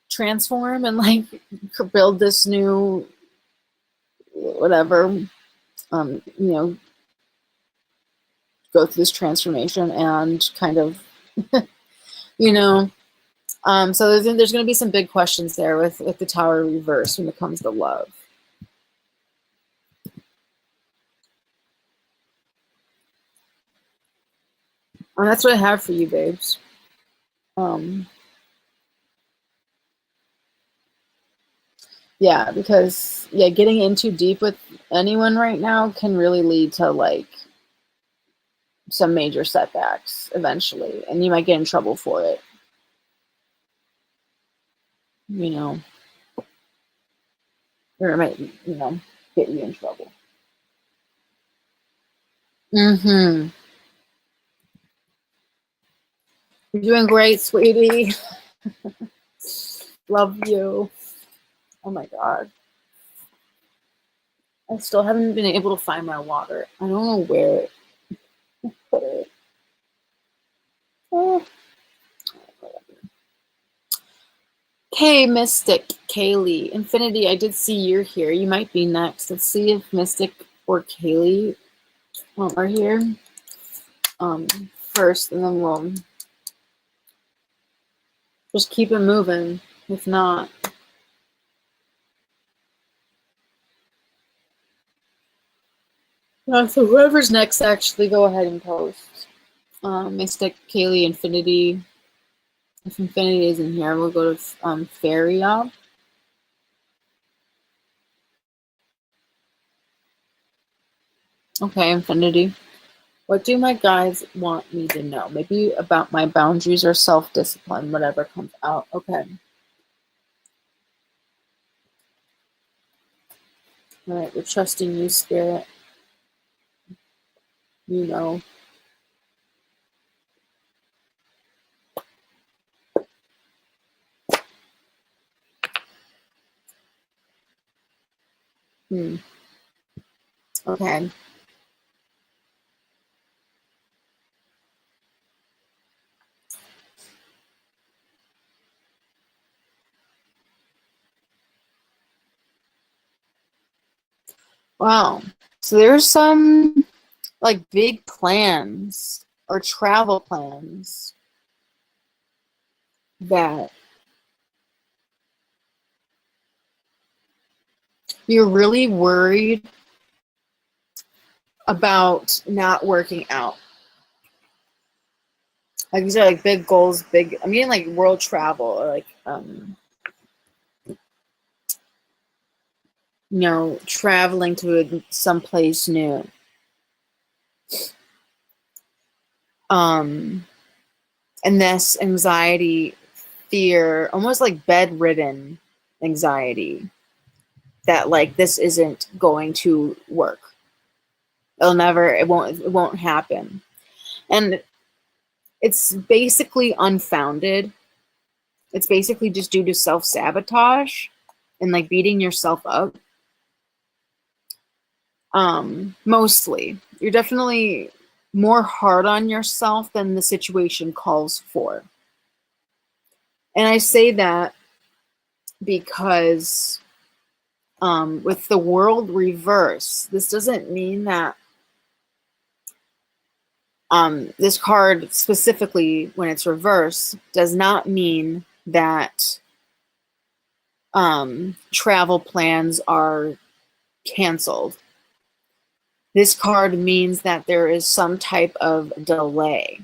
transform and like build this new whatever, you know, go through this transformation and kind of, you know, so there's going to be some big questions there with the Tower reverse when it comes to love. And that's what I have for you, babes. Yeah, because yeah, getting in too deep with anyone right now can really lead to like some major setbacks eventually, and you might get in trouble for it. You know, or it might, you know, get you in trouble. Mm-hmm. You're doing great, sweetie. Love you. Oh my God. I still haven't been able to find my water. I don't know where I put it. Oh. Hey, Mystic, Kaylee, Infinity, I did see you're here. You might be next. Let's see if Mystic or Kaylee are here first, and then we'll just keep it moving. If not, so whoever's next, actually, go ahead and post. Mystic, Kaylee, Infinity. If Infinity isn't here, we'll go to Fairy Up. Okay, Infinity. What do my guides want me to know? Maybe about my boundaries or self-discipline, whatever comes out. Okay. All right, we're trusting you, Spirit. You know. Okay. Wow. So there's some like big plans or travel plans that you're really worried about not working out. Like these are like big goals, big, I mean like world travel or like you know, traveling to someplace new. And this anxiety, fear, almost like bedridden anxiety that like this isn't going to work. It won't happen. And it's basically unfounded. It's basically just due to self-sabotage and like beating yourself up. Mostly. You're definitely more hard on yourself than the situation calls for. And I say that because with the world reverse, this doesn't mean that this card specifically, when it's reversed, does not mean that travel plans are canceled. This card means that there is some type of delay,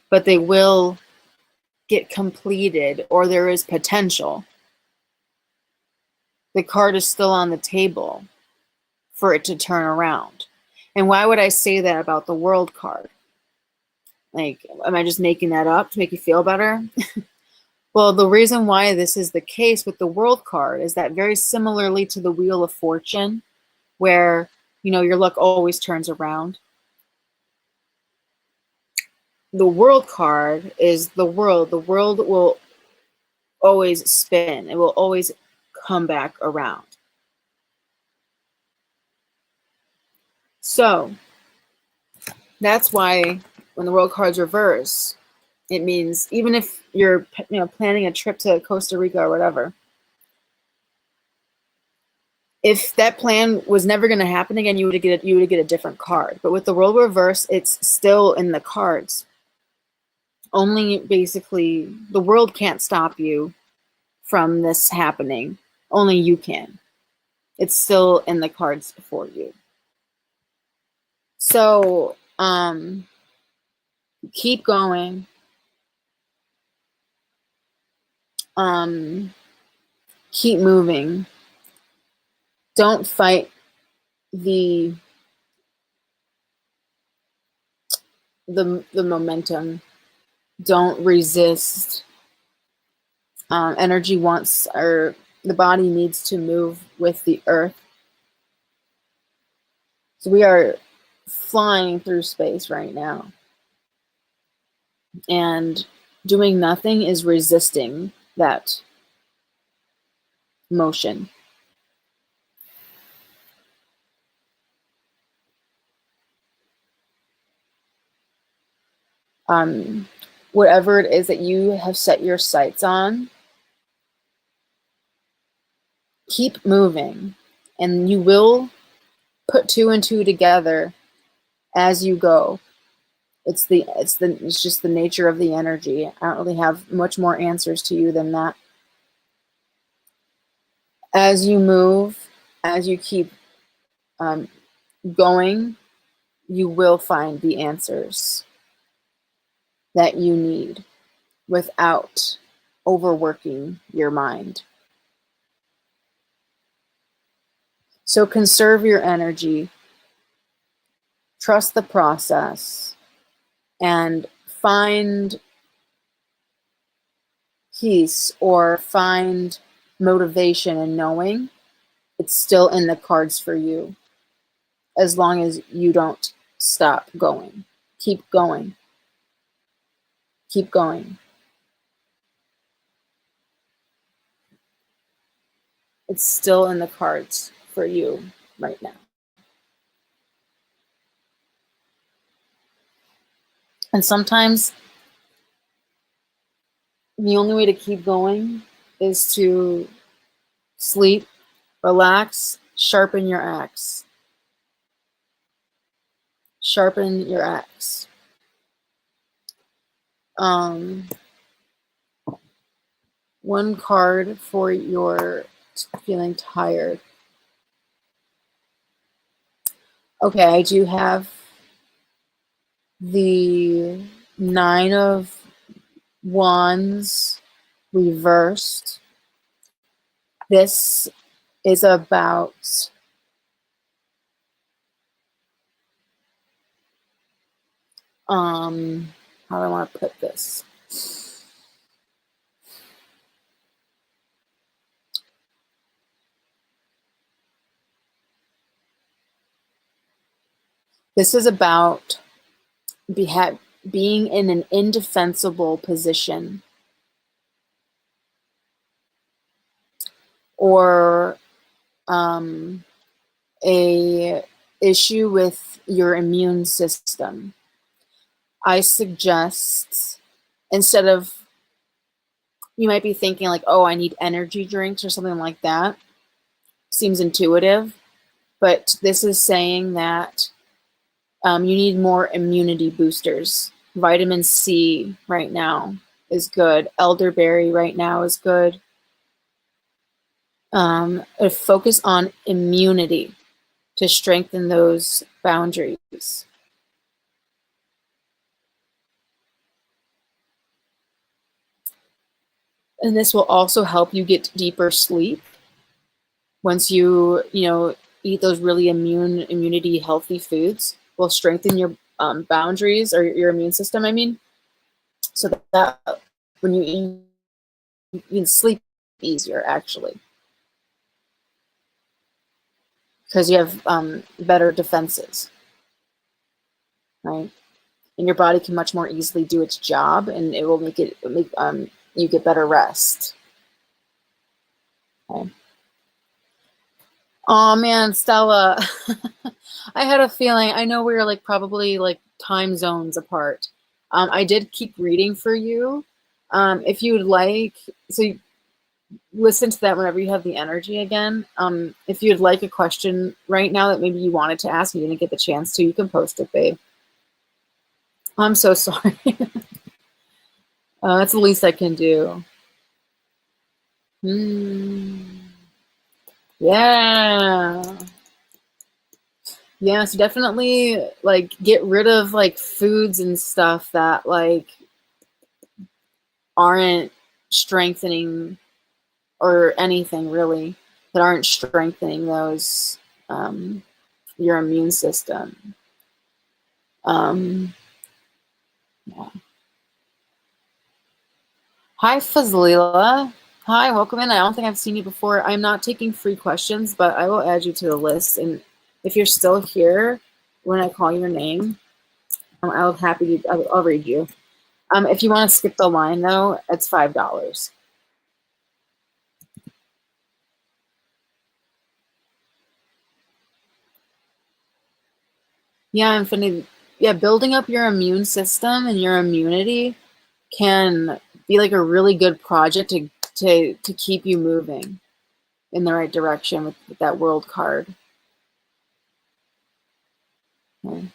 but they will get completed, or there is potential. The card is still on the table for it to turn around. And why would I say that about the World card? Like, am I just making that up to make you feel better? Well, the reason why this is the case with the World card is that very similarly to the Wheel of Fortune, where, you know, your luck always turns around. The World card is the world. The world will always spin. It will always come back around. So that's why when the World card's reverse, it means even if you're, you know, planning a trip to Costa Rica or whatever, if that plan was never going to happen again, you would get a different card. But with the World reverse, it's still in the cards. Only basically the world can't stop you from this happening. Only you can. It's still in the cards for you. So keep going. Keep moving. Don't fight the momentum. Don't resist. Energy wants, or the body needs to move with the earth. So we are flying through space right now. And doing nothing is resisting that motion. Whatever it is that you have set your sights on, keep moving, and you will put two and two together as you go. It's just the nature of the energy. I don't really have much more answers to you than that. As you move, as you keep going, you will find the answers that you need without overworking your mind. So conserve your energy, trust the process, and find peace or find motivation in knowing it's still in the cards for you, as long as you don't stop going. Keep going. Keep going. It's still in the cards for you right now. And sometimes the only way to keep going is to sleep, relax, sharpen your axe. Sharpen your axe. One card for your feeling tired. Okay, I do have the 9 of Wands reversed. This is about how do I want to put this? This is about being in an indefensible position, or a issue with your immune system. I suggest, instead of, you might be thinking like, oh, I need energy drinks or something like that. Seems intuitive, but this is saying that you need more immunity boosters. Vitamin C right now is good. Elderberry right now is good. Focus on immunity to strengthen those boundaries. And this will also help you get deeper sleep once you eat those really immunity healthy foods. Will strengthen your boundaries, or your immune system, I mean, so that when you eat, you can sleep easier, actually, because you have better defenses, right? And your body can much more easily do its job, and it will make you get better rest. Okay. Oh man, Stella, I had a feeling. I know we were like probably like time zones apart. I did keep reading for you. If you would like, so you listen to that whenever you have the energy again. If you'd like a question right now that maybe you wanted to ask and you didn't get the chance to, you can post it, babe. I'm so sorry. That's the least I can do. Yeah. Yeah, so definitely like get rid of like foods and stuff that like aren't strengthening, or anything really that aren't strengthening those your immune system. Yeah. Hi, Fazlila. Hi, welcome in. I don't think I've seen you before. I'm not taking free questions, but I will add you to the list. And if you're still here when I call your name, I'll happy to. I'll read you. If you want to skip the line, though, it's $5. Yeah, Infinity. Yeah, building up your immune system and your immunity can be like a really good project to keep you moving in the right direction with that world card. Okay.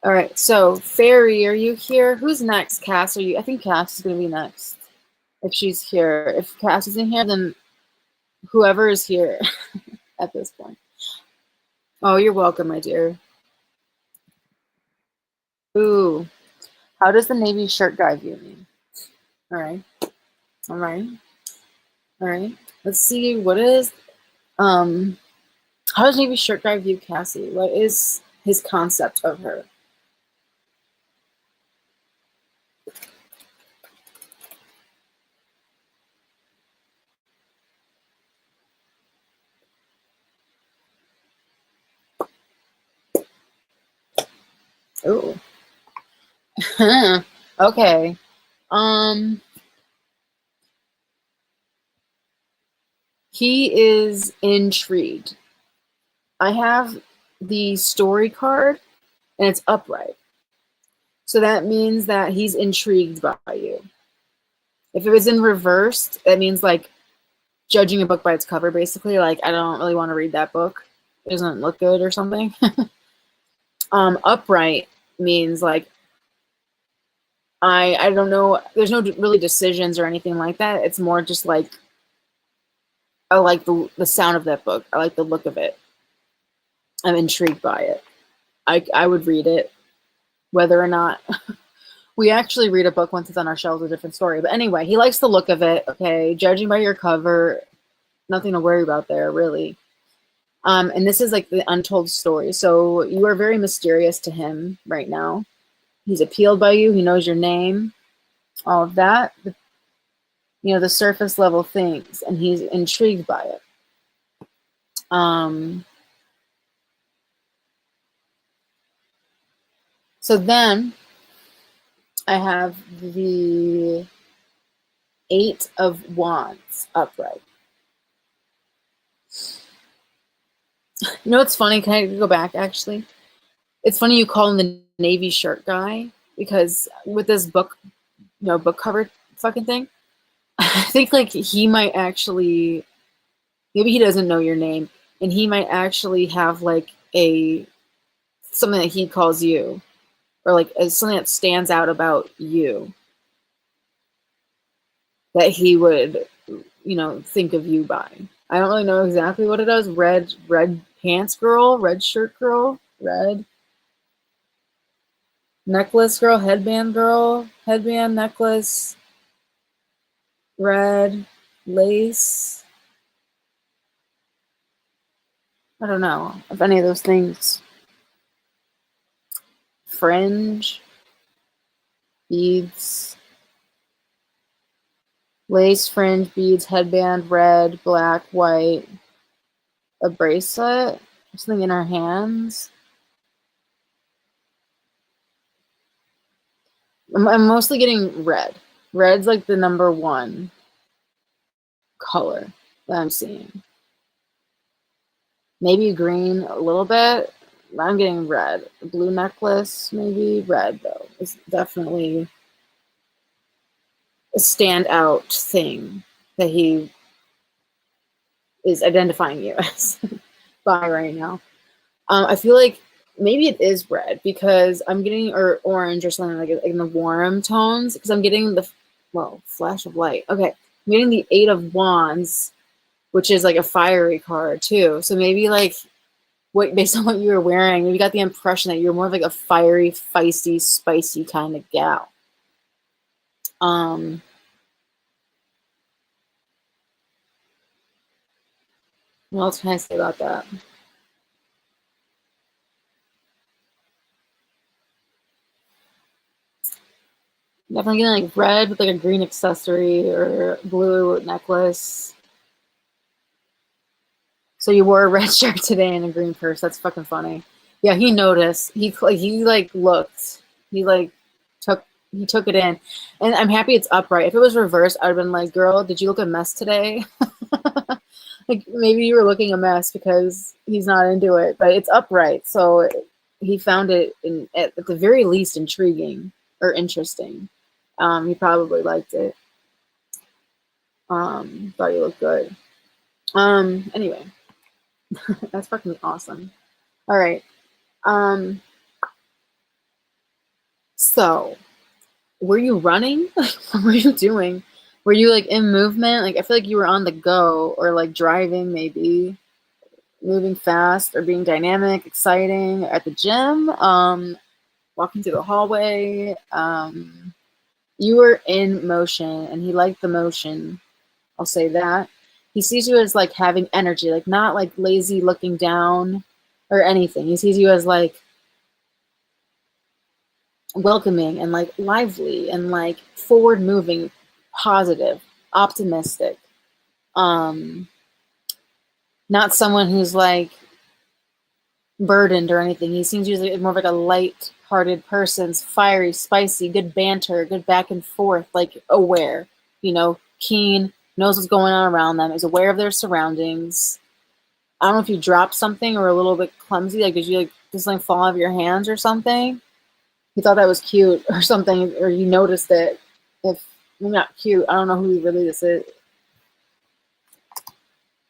All right, so Fairy, are you here? Who's next? Cass, are you? I think Cass is going to be next if she's here. If Cass isn't here, then whoever is here at this point. Oh, you're welcome, my dear. Ooh, how does the navy shirt guy view me? All right, all right, all right. Let's see. What is how does navy shirt guy view Cassie? What is his concept of her? Oh, okay. He is intrigued. I have the story card, and it's upright. So that means that he's intrigued by you. If it was in reversed, that means like judging a book by its cover, basically. Like, I don't really want to read that book. It doesn't look good or something. Upright means like I don't know. There's no really decisions or anything like that. It's more just like I like the sound of that book. I like the look of it. I'm intrigued by it. I would read it, whether or not we actually read a book once it's on our shelves, a different story. But anyway, he likes the look of it. Okay, judging by your cover, nothing to worry about there, really. And this is like the untold story. So you are very mysterious to him right now. He's appealed by you. He knows your name, all of that. The surface level things, and he's intrigued by it. So then I have the 8 of Wands upright. You know what's funny? Can I go back, actually? It's funny you call him the navy shirt guy, because with this book, book cover fucking thing, I think like he might actually, maybe he doesn't know your name, and he might actually have like something that he calls you, or like something that stands out about you that he would you know, think of you by. I don't really know exactly what it is. Red pants girl, red shirt girl, red necklace girl, headband, necklace, red lace. I don't know if any of those things. Fringe, beads, lace, fringe, beads, headband, red, black, white, a bracelet, something in her hands. I'm mostly getting red. Red's like the number one color that I'm seeing. Maybe green a little bit. I'm getting red. Blue necklace, maybe red though. It's definitely a standout thing that he is identifying you as by right now. I feel like maybe it is red because I'm getting, or orange or something like in the warm tones, because I'm getting the, well, flash of light. Okay, I'm getting the 8 of Wands, which is like a fiery card too. So maybe like what, based on what you were wearing, we got the impression that you're more of like a fiery, feisty, spicy kind of gal. What else can I say about that? Definitely getting like red with like a green accessory or blue necklace. So you wore a red shirt today and a green purse. That's fucking funny. Yeah, he noticed. He like looked. He like took he took it in, and I'm happy it's upright. If it was reversed, I'd have been like, "Girl, did you look a mess today?" Like maybe you were looking a mess because he's not into it, but it's upright, so he found it at the very least intriguing or interesting. He probably liked it. Thought he looked good. Anyway, that's fucking awesome. All right. Um, so were you running? What were you doing? Were you like in movement? Like I feel like you were on the go or like driving, maybe moving fast or being dynamic, exciting at the gym, walking through the hallway. You were in motion and he liked the motion. I'll say that. He sees you as like having energy, like not like lazy looking down or anything. He sees you as like welcoming and like lively and like forward moving, positive, optimistic. Um, Not someone who's like burdened or anything. He seems usually more of like a light-hearted person, fiery, spicy, good banter, good back and forth, like aware, you know, keen, knows what's going on around them, is aware of their surroundings. I don't know if you dropped something or a little bit clumsy, like did you like just like fall out of your hands or something? He thought that was cute or something, or you noticed it. If not cute, I don't know who really this is.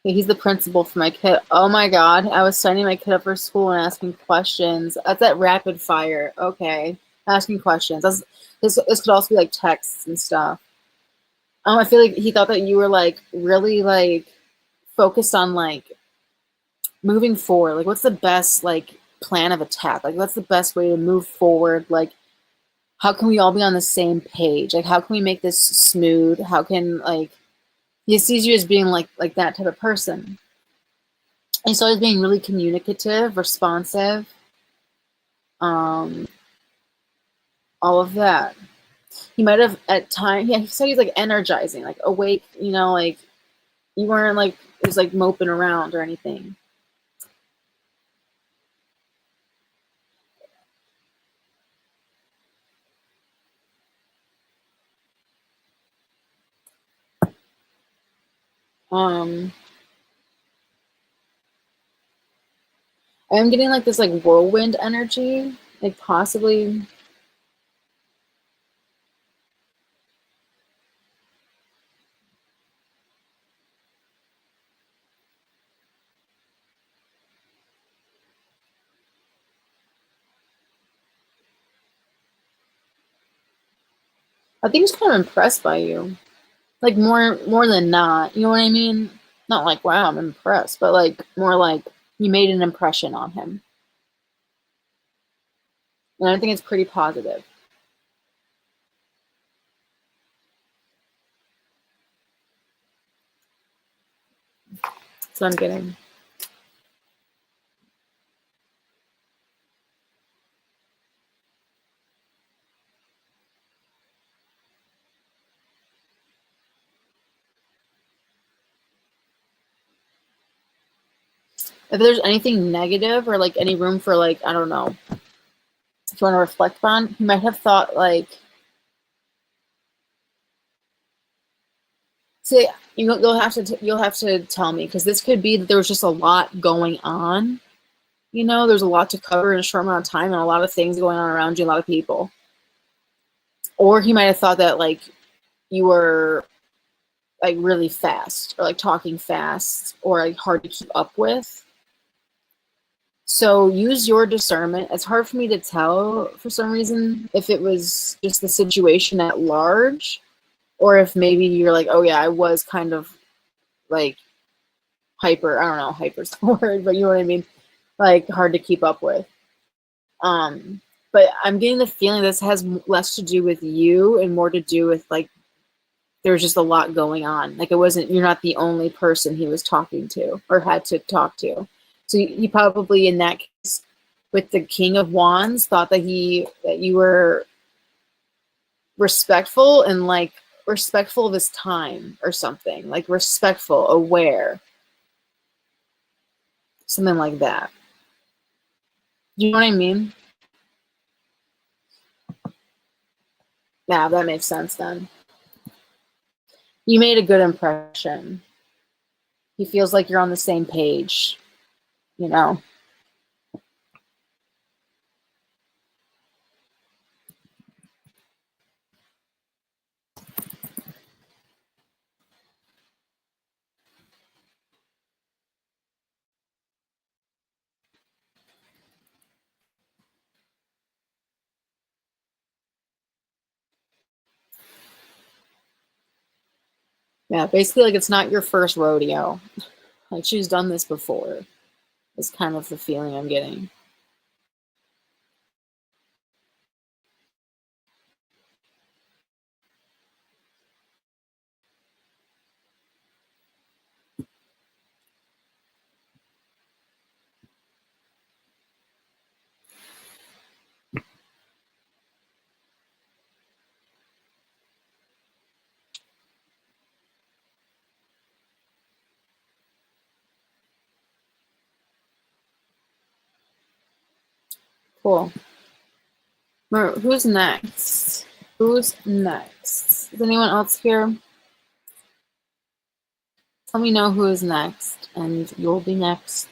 He's the principal for my kid. Oh my god, I was signing my kid up for school and asking questions. That's that rapid fire. Okay, asking questions. This could also be like texts and stuff. I feel like he thought that you were like really like focused on like moving forward. Like, what's the best like plan of attack? Like, what's the best way to move forward? Like, how can we all be on the same page? Like, how can we make this smooth? How can like he sees you as being like that type of person. And so he's being really communicative, responsive, um, all of that. He might have at times, yeah, he said he's like energizing, like awake, you know, like you weren't like, it was like moping around or anything. Um, I'm getting like this like whirlwind energy, like possibly, I think he's kind of impressed by you. Like more than not, you know what I mean? Not like, wow, I'm impressed, but like more like you made an impression on him. And I think it's pretty positive. So I'm getting. If there's anything negative or like any room for like, I don't know, if you want to reflect on, you might have thought like, say you'll have to tell me, because this could be that there was just a lot going on. You know, there's a lot to cover in a short amount of time and a lot of things going on around you, a lot of people. Or he might have thought that like you were like really fast or like talking fast or like hard to keep up with. So use your discernment. It's hard for me to tell for some reason if it was just the situation at large or if maybe you're like, oh yeah, I was kind of like hyper, I don't know, hyper's the word, but you know what I mean? Like hard to keep up with. But I'm getting the feeling this has less to do with you and more to do with like there's just a lot going on. Like you're not the only person he was talking to or had to talk to. So you probably in that case with the King of Wands thought that you were respectful and like respectful of his time or something, like respectful, aware, something like that. You know what I mean? Yeah, that makes sense then. You made a good impression. He feels like you're on the same page, you know? Yeah, basically like it's not your first rodeo. Like she's done this before. Is kind of the feeling I'm getting. Cool. Who's next? Who's next? Is anyone else here? Let me know who is next, and you'll be next.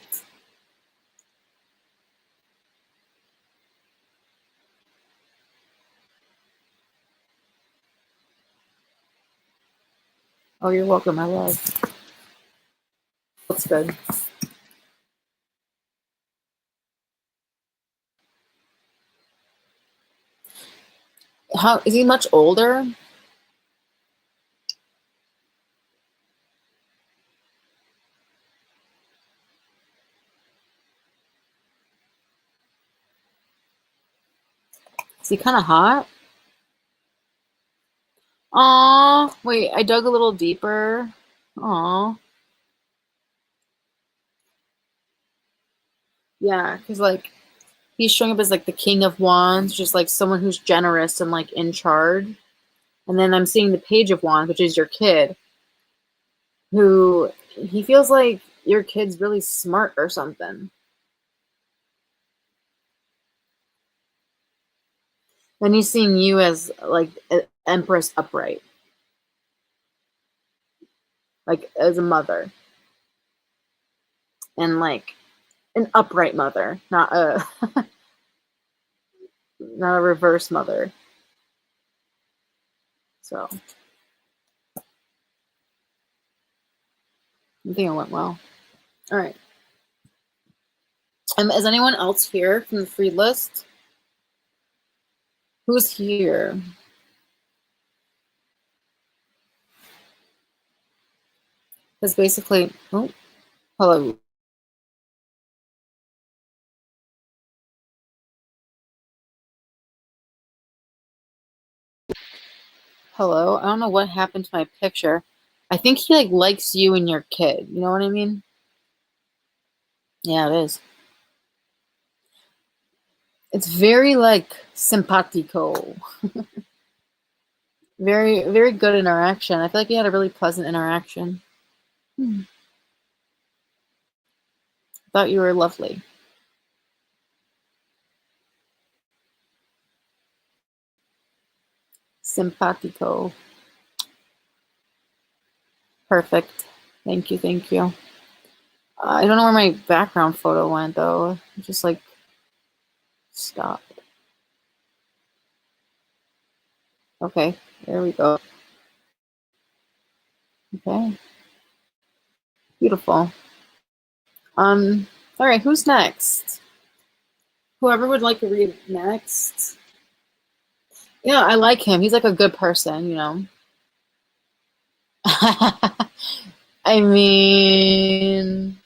Oh, you're welcome, my love. That's good. How is he much older? Is he kind of hot? Aw, wait, I dug a little deeper. Aw. Yeah, because like he's showing up as like the King of Wands, just like someone who's generous and like in charge. And then I'm seeing the Page of Wands, which is your kid, who he feels like your kid's really smart or something. Then he's seeing you as like Empress upright, like as a mother, and like an upright mother, not a not a reverse mother. So I think it went well. All right. Is anyone else here from the free list? Who's here? Because basically, oh, hello. Hello. I don't know what happened to my picture. I think he like likes you and your kid. You know what I mean? Yeah, it is. It's very like simpatico. Very, very good interaction. I feel like we had a really pleasant interaction. Thought you were lovely. Simpatico. Perfect. Thank you, thank you. I don't know where my background photo went though. Just like stop. Okay, there we go. Okay. Beautiful. All right, who's next? Whoever would like to read next. Yeah, I like him. He's like a good person, you know. I mean,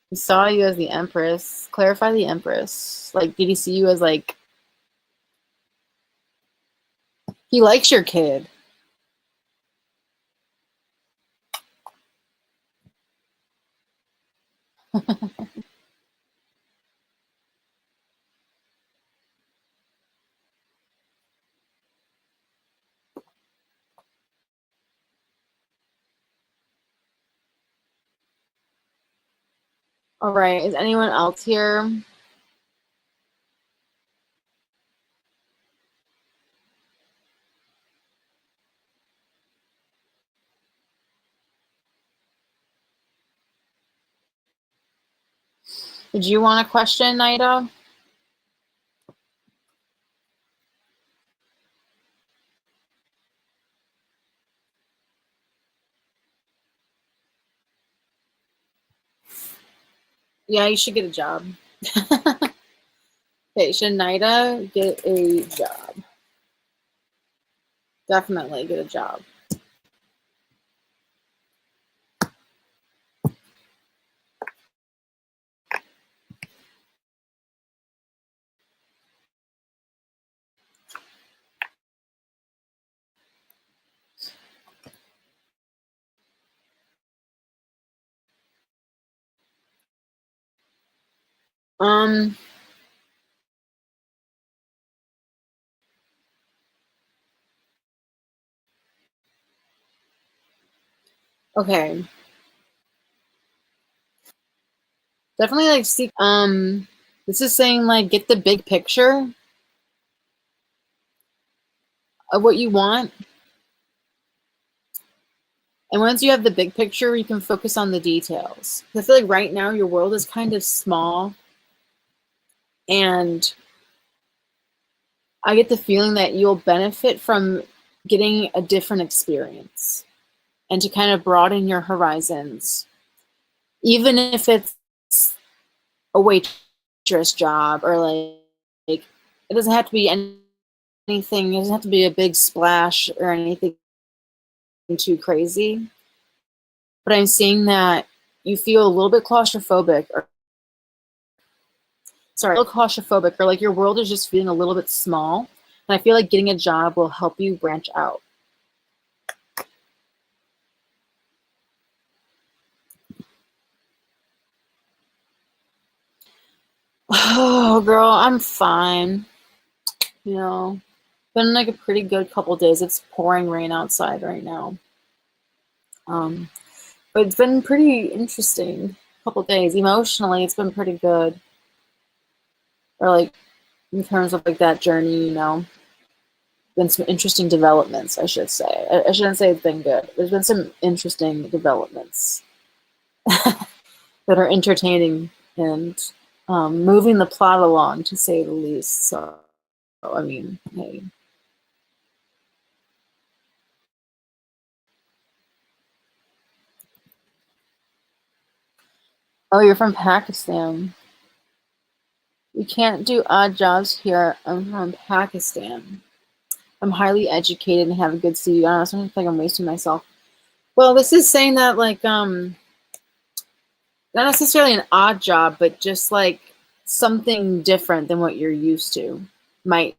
he saw you as the Empress. Clarify the Empress. Like, did he see you as like he likes your kid? All right. Is anyone else here? Did you want a question, Naida? Yeah, you should get a job. Okay, should Naida get a job? Definitely get a job. Um, okay. Definitely like seek this is saying like get the big picture of what you want. And once you have the big picture, you can focus on the details. I feel like right now your world is kind of small, and I get the feeling that you'll benefit from getting a different experience and to kind of broaden your horizons, even if it's a waitress job or like it doesn't have to be anything, it doesn't have to be a big splash or anything too crazy. But I'm seeing that you feel a little bit claustrophobic or sorry, a little claustrophobic or like your world is just feeling a little bit small. And I feel like getting a job will help you branch out. Oh, girl, I'm fine. You know, been like a pretty good couple days. It's pouring rain outside right now. Um, but it's been pretty interesting couple days. Emotionally, it's been pretty good. Or like in terms of like that journey, you know, been some interesting developments, I should say. I shouldn't say it's been good. There's been some interesting developments that are entertaining and moving the plot along, to say the least. So, I mean, hey. Oh, you're from Pakistan. We can't do odd jobs here. I'm from Pakistan. I'm highly educated and have a good CV. I don't know, sometimes I feel like I'm wasting myself. Well, this is saying that like not necessarily an odd job, but just like something different than what you're used to might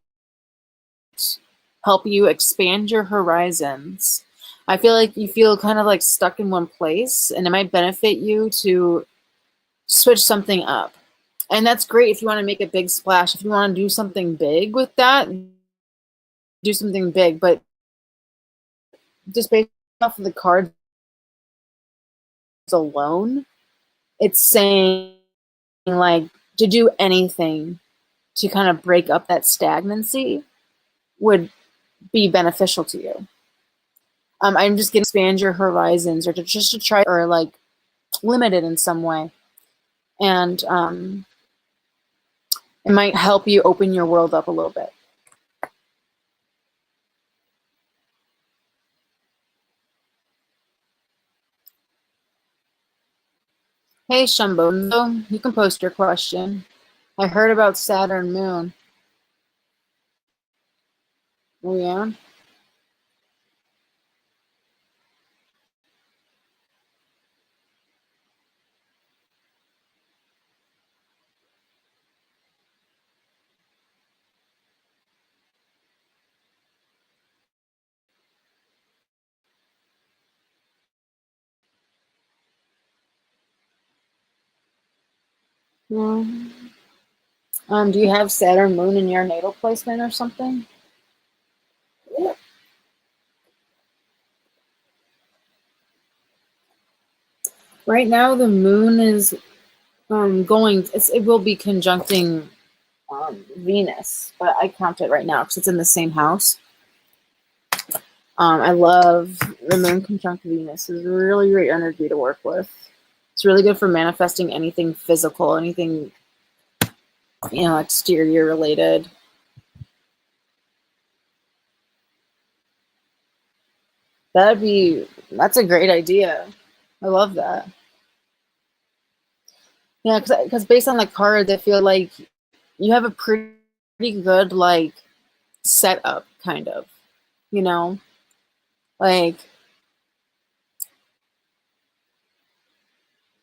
help you expand your horizons. I feel like you feel kind of like stuck in one place, and it might benefit you to switch something up. And that's great if you want to make a big splash. If you want to do something big with that, do something big. But just based off of the cards alone, it's saying like to do anything to kind of break up that stagnancy would be beneficial to you. I'm just going to expand your horizons, or just to try, or like limit it in some way. And it might help you open your world up a little bit. Hey, Shambondo, you can post your question. I heard about Saturn moon. Oh, yeah? Yeah. Do you have Saturn moon in your natal placement or something? Right now, the moon is it will be conjuncting Venus, but I count it right now because it's in the same house. I love the moon conjunct Venus. It's a really great energy to work with. It's really good for manifesting anything physical, anything, exterior related. That's a great idea. I love that. Yeah, because based on the cards, I feel like you have a pretty good like setup, kind of. You know, like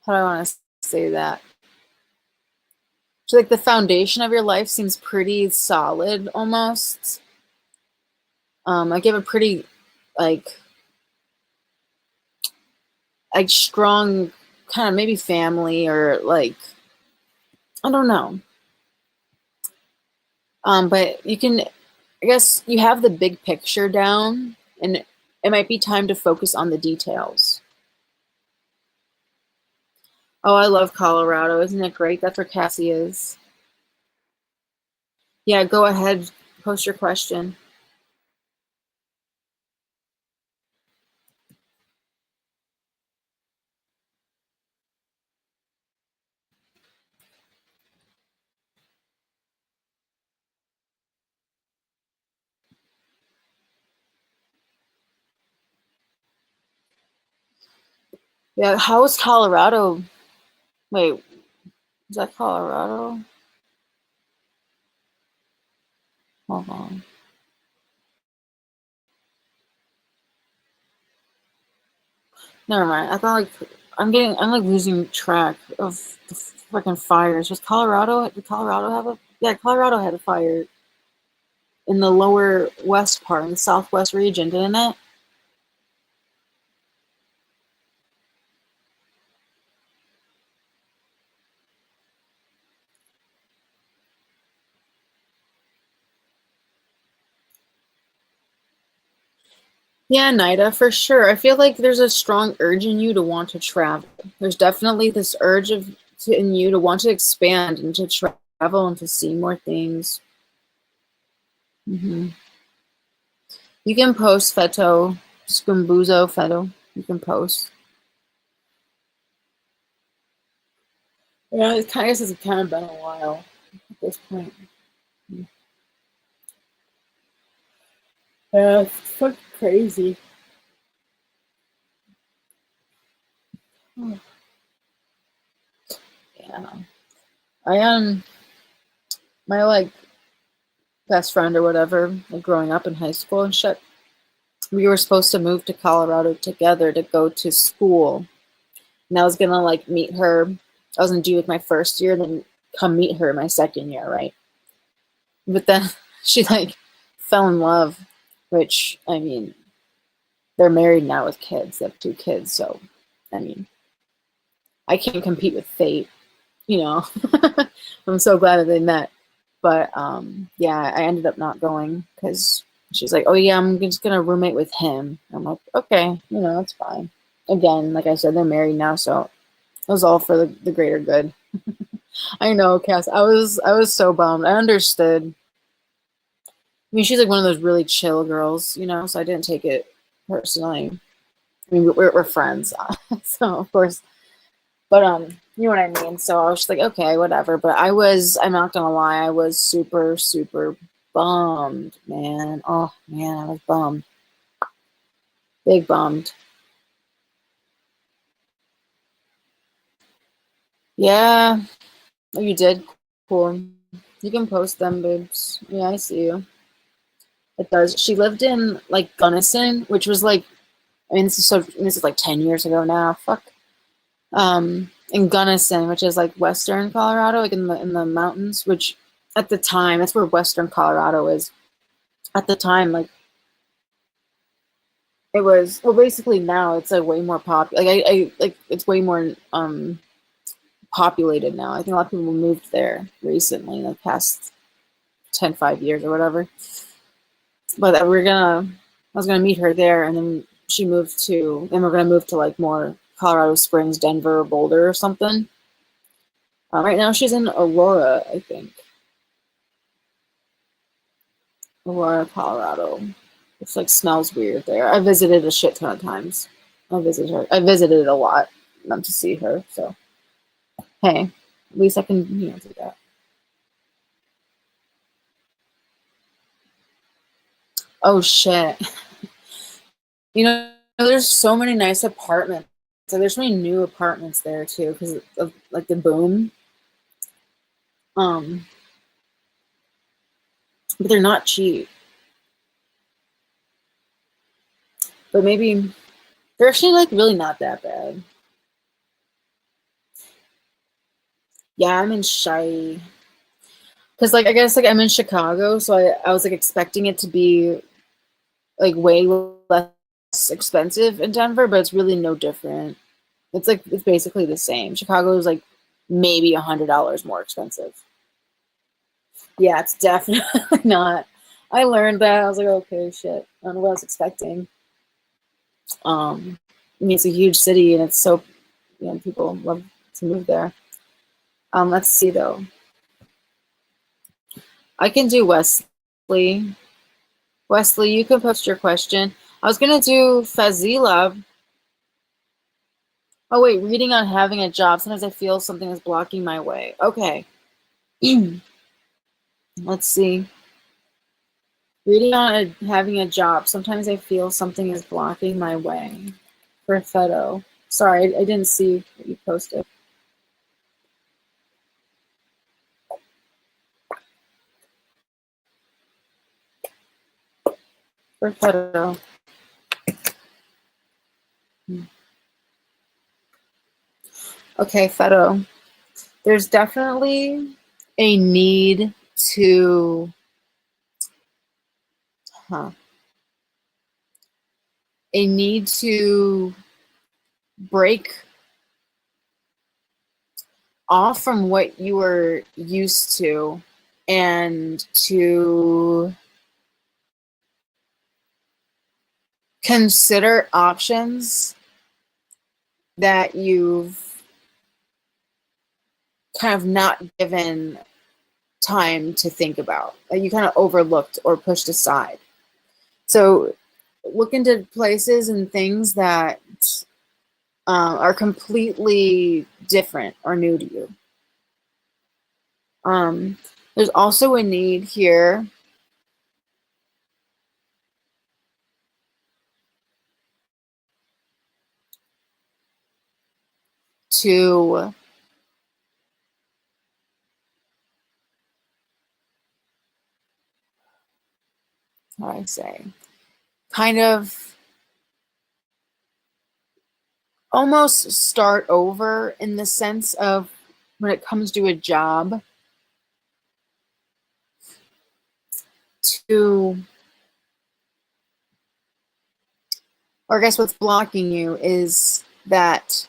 how do I want to say that? So like the foundation of your life seems pretty solid almost. Like you have a pretty like strong kind of maybe family, or like I don't know. But you can, I guess you have the big picture down, and it might be time to focus on the details. Oh, I love Colorado. Isn't it great? That's where Cassie is. Yeah, go ahead, post your question. Yeah, how is Colorado? Wait, is that Colorado? Hold on. Never mind. I thought like I'm like losing track of the freaking fires. Did Colorado have a, yeah, Colorado had a fire in the lower west part, in the southwest region, didn't it? Yeah, Nida, for sure. I feel like there's a strong urge in you to want to travel. There's definitely this urge in you to want to expand and to travel and to see more things. You can post Feto, Scumbuzo Feto. You can post. Yeah, I guess it's kind of been a while at this point. Yeah, it's fucking crazy. Yeah. I my like best friend or whatever, like growing up in high school and shit. we were supposed to move to Colorado together to go to school. And I was gonna like meet her. I was gonna do like my first year, then come meet her my second year, right? But then she like fell in love, which I mean, they're married now with kids. They have 2 kids, so I mean, I can't compete with fate, you know. I'm so glad that they met. But yeah, I ended up not going because she's like, "Oh yeah, I'm just gonna roommate with him." I'm like, "Okay, that's fine." Again, like I said, they're married now, so it was all for the greater good. I know, Cass. I was so bummed. I understood. I mean, she's like one of those really chill girls, so I didn't take it personally. I mean, we're friends, so of course. But you know what I mean. So I was just like, okay, whatever. But I'm not gonna lie, I was super, super bummed, man. Oh man, I was bummed, big bummed. Yeah, oh, you did. Cool. You can post them, babes. Yeah, I see you. It does. She lived in like Gunnison, which was like, I mean, this is like 10 years ago now. Fuck. In Gunnison, which is like western Colorado, like in the mountains, which at the time that's where western Colorado is. At the time, like it was well basically now it's like way more I like it's way more populated now. I think a lot of people moved there recently in the past 5 years or whatever. But I was gonna meet her there, and then and we're gonna move to like more Colorado Springs, Denver, Boulder, or something. Right now, she's in Aurora, I think. Aurora, Colorado. It's like smells weird there. I visited a shit ton of times. I visited a lot, not to see her. So hey, at least I can do that. Oh shit! There's so many nice apartments. So there's so many new apartments there too because of like the boom. Um, but they're not cheap. But maybe they're actually like really not that bad. Yeah, I'm in Shy. Because like I guess like I'm in Chicago, so I was like expecting it to be like way less expensive in Denver, but it's really no different. It's basically the same. Chicago is like maybe $100 more expensive. Yeah, it's definitely not. I learned that. I was like, okay, shit. I don't know what I was expecting. I mean, it's a huge city, and it's so people love to move there. Let's see though. I can do Wesley. Wesley, you can post your question. I was gonna do Fazila. Oh wait, reading on having a job. Sometimes I feel something is blocking my way. Okay. Let's see. Reading on having a job. Sometimes I feel something is blocking my way. Perfetto. Sorry, I didn't see what you posted. Perfetto. Okay, Fetto. There's definitely a need to, huh, a need to break off from what you were used to and to consider options that you've kind of not given time to think about, that you kind of overlooked or pushed aside. So look into places and things that are completely different or new to you. There's also a need here to how do I say, kind of almost start over in the sense of when it comes to a job, to, or I guess what's blocking you is that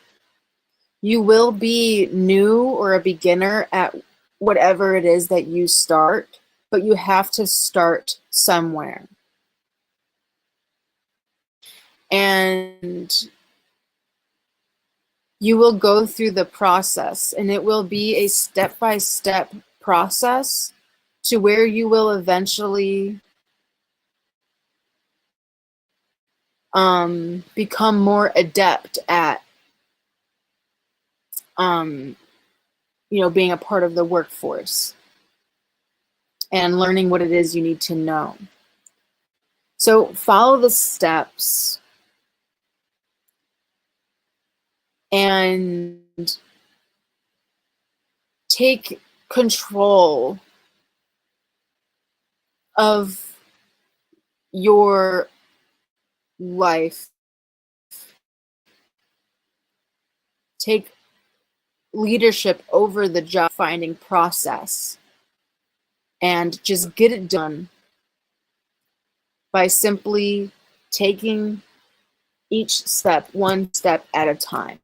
you will be new or a beginner at whatever it is that you start, but you have to start somewhere. And you will go through the process, and it will be a step-by-step process to where you will eventually become more adept at being a part of the workforce and learning what it is you need to know. So follow the steps and take control of your life. Take leadership over the job finding process and just get it done by simply taking each step one step at a time.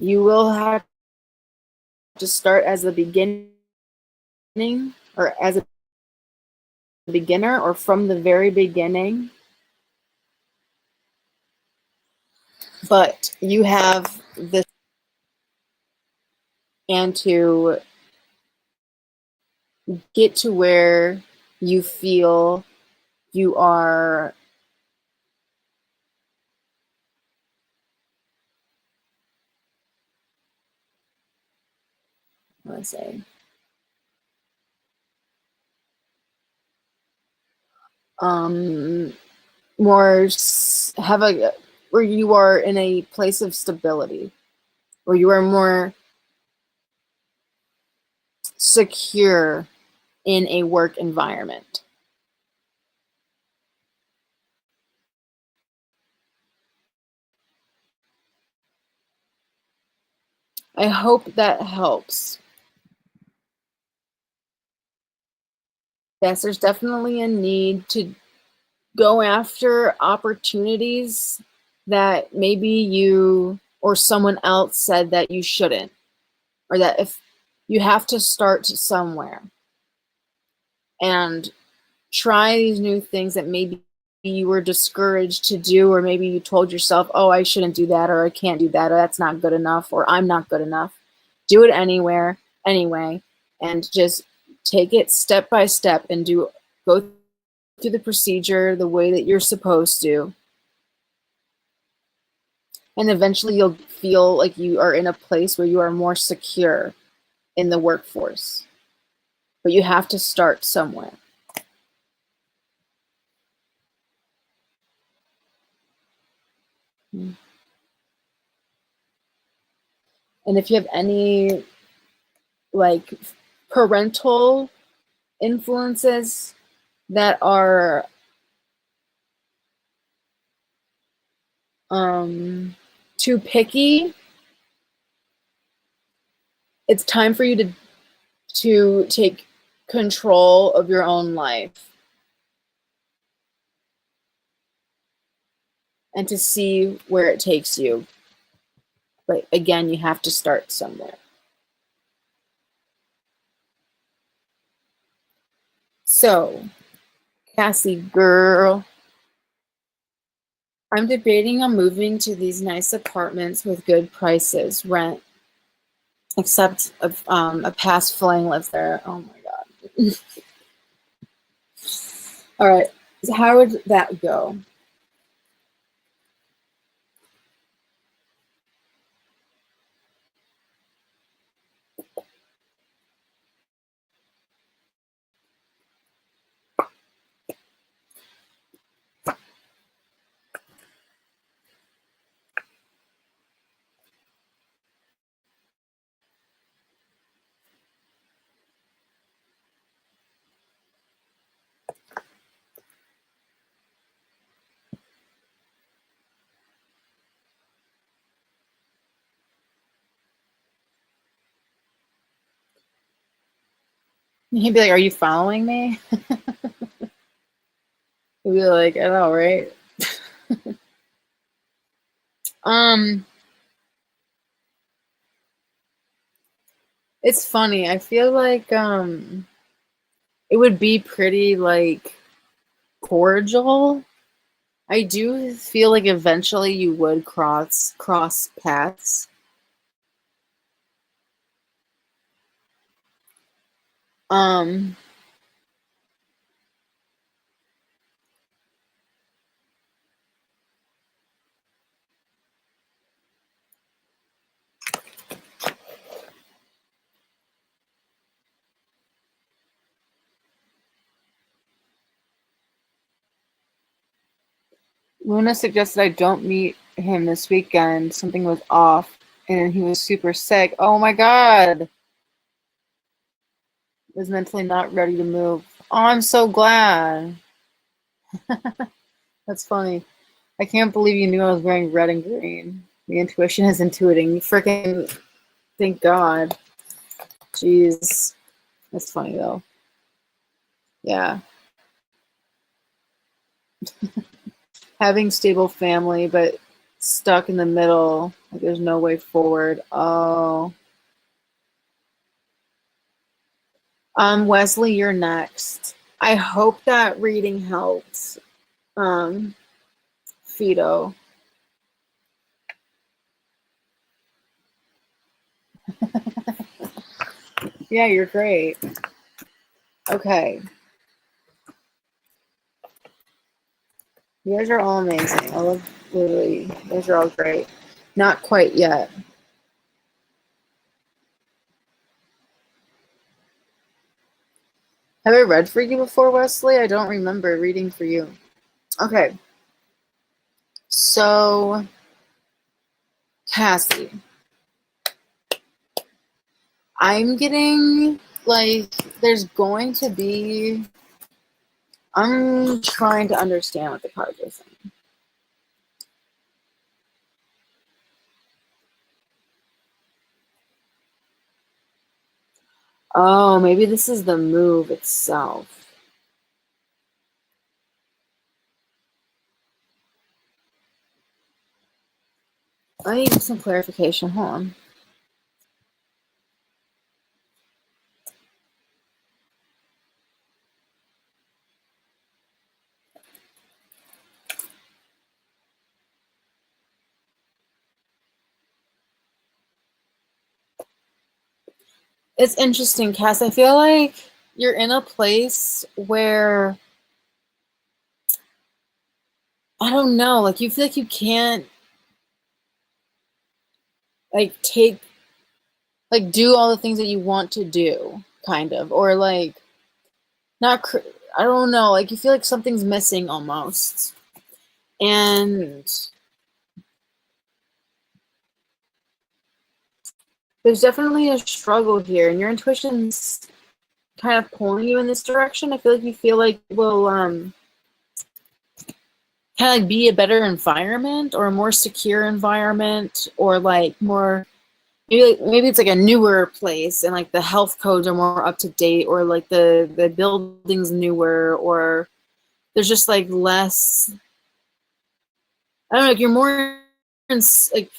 You will have to start as a beginning or as a beginner or from the very beginning, but you have this and to get to where you feel you are let's say more have a where you are in a place of stability, where you are more secure in a work environment. I hope that helps. Yes, there's definitely a need to go after opportunities that maybe you or someone else said that you shouldn't, or that if you have to start somewhere and try these new things that maybe you were discouraged to do, or maybe you told yourself, oh, I shouldn't do that, or I can't do that, or that's not good enough, or I'm not good enough. Do it anyway, and just take it step by step and go through the procedure the way that you're supposed to. And eventually you'll feel like you are in a place where you are more secure in the workforce. But you have to start somewhere. And if you have any like parental influences that are too picky, it's time for you to take control of your own life and to see where it takes you. But again, you have to start somewhere. So, Cassie girl, I'm debating on moving to these nice apartments with good prices, rent, except a past fling lives there. Oh my God. All right, so how would that go? He'd be like, "Are you following me?" He'd be like, "I know, right?" Um, it's funny. I feel like it would be pretty like cordial. I do feel like eventually you would cross paths. Um, Luna suggested I don't meet him this weekend. Something was off and he was super sick. Oh my God. Was mentally not ready to move. Oh, I'm so glad. That's funny. I can't believe you knew I was wearing red and green. The intuition is intuiting. Freaking thank God. Jeez. That's funny though. Yeah. Having stable family, but stuck in the middle. Like there's no way forward. Oh. Wesley, you're next. I hope that reading helped. Um, Fido. Yeah, you're great. Okay. You guys are all amazing. I love literally. You guys are all great. Not quite yet. Have I read for you before, Wesley? I don't remember reading for you. Okay. So, Cassie, I'm getting like there's going to be. I'm trying to understand what the cards are saying. Oh, maybe this is the move itself. I need some clarification. Hold on. It's interesting, Cass. I feel like you're in a place where I don't know, like you feel like you can't like do all the things that you want to do, kind of, or like not. I don't know, like you feel like something's missing almost, and there's definitely a struggle here, and your intuition's kind of pulling you in this direction. I feel like you feel like will kind of like be a better environment or a more secure environment or like more maybe it's like a newer place and like the health codes are more up to date or like the building's newer or there's just like less I don't know like you're more like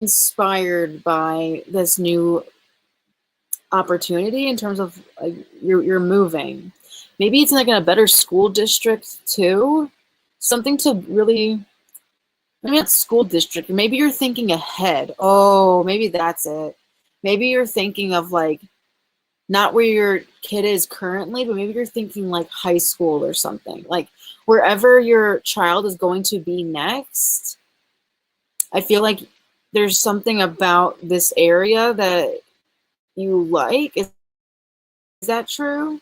inspired by this new opportunity in terms of like you're moving. Maybe it's like in a better school district too. Something to really maybe not school district. Maybe you're thinking ahead. Oh, maybe that's it. Maybe you're thinking of like not where your kid is currently, but maybe you're thinking like high school or something. Like wherever your child is going to be next, I feel like there's something about this area that you like. Is that true?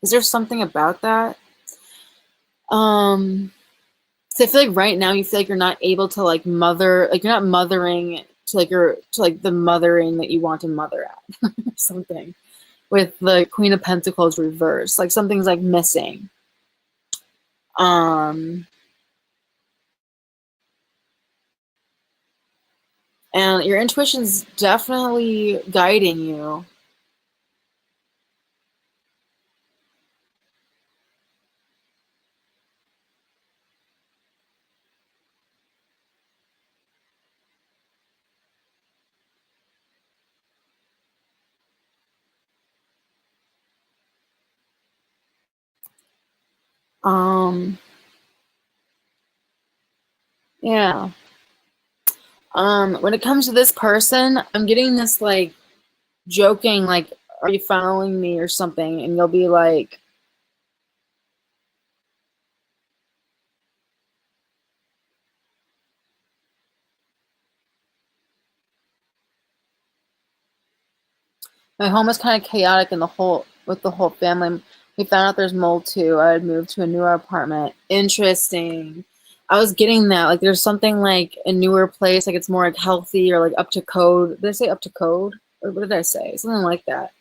Is there something about that? So I feel like right now you feel like you're not able to like mother, like you're not mothering to like your to like the mothering that you want to mother at, something with the Queen of Pentacles reversed, like something's like missing. Um, and your intuition's definitely guiding you. Um, yeah. When it comes to this person, I'm getting this like joking, like, are you following me or something? And you'll be like, my home is kind of chaotic in the whole with the whole family. We found out there's mold too. I had moved to a newer apartment. Interesting. I was getting that. Like there's something like a newer place, like it's more like healthy or like up to code. Did I say up to code? Or what did I say? Something like that.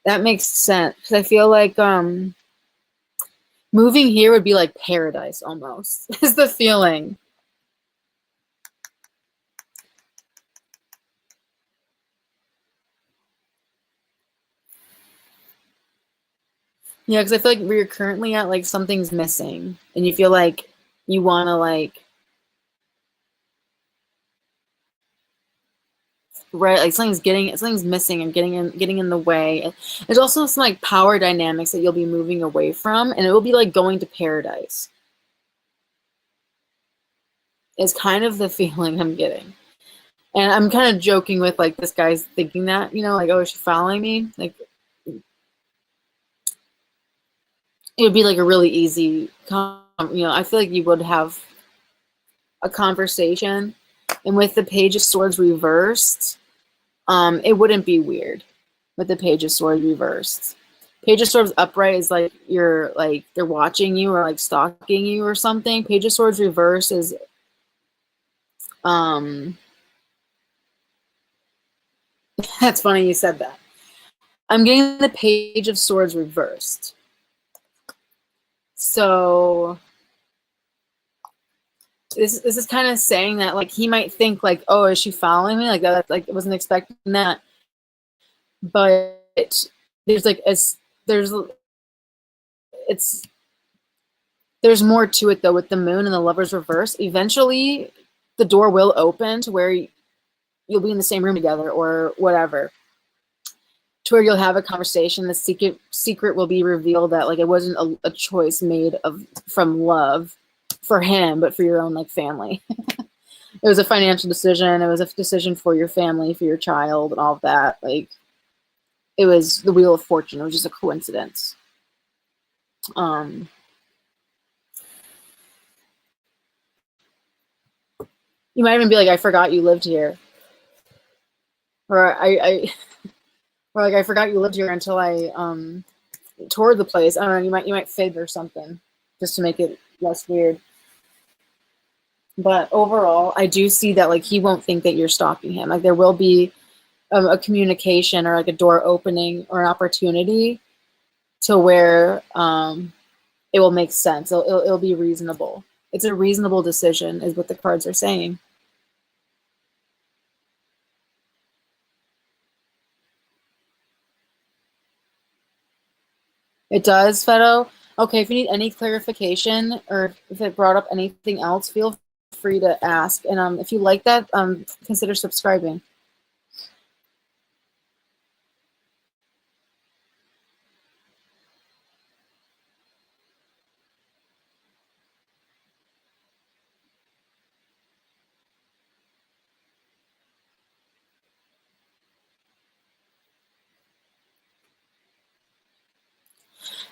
That makes sense. Because I feel like moving here would be like paradise almost, is the feeling. Yeah, because I feel like where you're currently at, like something's missing, and you feel like you want to like, right, like something's missing and getting in the way. There's also some like power dynamics that you'll be moving away from, and it will be like going to paradise. Is kind of the feeling I'm getting, and I'm kind of joking with like this guy's thinking that, like, oh, is she following me? Like it would be like a really easy, I feel like you would have a conversation, and with the Page of Swords reversed. It wouldn't be weird with the Page of Swords reversed. Page of Swords upright is like they're watching you or like stalking you or something. Page of Swords reverse is um that's funny you said that. I'm getting the Page of Swords reversed. So this is kind of saying that like he might think like, oh, is she following me? Like that, like I wasn't expecting that. But there's like there's it's there's more to it though with the moon and the lovers reverse. Eventually the door will open to where you'll be in the same room together or whatever. To where you'll have a conversation. The secret will be revealed that like it wasn't a choice made from love for him, but for your own like family. It was a financial decision. It was a decision for your family, for your child, and all of that. Like it was the wheel of fortune. It was just a coincidence. Um, you might even be like, I forgot you lived here, or or like I forgot you lived here until I toured the place. I don't know. You might fib or something just to make it less weird. But overall, I do see that like he won't think that you're stalking him. Like there will be a communication or like a door opening or an opportunity to where it will make sense. It'll be reasonable. It's a reasonable decision, is what the cards are saying. It does, Fedo. Okay, if you need any clarification or if it brought up anything else, feel free to ask. And if you like that, consider subscribing.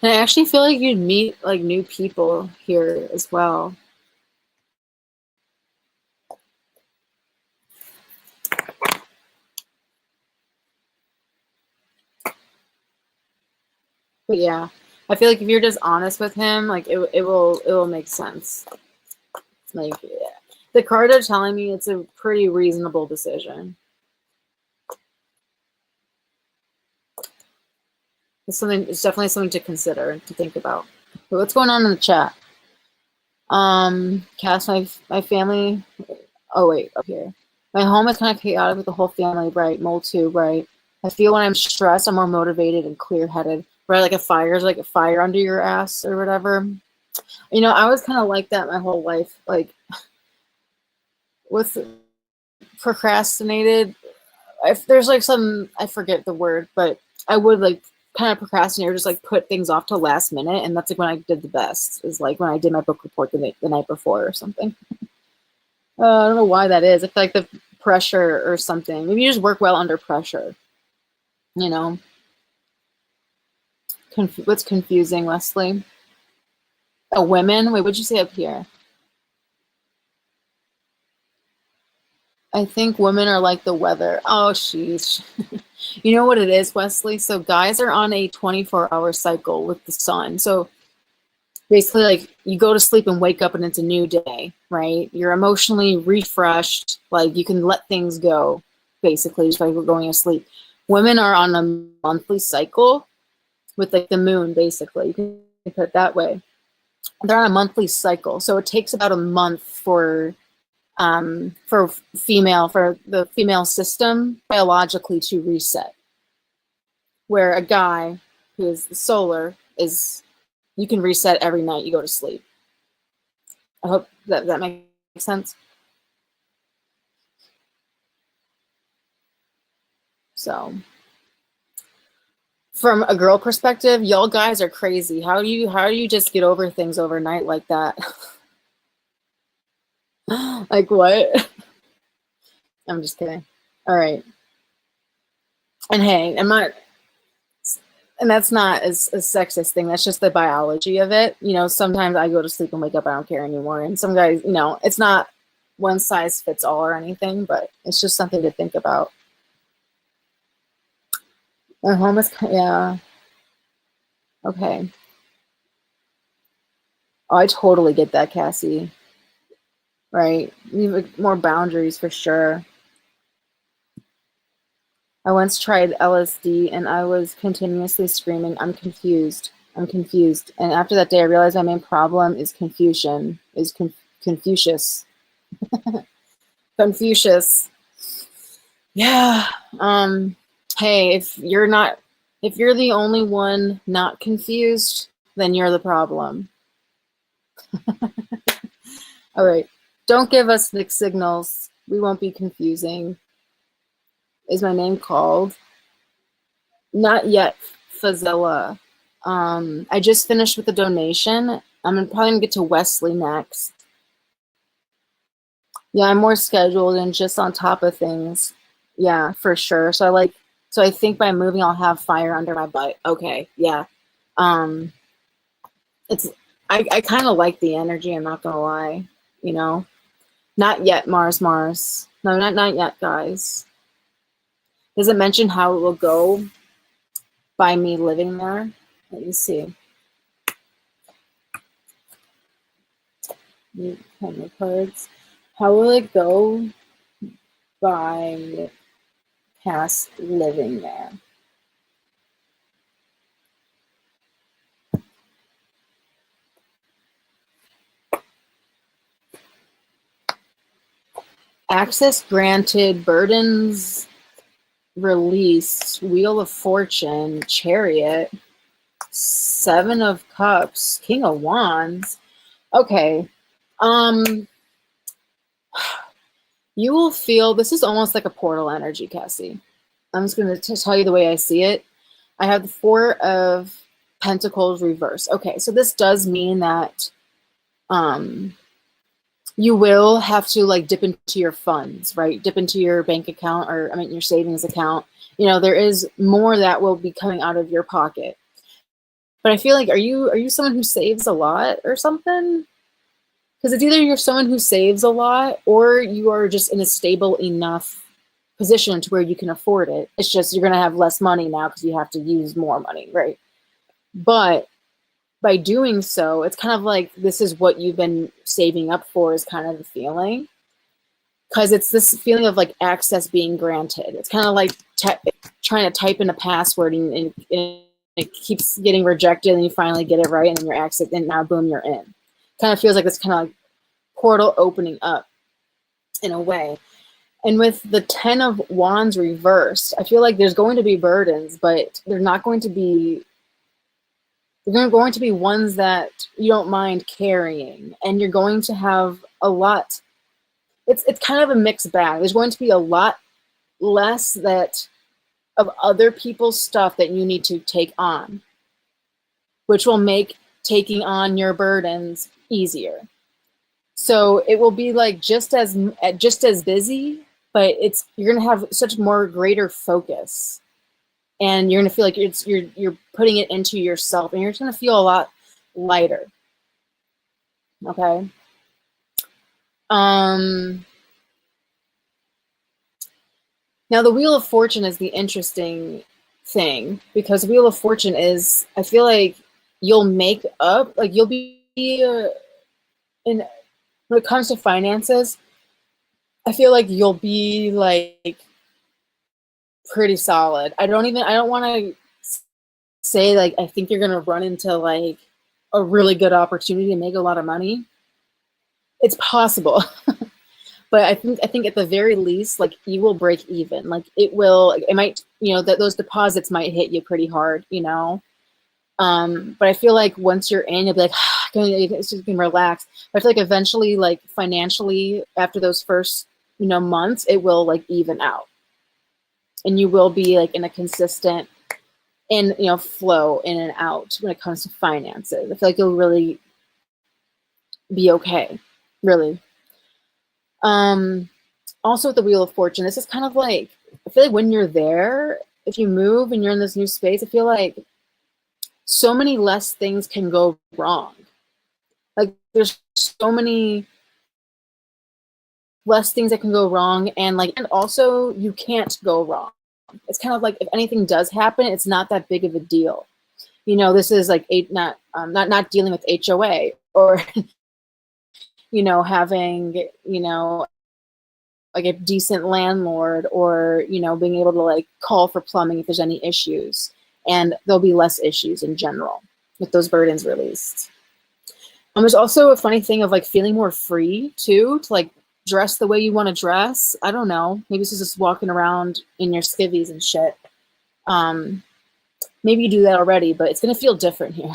And I actually feel like you'd meet like new people here as well. But yeah, I feel like if you're just honest with him, like it will make sense. Like yeah. The cards are telling me it's a pretty reasonable decision. It's definitely something to consider, to think about. But what's going on in the chat? Cass, my family. Oh wait, up here. My home is kind of chaotic with the whole family, right? Mold too, right? I feel when I'm stressed, I'm more motivated and clear-headed, right? Like like a fire under your ass or whatever. I was kind of like that my whole life. Like with procrastinated. If there's like some, I forget the word, but I would like kind of procrastinate or just like put things off till last minute. And that's like when I did the best, is like when I did my book report the night before or something. I don't know why that is. I feel like the pressure or something. Maybe you just work well under pressure, you know? What's confusing, Leslie? Oh, women? Wait, what'd you say up here? I think women are like the weather. Oh, sheesh. You know what it is, Wesley? So guys are on a 24-hour cycle with the sun. So basically, like, you go to sleep and wake up and it's a new day, right? You're emotionally refreshed. Like, you can let things go, basically, just like we're going to sleep. Women are on a monthly cycle with like the moon, basically. You can put it that way. They're on a monthly cycle. So it takes about a month for the female system biologically to reset. Where a guy who is solar is, you can reset every night you go to sleep. I hope that makes sense. So from a girl perspective, y'all guys are crazy. How do you just get over things overnight like that? Like what? I'm just kidding. All right. And hey, and that's not a sexist thing. That's just the biology of it. You know, sometimes I go to sleep and wake up, I don't care anymore. And some guys, you know, it's not one size fits all or anything, but it's just something to think about. And home is, yeah. Okay. Oh, I totally get that, Cassie. Right. You have more boundaries for sure. I once tried LSD and I was continuously screaming, I'm confused. I'm confused. And after that day, I realized my main problem is confusion, is Confucius. Confucius. Yeah. Hey, if you're the only one not confused, then you're the problem. All right. Don't give us mixed signals. We won't be confusing. Is my name called? Not yet, Fazella. I just finished with the donation. I'm probably gonna get to Wesley next. Yeah, I'm more scheduled and just on top of things. Yeah, for sure. So I think by moving I'll have fire under my butt. Okay, yeah. It's I kind of like the energy, I'm not gonna lie, you know. Not yet, Mars. No, not yet, guys. Does it mention how it will go by me living there? Let me see. My cards. How will it go by past living there? Access granted, burdens released, Wheel of Fortune, Chariot, Seven of Cups, King of Wands. Okay. You will feel, this is almost like a portal energy, Cassie. I'm just going to tell you the way I see it. I have the Four of Pentacles reverse. Okay, so this does mean that you will have to like dip into your funds, right? Dip into your bank account, or I mean your savings account. You know, there is more that will be coming out of your pocket. But I feel like, are you someone who saves a lot or something? Because it's either you're someone who saves a lot or you are just in a stable enough position to where you can afford it. It's just you're going to have less money now because you have to use more money, right? But by doing so, it's kind of like this is what you've been saving up for, is kind of the feeling. Because it's this feeling of like access being granted. It's kind of like trying to type in a password and it keeps getting rejected and you finally get it right and then you're access, and now boom, you're in. Kind of feels like this kind of like portal opening up in a way. And with the 10 of Wands reversed, I feel like there's going to be burdens, but they're going to be ones that you don't mind carrying, and you're going to have a lot. It's kind of a mixed bag. There's going to be a lot less that of other people's stuff that you need to take on, which will make taking on your burdens easier. So it will be like just as busy, but it's you're gonna have such more greater focus, and you're gonna feel like you're putting it into yourself, and you're just gonna feel a lot lighter. Okay. Um, Now the Wheel of Fortune is the interesting thing because Wheel of Fortune is I feel like you'll make up like you'll be in when it comes to finances. I feel like you'll be like pretty solid. I don't want to say like I think you're gonna run into like a really good opportunity to make a lot of money. It's possible, but I think at the very least, like you will break even. Like it might, you know, that those deposits might hit you pretty hard, you know. But I feel like once you're in, you'll be like, it's just gonna relax. But I feel like eventually, like financially, after those first, you know, months, it will like even out, and you will be like in a consistent in you know flow in and out when it comes to finances. I feel like you'll really be okay, really. Um, Also with the Wheel of Fortune, this is kind of like I feel like when you're there, if you move and you're in this new space, I feel like so many less things can go wrong. Like there's so many less things that can go wrong, and like and also you can't go wrong. It's kind of like if anything does happen, it's not that big of a deal. You know, this is like not dealing with HOA or you know having you know like a decent landlord or you know being able to like call for plumbing if there's any issues, and there'll be less issues in general with those burdens released. There's also a funny thing of like feeling more free too to like dress the way you want to dress. I don't know, maybe this is just walking around in your skivvies and shit. um Maybe you do that already, but it's going to feel different here.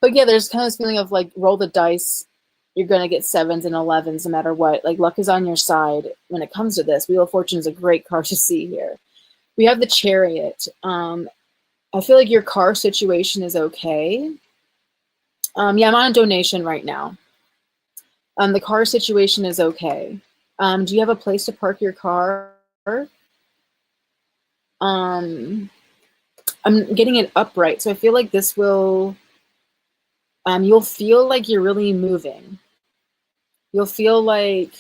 But yeah, there's kind of this feeling of like roll the dice. You're gonna get sevens and 11s no matter what. Like luck is on your side when it comes to this. Wheel of Fortune is a great card to see here. We have the Chariot. I feel like your car situation is okay. Yeah, I'm on a donation right now. The car situation is okay. Do you have a place to park your car? Um, I'm getting it upright, so I feel like this will. You'll feel like you're really moving. You'll feel like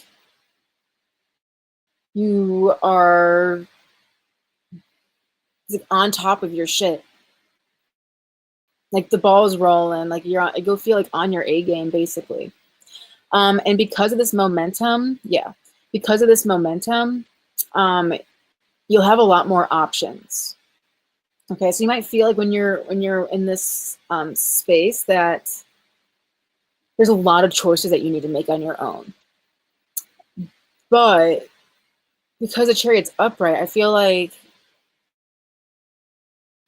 you are like on top of your shit. Like the ball's rolling, like you're on, you'll feel like on your A game basically. And because of this momentum, yeah, because of this momentum, um, you'll have a lot more options. Okay, so you might feel like when you're in this space that there's a lot of choices that you need to make on your own. But because the chariot's upright, I feel like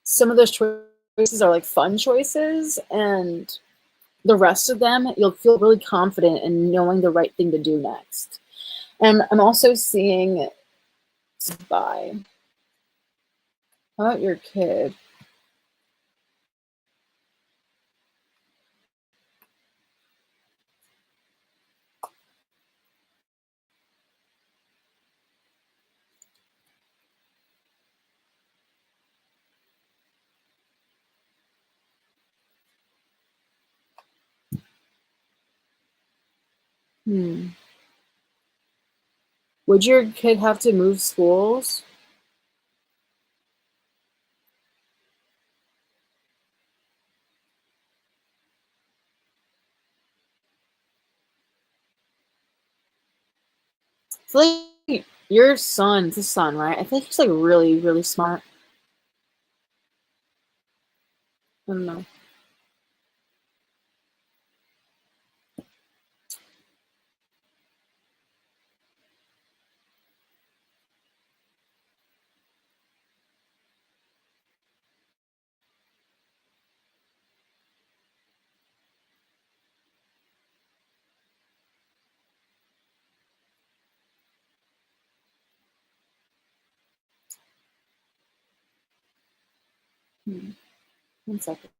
some of those choices are like fun choices, and the rest of them, you'll feel really confident in knowing the right thing to do next. And I'm also seeing by how about your kid? Hmm. Would your kid have to move schools? I feel like your son's the son, right? I think he's like really, really smart. I don't know. 1 second.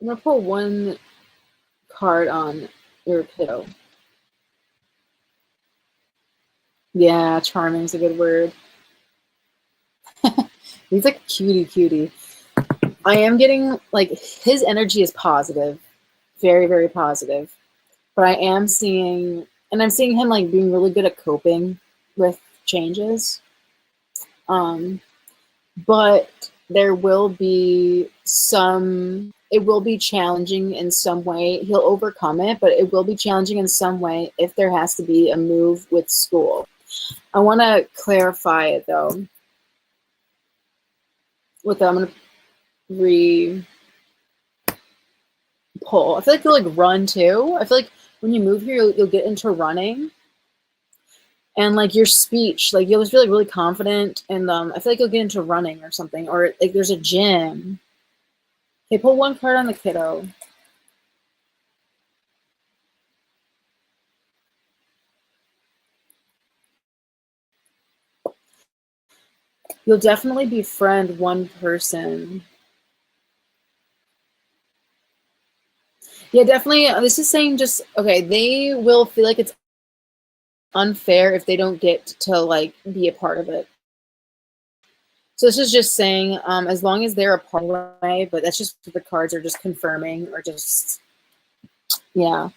I'm gonna pull one card on your kiddo. Yeah, charming is a good word. He's like cutie. I am getting like his energy is positive, very, very positive. But I am seeing, and I'm seeing him like being really good at coping with changes. But there will be some, it will be challenging in some way. He'll overcome it, but it will be challenging in some way if there has to be a move with school. I want to clarify it though. With that, I'm going to re-pull. I feel like you'll like run too. I feel like when you move here, you'll get into running. And like your speech, like you'll just feel like really confident, and I feel like you'll get into running or something, or like there's a gym. Okay, pull one card on the kiddo. You'll definitely befriend one person. Yeah, definitely. This is saying just okay. They will feel like it's unfair if they don't get to like be a part of it. So this is just saying, as long as they're a part of the way, but that's just what the cards are just confirming or just, yeah.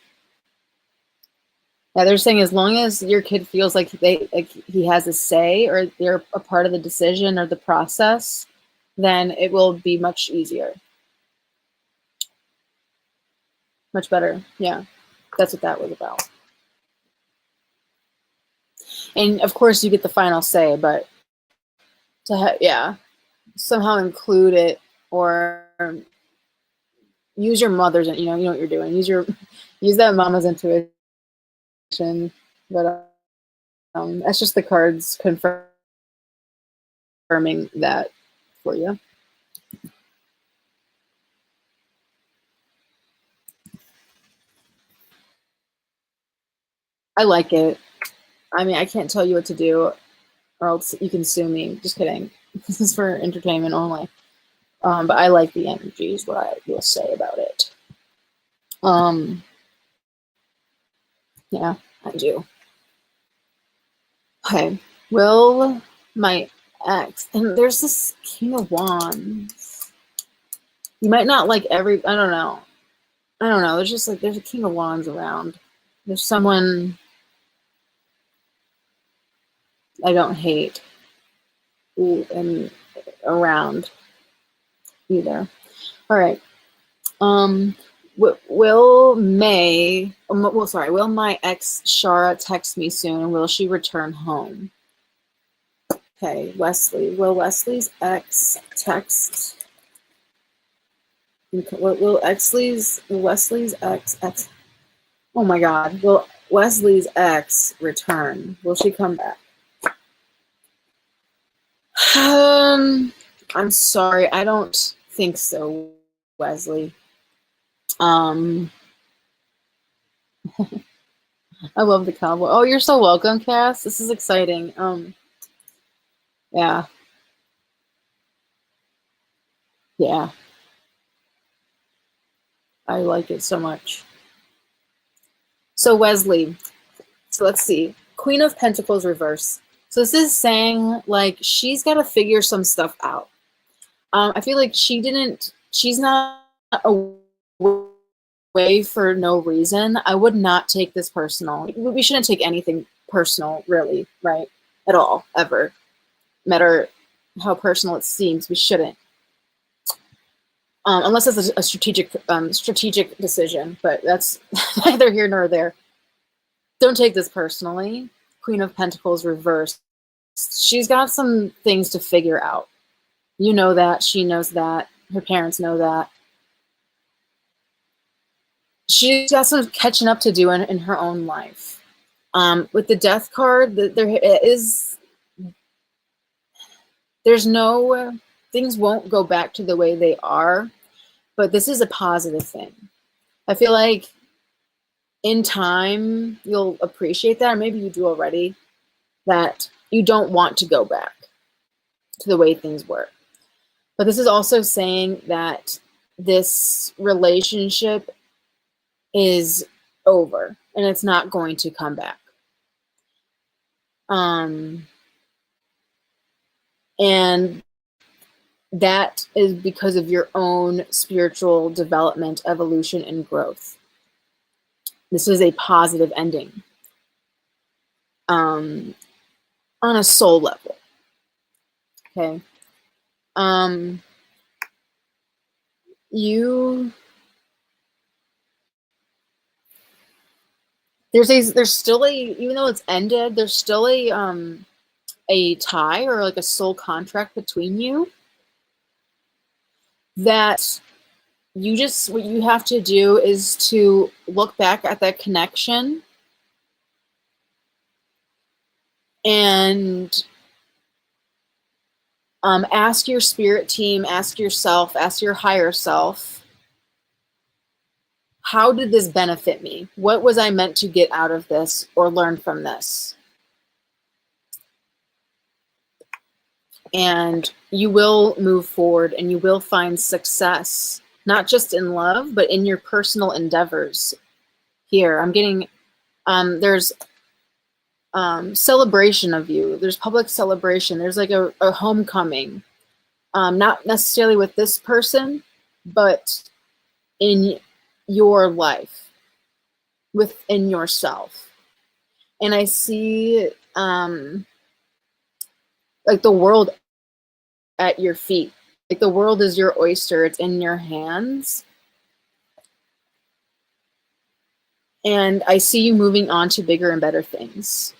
Yeah, they're saying as long as your kid feels like he has a say or they're a part of the decision or the process, then it will be much easier. Much better. Yeah. That's what that was about. And of course you get the final say, but yeah, somehow include it or use your mother's, you know what you're doing. Use that mama's intuition, but that's just the cards confirming that for you. I like it. I mean, I can't tell you what to do or else you can sue me. Just kidding. This is for entertainment only. But I like the energy is what I will say about it. Yeah, I do. Okay. Will my ex, and there's this King of Wands. You might not like I don't know. There's just like, there's a King of Wands around. There's someone I don't hate and around either. All right. Will my ex Shara text me soon? And will she return home? Okay, Wesley. Will Wesley's ex text? Will Wesley's ex? Oh my God. Will Wesley's ex return? Will she come back? I'm sorry. I don't think so, Wesley. I love the cowboy. Oh, you're so welcome, Cass. This is exciting. Yeah. Yeah. I like it so much. So Wesley, so let's see. Queen of Pentacles reverse. So this is saying like she's got to figure some stuff out. I feel like she's not away for no reason. I would not take this personal. We shouldn't take anything personal, really, right? At all, ever. No matter how personal it seems, we shouldn't. Unless it's a strategic decision, but that's neither here nor there. Don't take this personally. Queen of Pentacles reversed. She's got some things to figure out. You know that. She knows that. Her parents know that. She's got some catching up to do in her own life. With the Death card, there's no, things won't go back to the way they are, but this is a positive thing. I feel like in time, you'll appreciate that, or maybe you do already. that you don't want to go back to the way things were. But this is also saying that this relationship is over and it's not going to come back. And that is because of your own spiritual development, evolution, and growth. This is a positive ending on a soul level. Okay. There's still a, even though it's ended, there's still a tie or like a soul contract between you that what you have to do is to look back at that connection and ask your spirit team, ask yourself, ask your higher self, how did this benefit me? What was I meant to get out of this or learn from this? And you will move forward and you will find success, not just in love, but in your personal endeavors. Here, I'm getting, there's celebration of you. There's public celebration. There's like a homecoming. Not necessarily with this person, but in your life, within yourself. And I see like the world at your feet. Like the world is your oyster. It's in your hands. And I see you moving on to bigger and better things.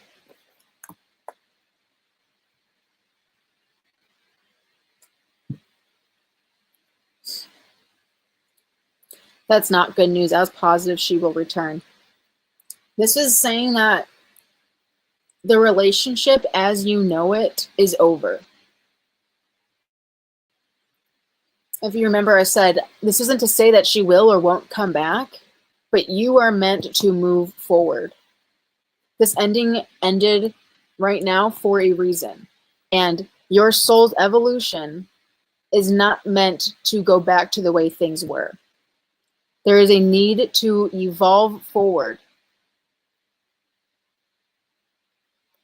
That's not good news. I was positive she will return. This is saying that the relationship as you know it is over. If you remember, I said this isn't to say that she will or won't come back, but you are meant to move forward. This ending ended right now for a reason. And your soul's evolution is not meant to go back to the way things were. There is a need to evolve forward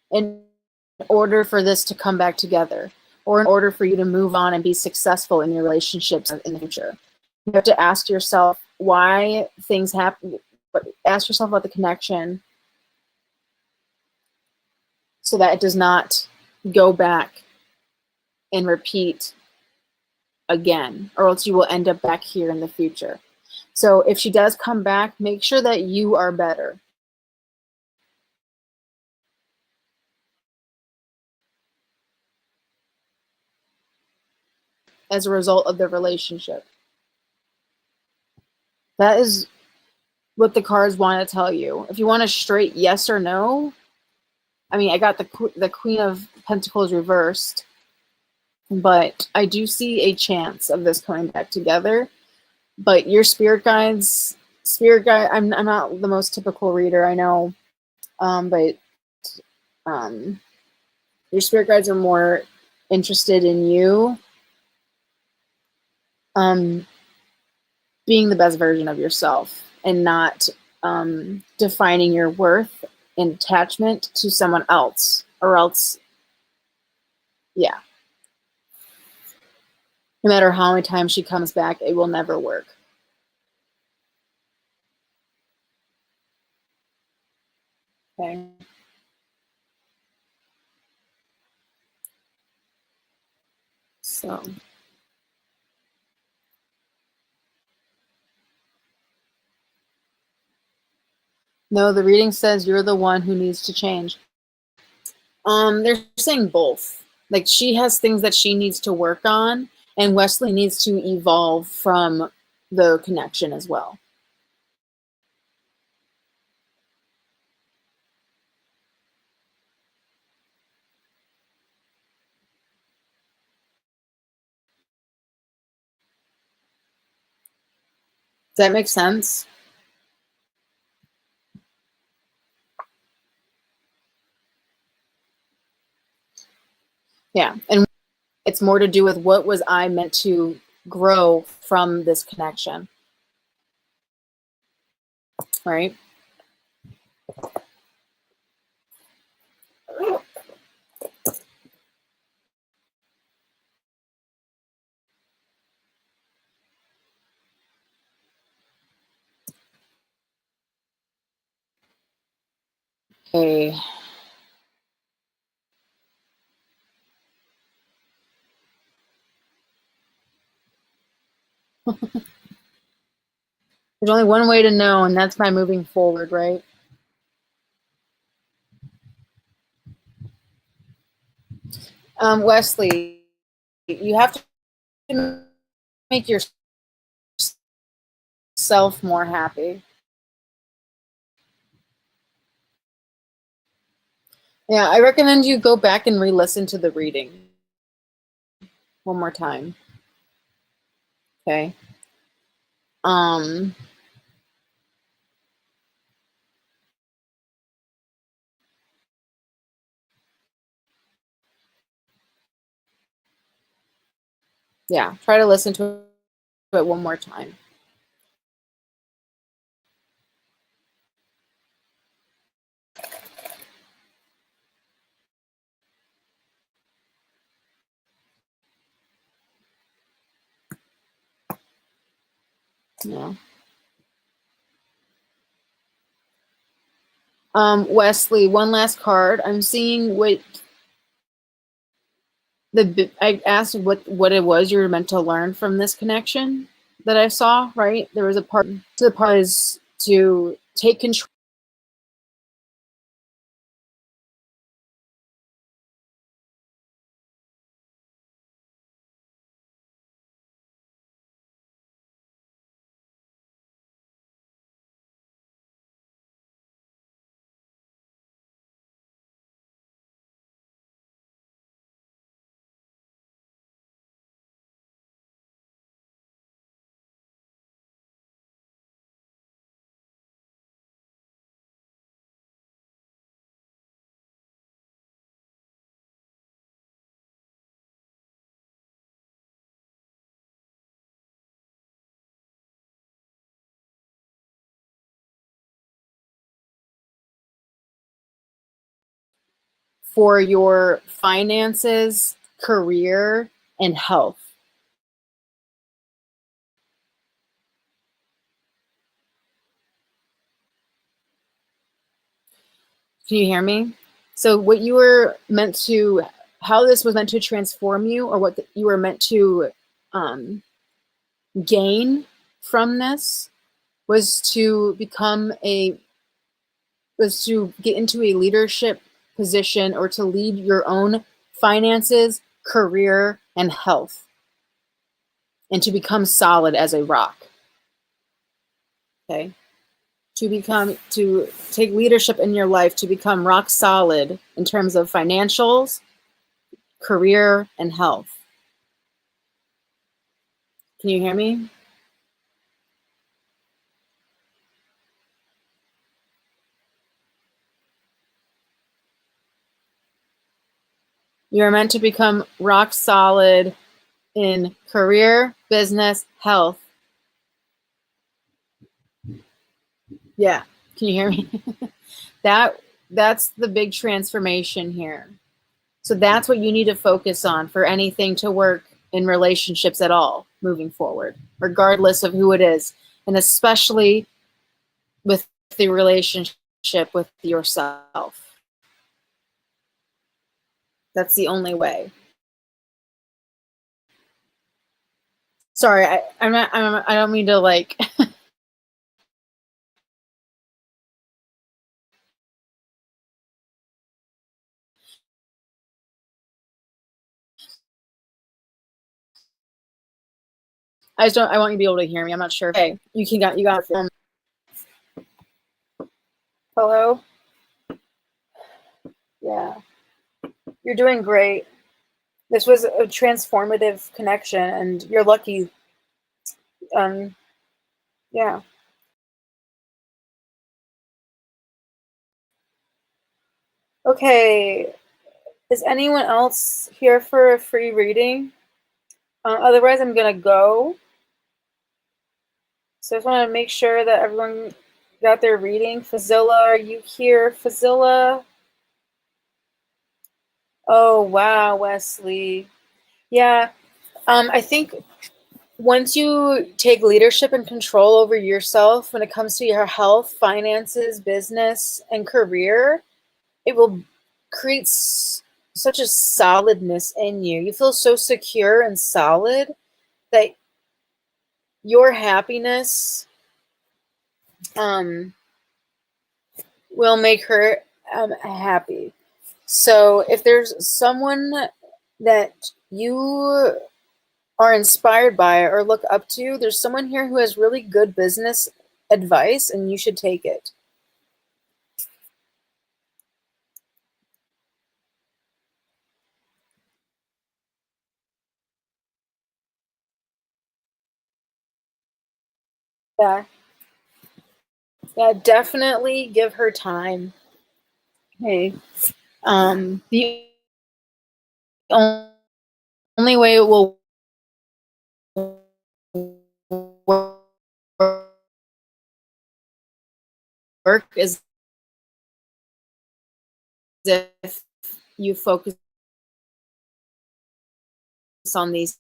in order for this to come back together, or in order for you to move on and be successful in your relationships in the future. You have to ask yourself why things happen, but ask yourself about the connection so that it does not go back and repeat again, or else you will end up back here in the future. So if she does come back, make sure that you are better. As a result of the relationship. That is what the cards want to tell you. If you want a straight yes or no, I mean, I got the Queen of Pentacles reversed, but I do see a chance of this coming back together. But your spirit guides, I'm not the most typical reader, I know, but your spirit guides are more interested in you being the best version of yourself and not defining your worth and attachment to someone else, or else, yeah. No matter how many times she comes back, it will never work. Okay. So. No, the reading says you're the one who needs to change. They're saying both. Like she has things that she needs to work on, and Wesley needs to evolve from the connection as well. Does that make sense? Yeah. And it's more to do with what was I meant to grow from this connection, right? Okay. There's only one way to know, and that's by moving forward, right? Wesley, you have to make yourself more happy. Yeah, I recommend you go back and re-listen to the reading one more time. Okay. Um, yeah, try to listen to it one more time. Yeah. Wesley, one last card. I'm seeing what I asked what it was you were meant to learn from this connection that I saw, right? There was a part to the part is to take control for your finances, career, and health. Can you hear me? So what you were meant to, how this was meant to transform you, or what you were meant to um, gain from this was to become a, was to get into a leadership position or to lead your own finances, career, and health, and to become solid as a rock. Okay. To take leadership in your life, to become rock solid in terms of financials, career, and health. Can you hear me? You're meant to become rock solid in career, business, health. Yeah. Can you hear me? That's the big transformation here. So that's what you need to focus on for anything to work in relationships at all moving forward, regardless of who it is, and especially with the relationship with yourself. That's the only way. Sorry, I don't mean to like. I just don't. I want you to be able to hear me. I'm not sure. Okay, you got. Hello. Yeah, you're doing great. This was a transformative connection, and you're lucky. Um, yeah. Okay. Is anyone else here for a free reading? Otherwise, I'm going to go. So I just want to make sure that everyone got their reading. Fazilla, are you here? Fazilla? Oh, wow, Wesley. Yeah, I think once you take leadership and control over yourself when it comes to your health, finances, business, and career, it will create such a solidness in you. You feel so secure and solid that your happiness will make her happy. So if there's someone that you are inspired by or look up to, there's someone here who has really good business advice and you should take it. Yeah. Yeah, definitely give her time. Hey, the only way it will work is if you focus on these